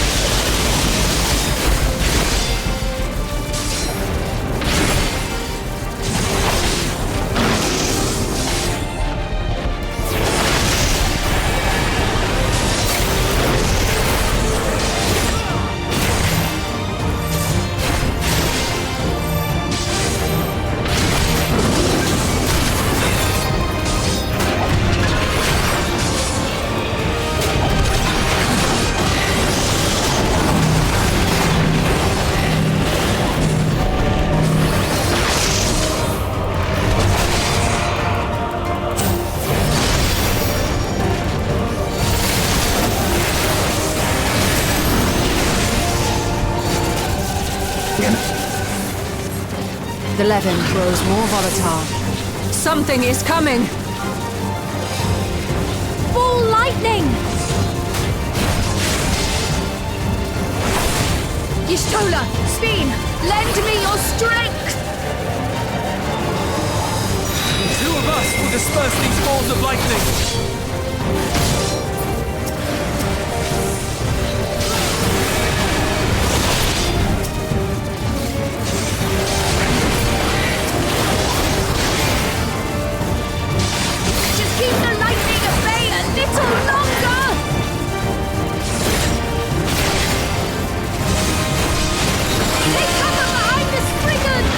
The leaven grows more volatile. Something is coming! Ball lightning! Y'shtola, Speen, lend me your strength! The two of us will disperse these balls of lightning! Keep the lightning at bay a little longer! Take cover behind the springers!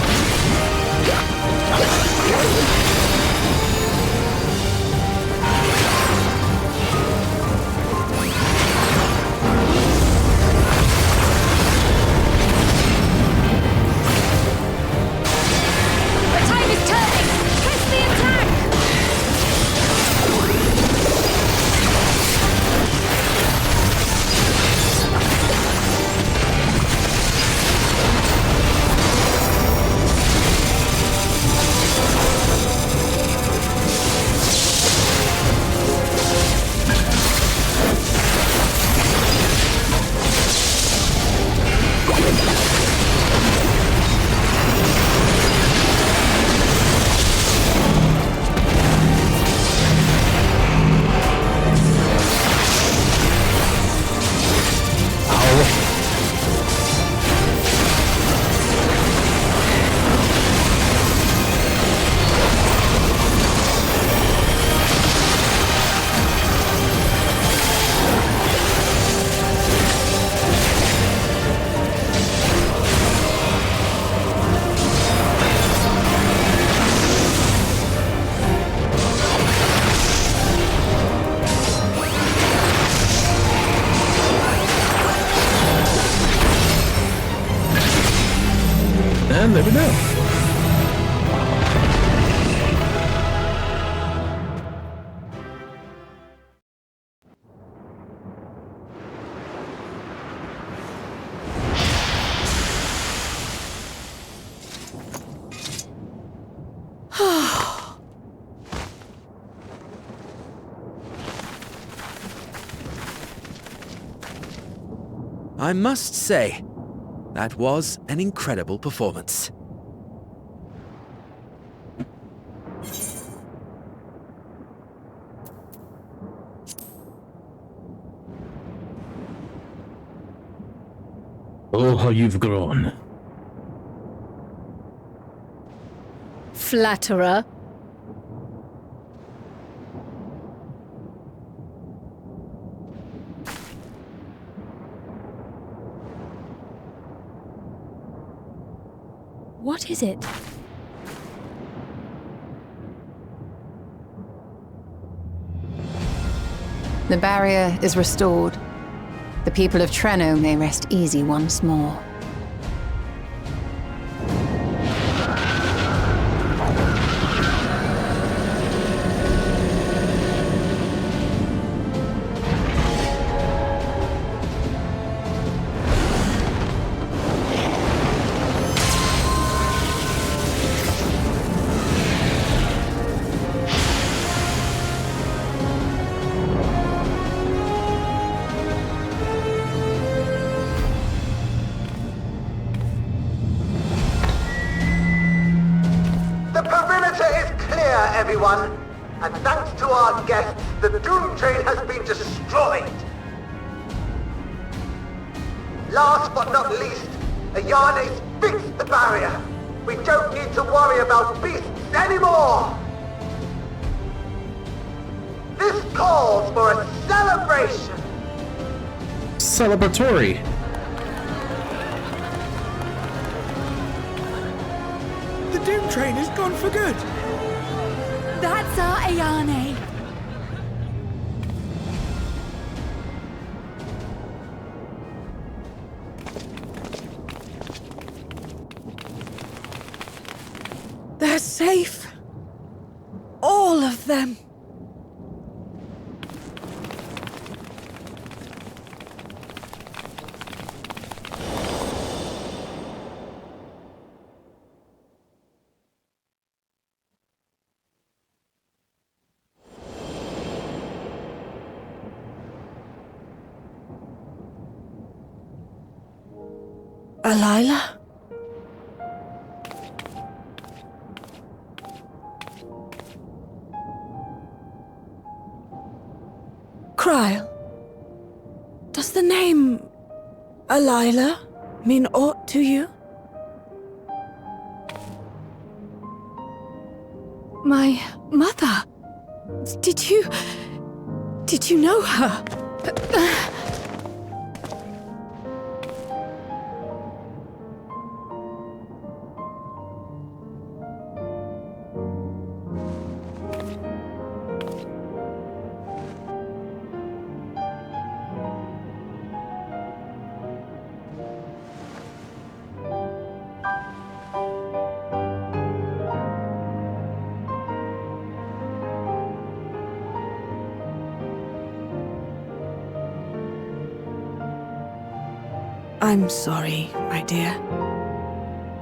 then never know. I must say, that was an incredible performance. Oh, how you've grown. Flatterer. What is it? The barrier is restored. The people of Treno may rest easy once more. Everyone, and thanks to our guests, the Dawntrail has been destroyed. Last but not least, Ayane's fixed the barrier. We don't need to worry about beasts anymore. This calls for a celebration. Celebratory. The Dawntrail is gone for good. That's our Ayane. They're safe. All of them. Alila? Kryl, does the name Alila mean aught to you? My mother? Did you know her? I'm sorry, my dear.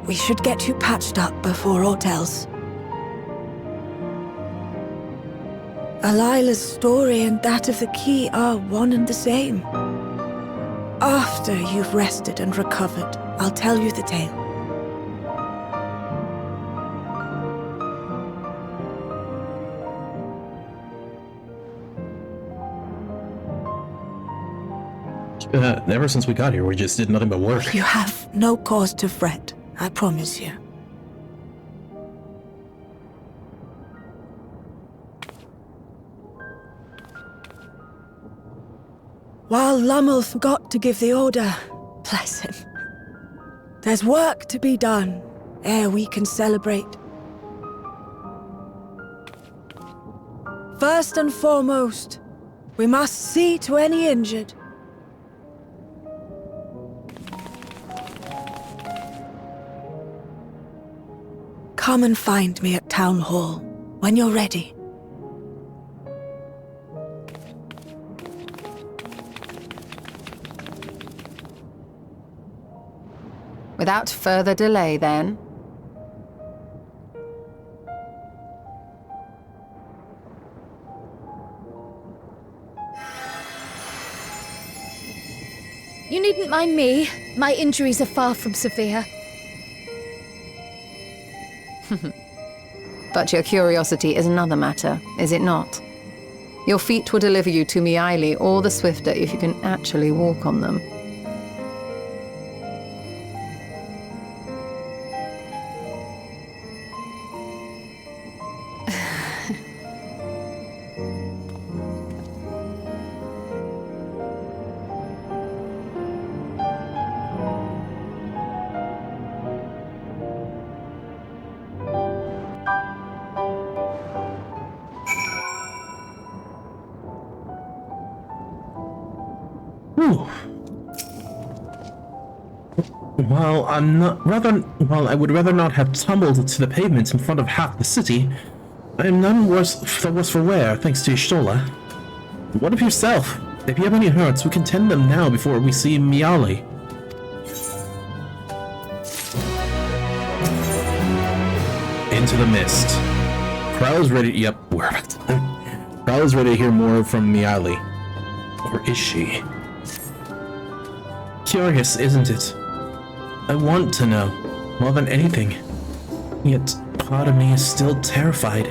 We should get you patched up before aught else. Alila's story and that of the key are one and the same. After you've rested and recovered, I'll tell you the tale. Ever since we got here, we just did nothing but work. You have no cause to fret, I promise you. While Lummel forgot to give the order, bless him, there's work to be done ere we can celebrate. First and foremost, we must see to any injured. come and find me at Town Hall when you're ready. Without further delay, then. You needn't mind me. My injuries are far from severe. But your curiosity is another matter, is it not? Your feet will deliver you to Miaili all the swifter if you can actually walk on them. While I would rather not have tumbled to the pavement in front of half the city, I am none the worse for wear, thanks to Ishtola. What of yourself? If you have any hurts, we can tend them now before we see Miaili. Into the mist. Prowl is ready. Yep, we're about to. Prowl is ready to hear more from Miaili. Or is she? Curious, isn't it? I want to know, more than anything. Yet, part of me is still terrified.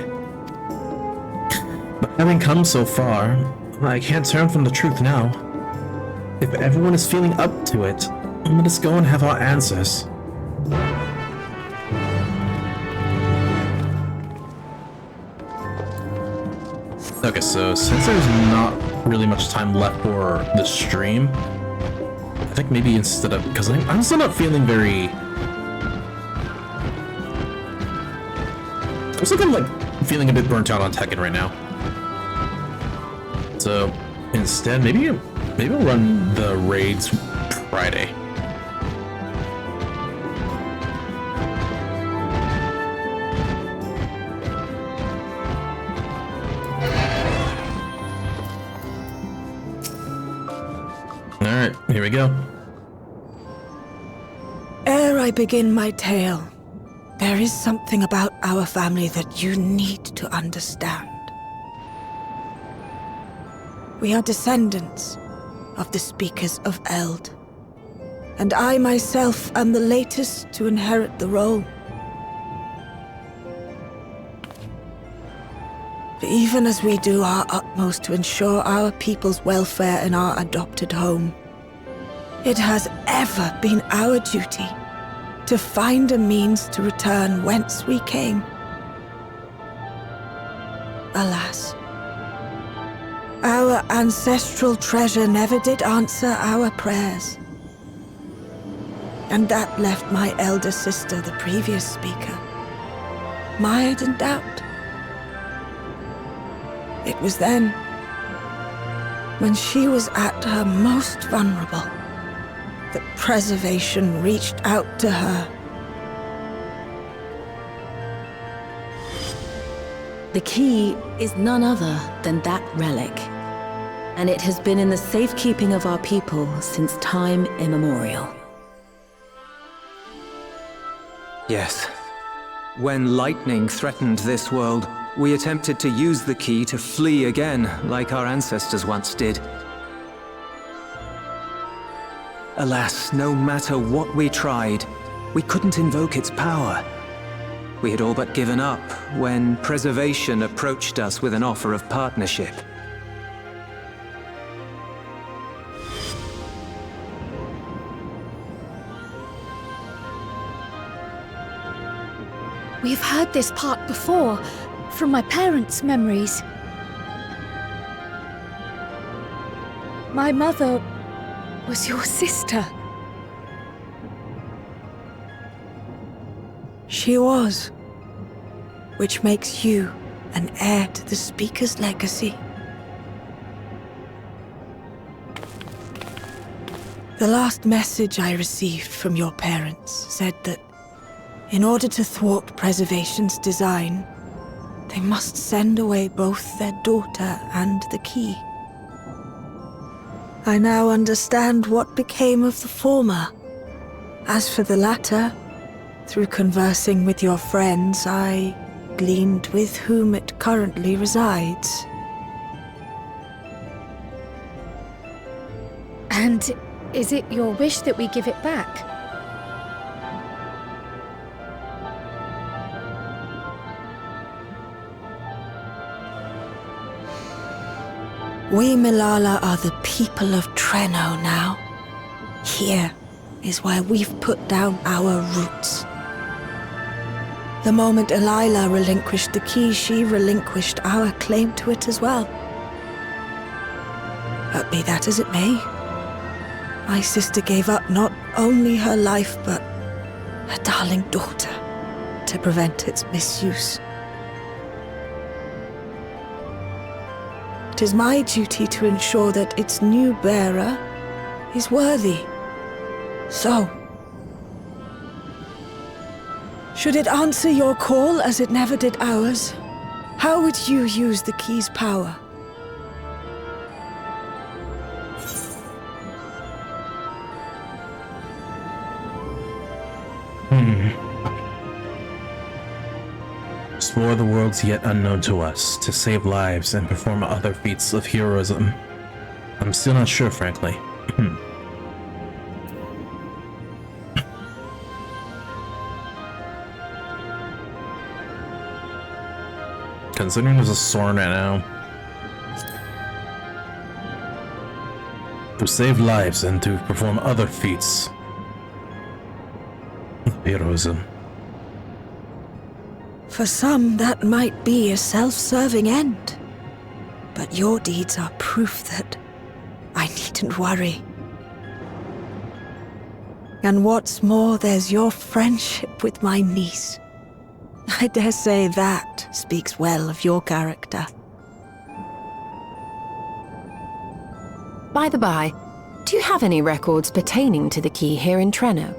But having come so far, I can't turn from the truth now. If everyone is feeling up to it, let us go and have our answers. Okay, so since there's not really much time left for the stream, I think maybe instead of, because I'm still not feeling very, I'm still kind of like feeling a bit burnt out on Tekken right now. So instead, maybe we'll run the raids Friday. Alright, here we go. Ere I begin my tale, there is something about our family that you need to understand. We are descendants of the Speakers of Eld, and I myself am the latest to inherit the role. But even as we do our utmost to ensure our people's welfare in our adopted home, it has ever been our duty to find a means to return whence we came. Alas, our ancestral treasure never did answer our prayers. And that left my elder sister, the previous speaker, mired in doubt. It was then, when she was at her most vulnerable, that preservation reached out to her. The key is none other than that relic, and it has been in the safekeeping of our people since time immemorial. Yes. When lightning threatened this world, we attempted to use the key to flee again, like our ancestors once did. Alas, no matter what we tried, we couldn't invoke its power. We had all but given up when Preservation approached us with an offer of partnership. We've heard this part before, from my parents' memories. My mother was your sister. She was, which makes you an heir to the Speaker's legacy. The last message I received from your parents said that In order to thwart preservation's design, they must send away both their daughter and the key. I now understand what became of the former. As for the latter, through conversing with your friends, I gleaned with whom it currently resides. And is it your wish that we give it back? We Milala are the people of Treno now. Here is where we've put down our roots. The moment Elila relinquished the key, she relinquished our claim to it as well. But be that as it may, my sister gave up not only her life, but her darling daughter to prevent its misuse. It is my duty to ensure that its new bearer is worthy. So, should it answer your call as it never did ours, how would you use the key's power? Explore the worlds yet unknown to us, to save lives and perform other feats of heroism. I'm still not sure, frankly. Considering there's a sword right now. To save lives and to perform other feats of heroism. For some, that might be a self-serving end. But your deeds are proof that I needn't worry. And what's more, there's your friendship with my niece. I dare say that speaks well of your character. By the by, do you have any records pertaining to the key here in Treno?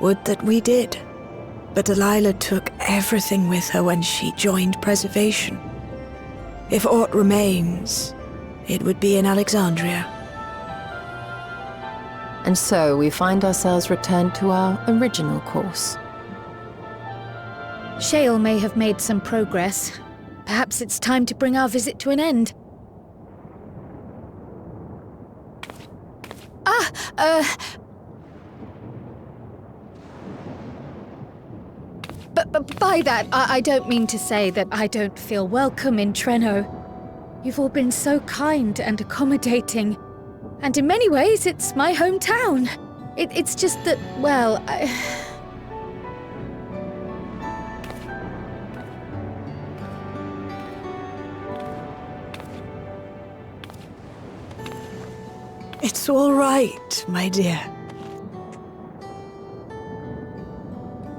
Would that we did. But Delilah took everything with her when she joined Preservation. If aught remains, it would be in Alexandria. And so we find ourselves returned to our original course. Shale may have made some progress. Perhaps it's time to bring our visit to an end. But by that, I don't mean to say that I don't feel welcome in Treno. You've all been so kind and accommodating. And in many ways, it's my hometown. It's just that, well, It's all right, my dear.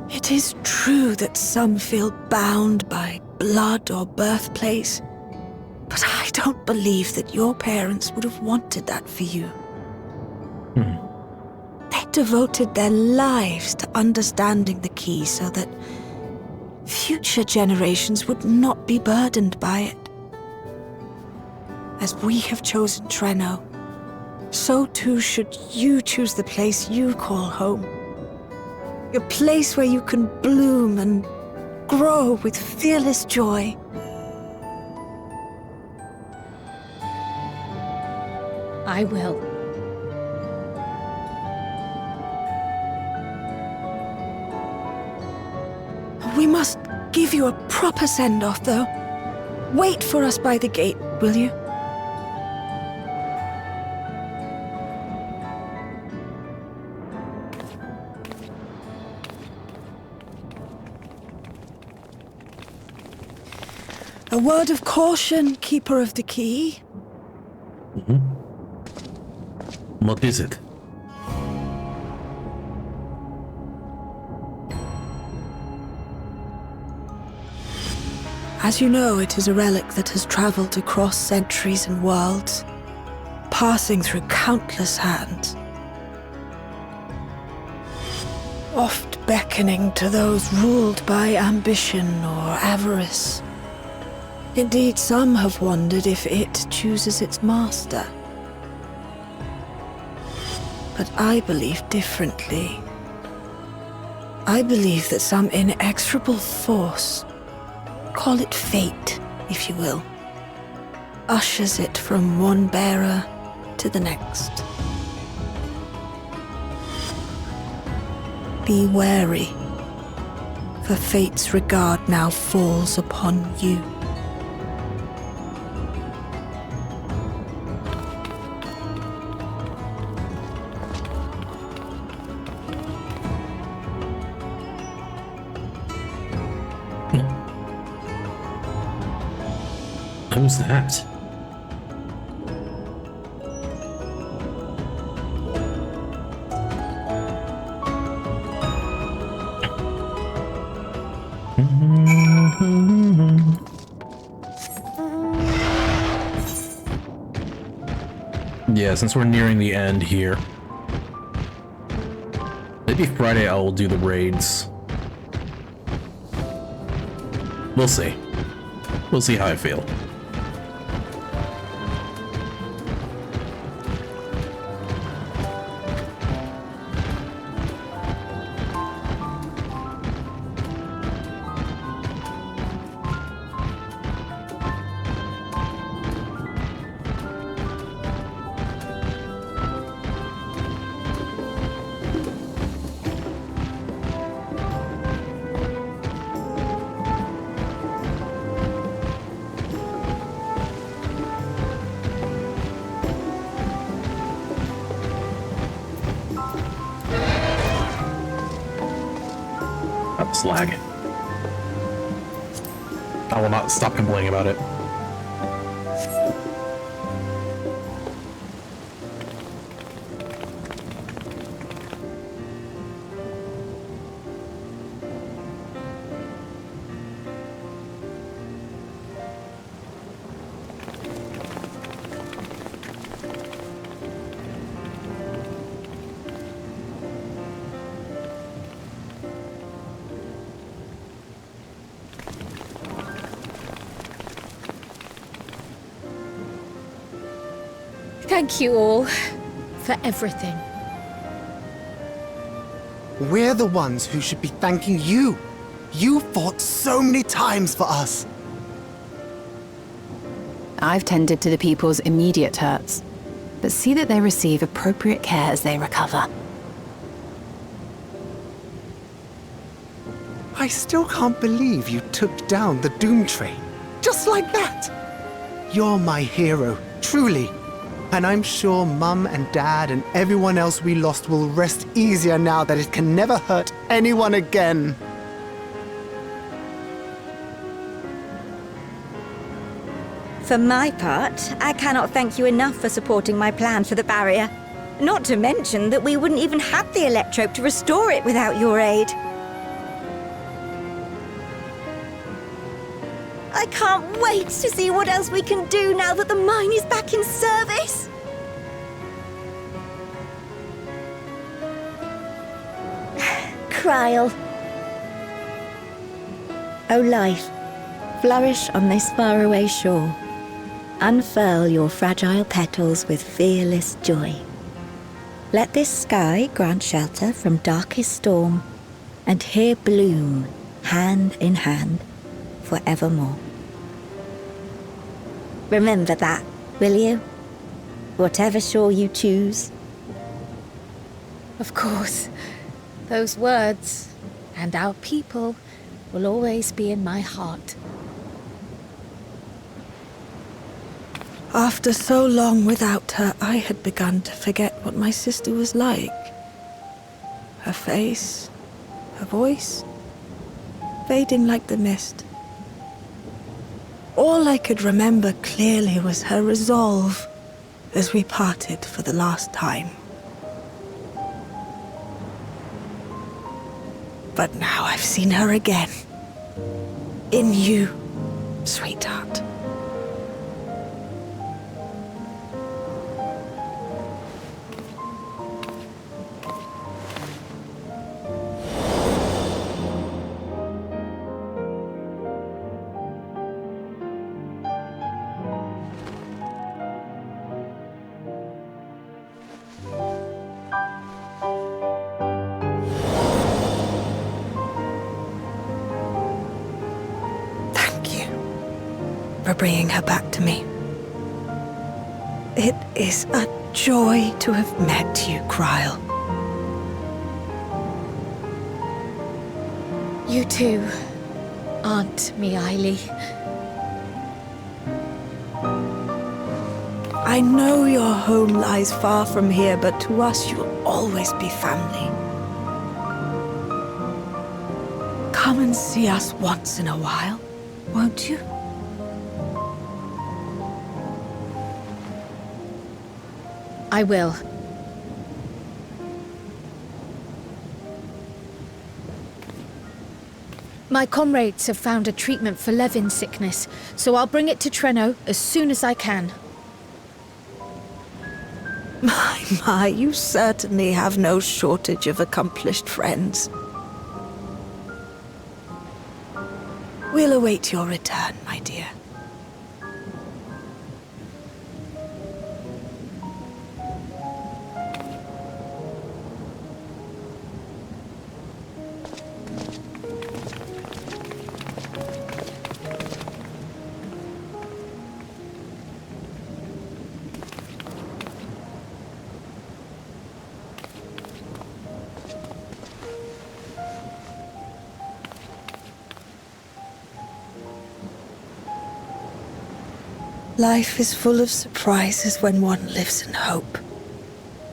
It is true that some feel bound by blood or birthplace, but I don't believe that your parents would have wanted that for you. They devoted their lives to understanding the key so that future generations would not be burdened by it. As we have chosen Treno, so too should you choose the place you call home. A place where you can bloom and grow with fearless joy. I will. We must give you a proper send-off, though. Wait for us by the gate, will you? A word of caution, Keeper of the Key. What is it? As you know, it is a relic that has traveled across centuries and worlds, passing through countless hands. oft beckoning to those ruled by ambition or avarice. Indeed, some have wondered if it chooses its master. But I believe differently. I believe that some inexorable force, call it fate, if you will, ushers it from one bearer to the next. Be wary, for fate's regard now falls upon you. Who's that? Yeah, since we're nearing the end here. Maybe Friday I will do the raids. We'll see. We'll see how I feel. Slag. I will not stop complaining about it. Thank you all for everything. We're the ones who should be thanking you. You fought so many times for us. I've tended to the people's immediate hurts, but see that they receive appropriate care as they recover. I still can't believe you took down the Dawntrail. Just like that. You're my hero, truly. And I'm sure Mum and Dad and everyone else we lost will rest easier now that it can never hurt anyone again. For my part, I cannot thank you enough for supporting my plan for the barrier. Not to mention that we wouldn't even have the electrope to restore it without your aid. I can't wait to see what else we can do now that the mine is back in service. Kryl. O life, flourish on this faraway shore. Unfurl your fragile petals with fearless joy. Let this sky grant shelter from darkest storm, and here bloom, hand in hand, forevermore. Remember that, will you? Whatever shore you choose. Of course. Those words, and our people, will always be in my heart. After so long without her, I had begun to forget what my sister was like. Her face, her voice, fading like the mist. All I could remember clearly was her resolve as we parted for the last time. But now I've seen her again. In you, sweetheart. for bringing her back to me. It is a joy to have met you, Kryle. You too, Aunt Miaili. I know your home lies far from here, but to us you'll always be family. Come and see us once in a while, won't you? I will. My comrades have found a treatment for Levin sickness, so I'll bring it to Treno as soon as I can. My, you certainly have no shortage of accomplished friends. We'll await your return, my dear. Life is full of surprises when one lives in hope.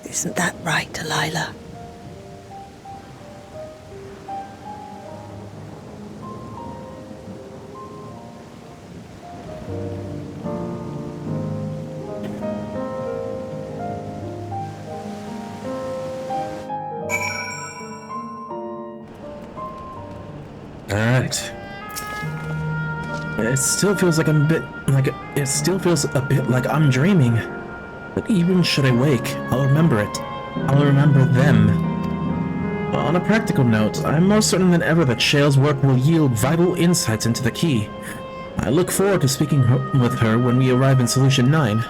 Isn't that right, Delilah? Alright. It still feels like a bit like I'm dreaming. But even should I wake, I'll remember it. I'll remember them. On a practical note, I'm more certain than ever that Shale's work will yield vital insights into the key. I look forward to speaking with her when we arrive in Solution 9.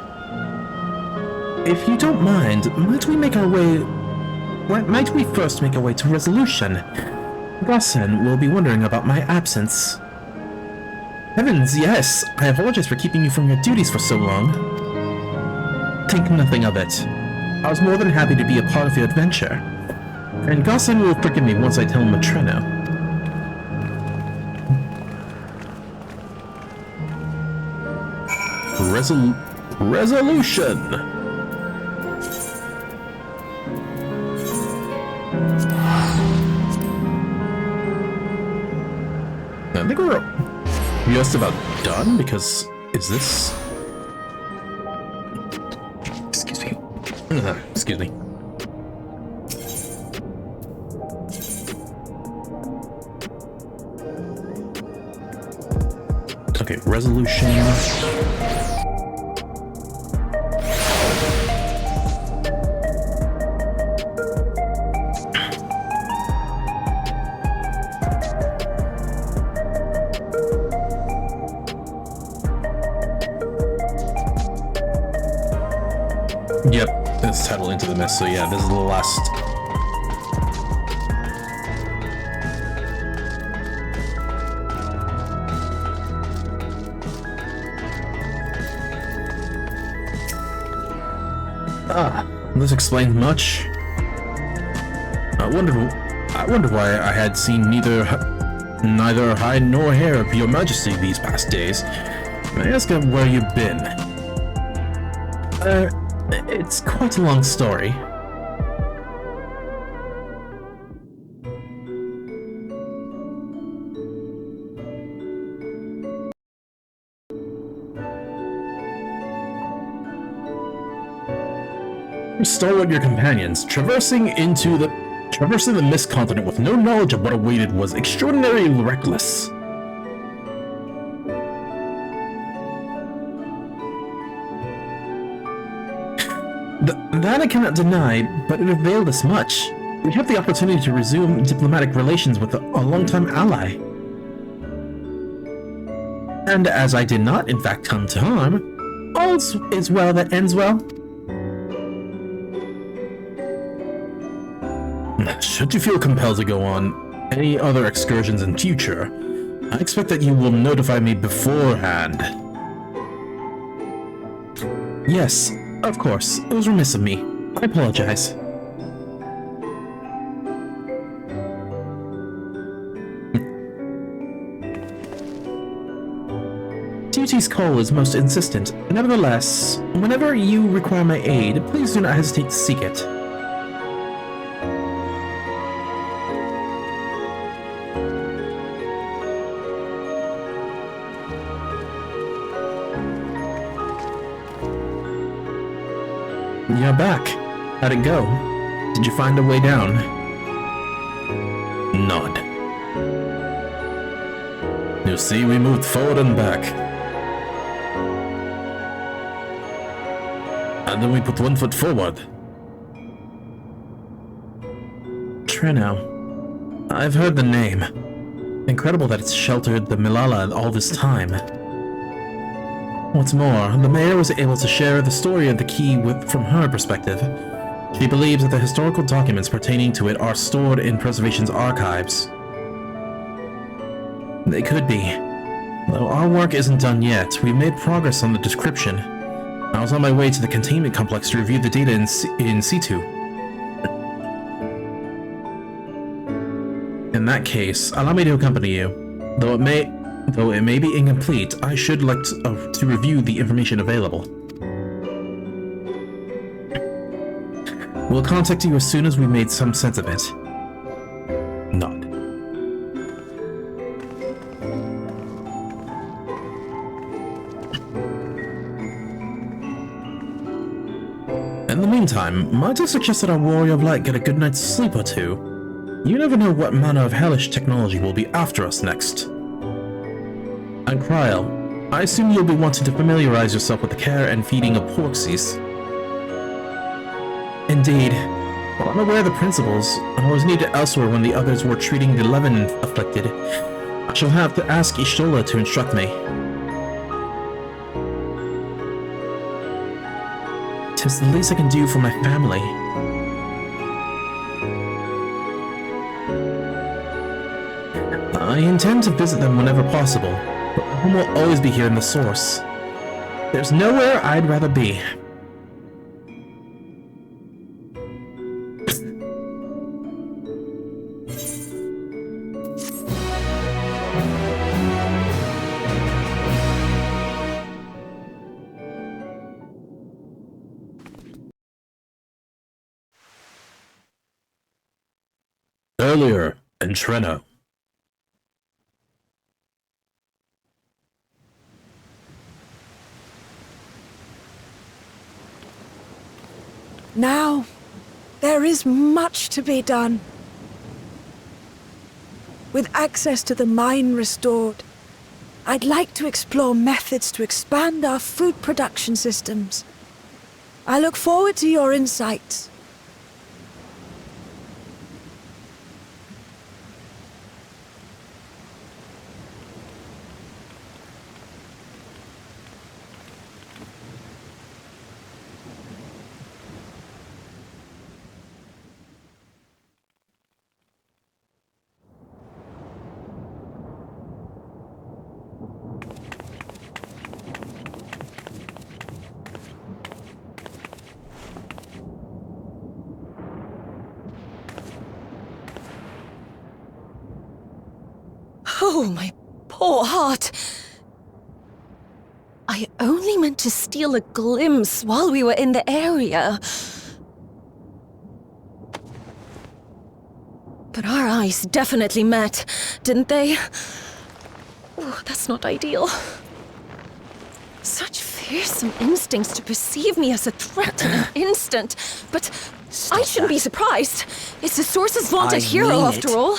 If you don't mind, might we first make our way to Resolution? Gossen will be wondering about my absence. Heavens, yes! I apologize for keeping you from your duties for so long. Think nothing of it. I was more than happy to be a part of your adventure. And Gossen will forgive me once I tell him a Treno. Resolution! I think we're just about done, because is this... Excuse me. Excuse me. Okay, resolution. Yep, it's titled Into the Mist, so yeah, this is the last. This explains much. I wonder why I had seen neither hide nor hair of your majesty these past days. May I ask where you've been? It's quite a long story. Stalwart your companions, traversing the Mist Continent with no knowledge of what awaited was extraordinarily reckless. That I cannot deny, but it availed us much. We have the opportunity to resume diplomatic relations with a longtime ally. And as I did not, in fact, come to harm, all is well that ends well. Should you feel compelled to go on any other excursions in future, I expect that you will notify me beforehand. Yes, of course. It was remiss of me. I apologize. Duty's call is most insistent. Nevertheless, whenever you require my aid, please do not hesitate to seek it. You're back. How'd it go? Did you find a way down? Nod. You see, we moved forward and back. And then we put one foot forward. Treno. I've heard the name. Incredible that it's sheltered the Milala all this time. What's more, the mayor was able to share the story of the key from her perspective. She believes that the historical documents pertaining to it are stored in Preservation's archives. They could be. Though our work isn't done yet, we've made progress on the description. I was on my way to the containment complex to review the data in situ. In that case, allow me to accompany you. Though it may be incomplete, I should like to review the information available. We'll contact you as soon as we've made some sense of it. Nod. In the meantime, might I suggest that our Warrior of Light get a good night's sleep or two? You never know what manner of hellish technology will be after us next. And Kryl, I assume you'll be wanting to familiarize yourself with the care and feeding of porksies. Indeed. While I'm aware of the principles, I was needed elsewhere when the others were treating the Levin afflicted. I shall have to ask Ishtola to instruct me. 'Tis the least I can do for my family. I intend to visit them whenever possible, but home will always be here in the source. There's nowhere I'd rather be. Earlier in Treno. Now, there is much to be done. With access to the mine restored, I'd like to explore methods to expand our food production systems. I look forward to your insights. Oh, my poor heart. I only meant to steal a glimpse while we were in the area. But our eyes definitely met, didn't they? Oh, that's not ideal. Such fearsome instincts to perceive me as a threat in an instant. But I shouldn't be surprised. It's the Source's vaunted hero, after all.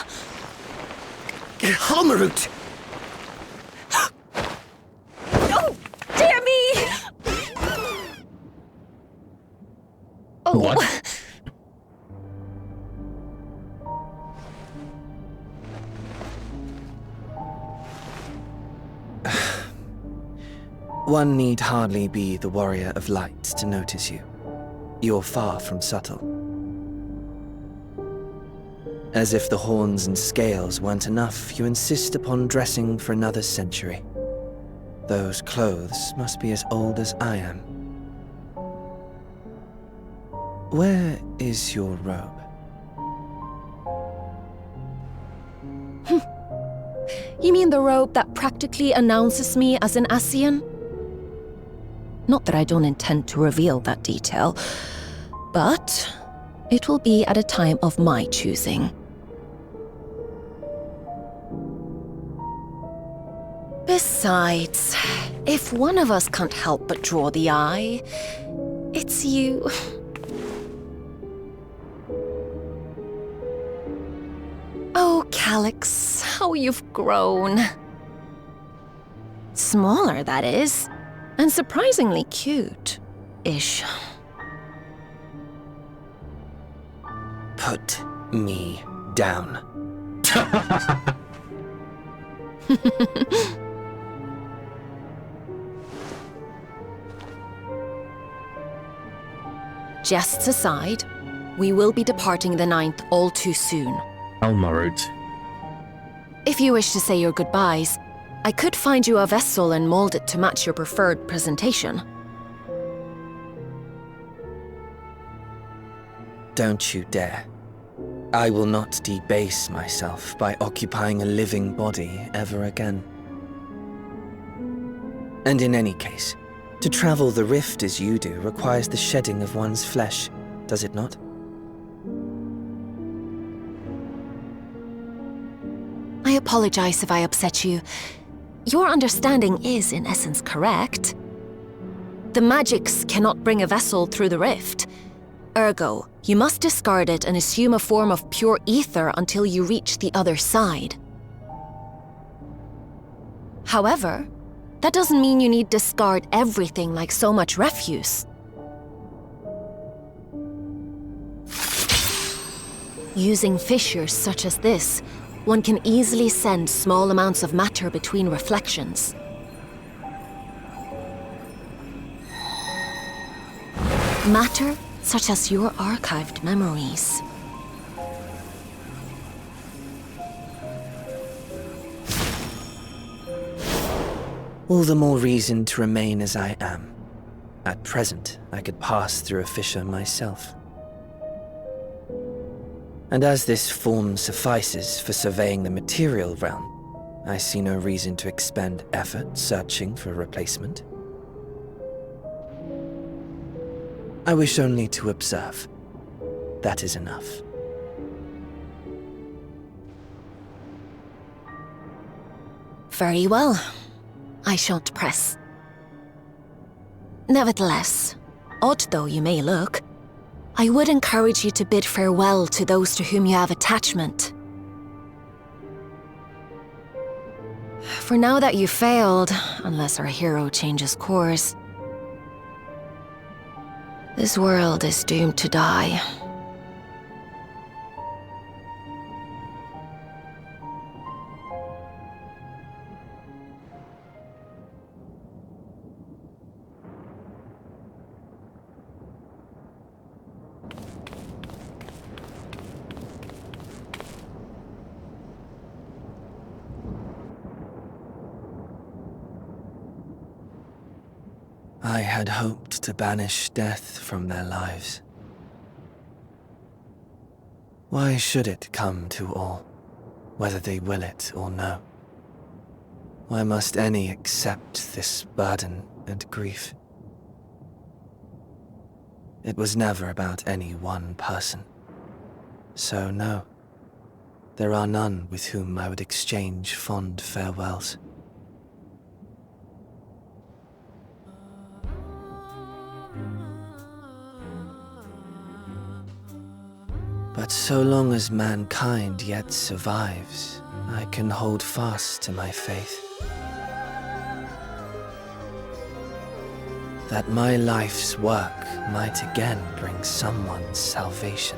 Halmarut! Oh, dear me! Oh. What? One need hardly be the Warrior of Light to notice you. You're far from subtle. As if the horns and scales weren't enough, you insist upon dressing for another century. Those clothes must be as old as I am. Where is your robe? You mean the robe that practically announces me as an Ascian? Not that I don't intend to reveal that detail, but it will be at a time of my choosing. Besides, if one of us can't help but draw the eye, it's you. Oh, Calyx, how you've grown. Smaller, that is, and surprisingly cute-ish. Put me down. Jests aside, we will be departing the 9th all too soon. Almarut. If you wish to say your goodbyes, I could find you a vessel and mold it to match your preferred presentation. Don't you dare. I will not debase myself by occupying a living body ever again. And in any case, to travel the rift as you do requires the shedding of one's flesh, does it not? I apologize if I upset you. Your understanding is, in essence, correct. The magics cannot bring a vessel through the rift. Ergo, you must discard it and assume a form of pure ether until you reach the other side. However, that doesn't mean you need discard everything like so much refuse. Using fissures such as this, one can easily send small amounts of matter between reflections. Matter such as your archived memories. All the more reason to remain as I am. At present, I could pass through a fissure myself. And as this form suffices for surveying the material realm, I see no reason to expend effort searching for a replacement. I wish only to observe. That is enough. Very well. I shan't press. Nevertheless, odd though you may look, I would encourage you to bid farewell to those to whom you have attachment. For now that you failed, unless our hero changes course, this world is doomed to die. I had hoped to banish death from their lives. Why should it come to all, whether they will it or no? Why must any accept this burden and grief? It was never about any one person. So no, there are none with whom I would exchange fond farewells. But so long as mankind yet survives, I can hold fast to my faith. That my life's work might again bring someone's salvation.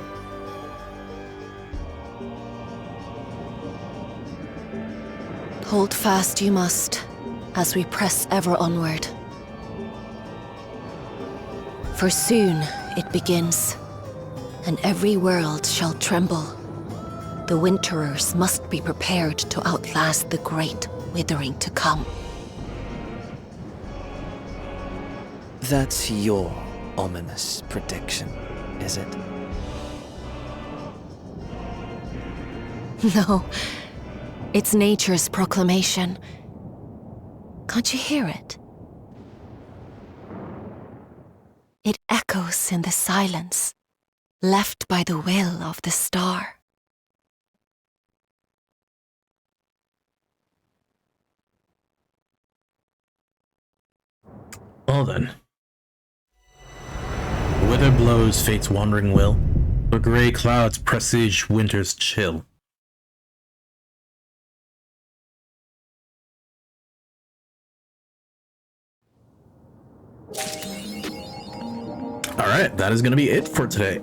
Hold fast you must, as we press ever onward. For soon it begins, and every world shall tremble. The Winterers must be prepared to outlast the great withering to come. That's your ominous prediction, is it? No. It's nature's proclamation. Can't you hear it? It echoes in the silence, left by the will of the star. Well then. Whither blows fate's wandering will, or grey clouds presage winter's chill. Alright, that is going to be it for today.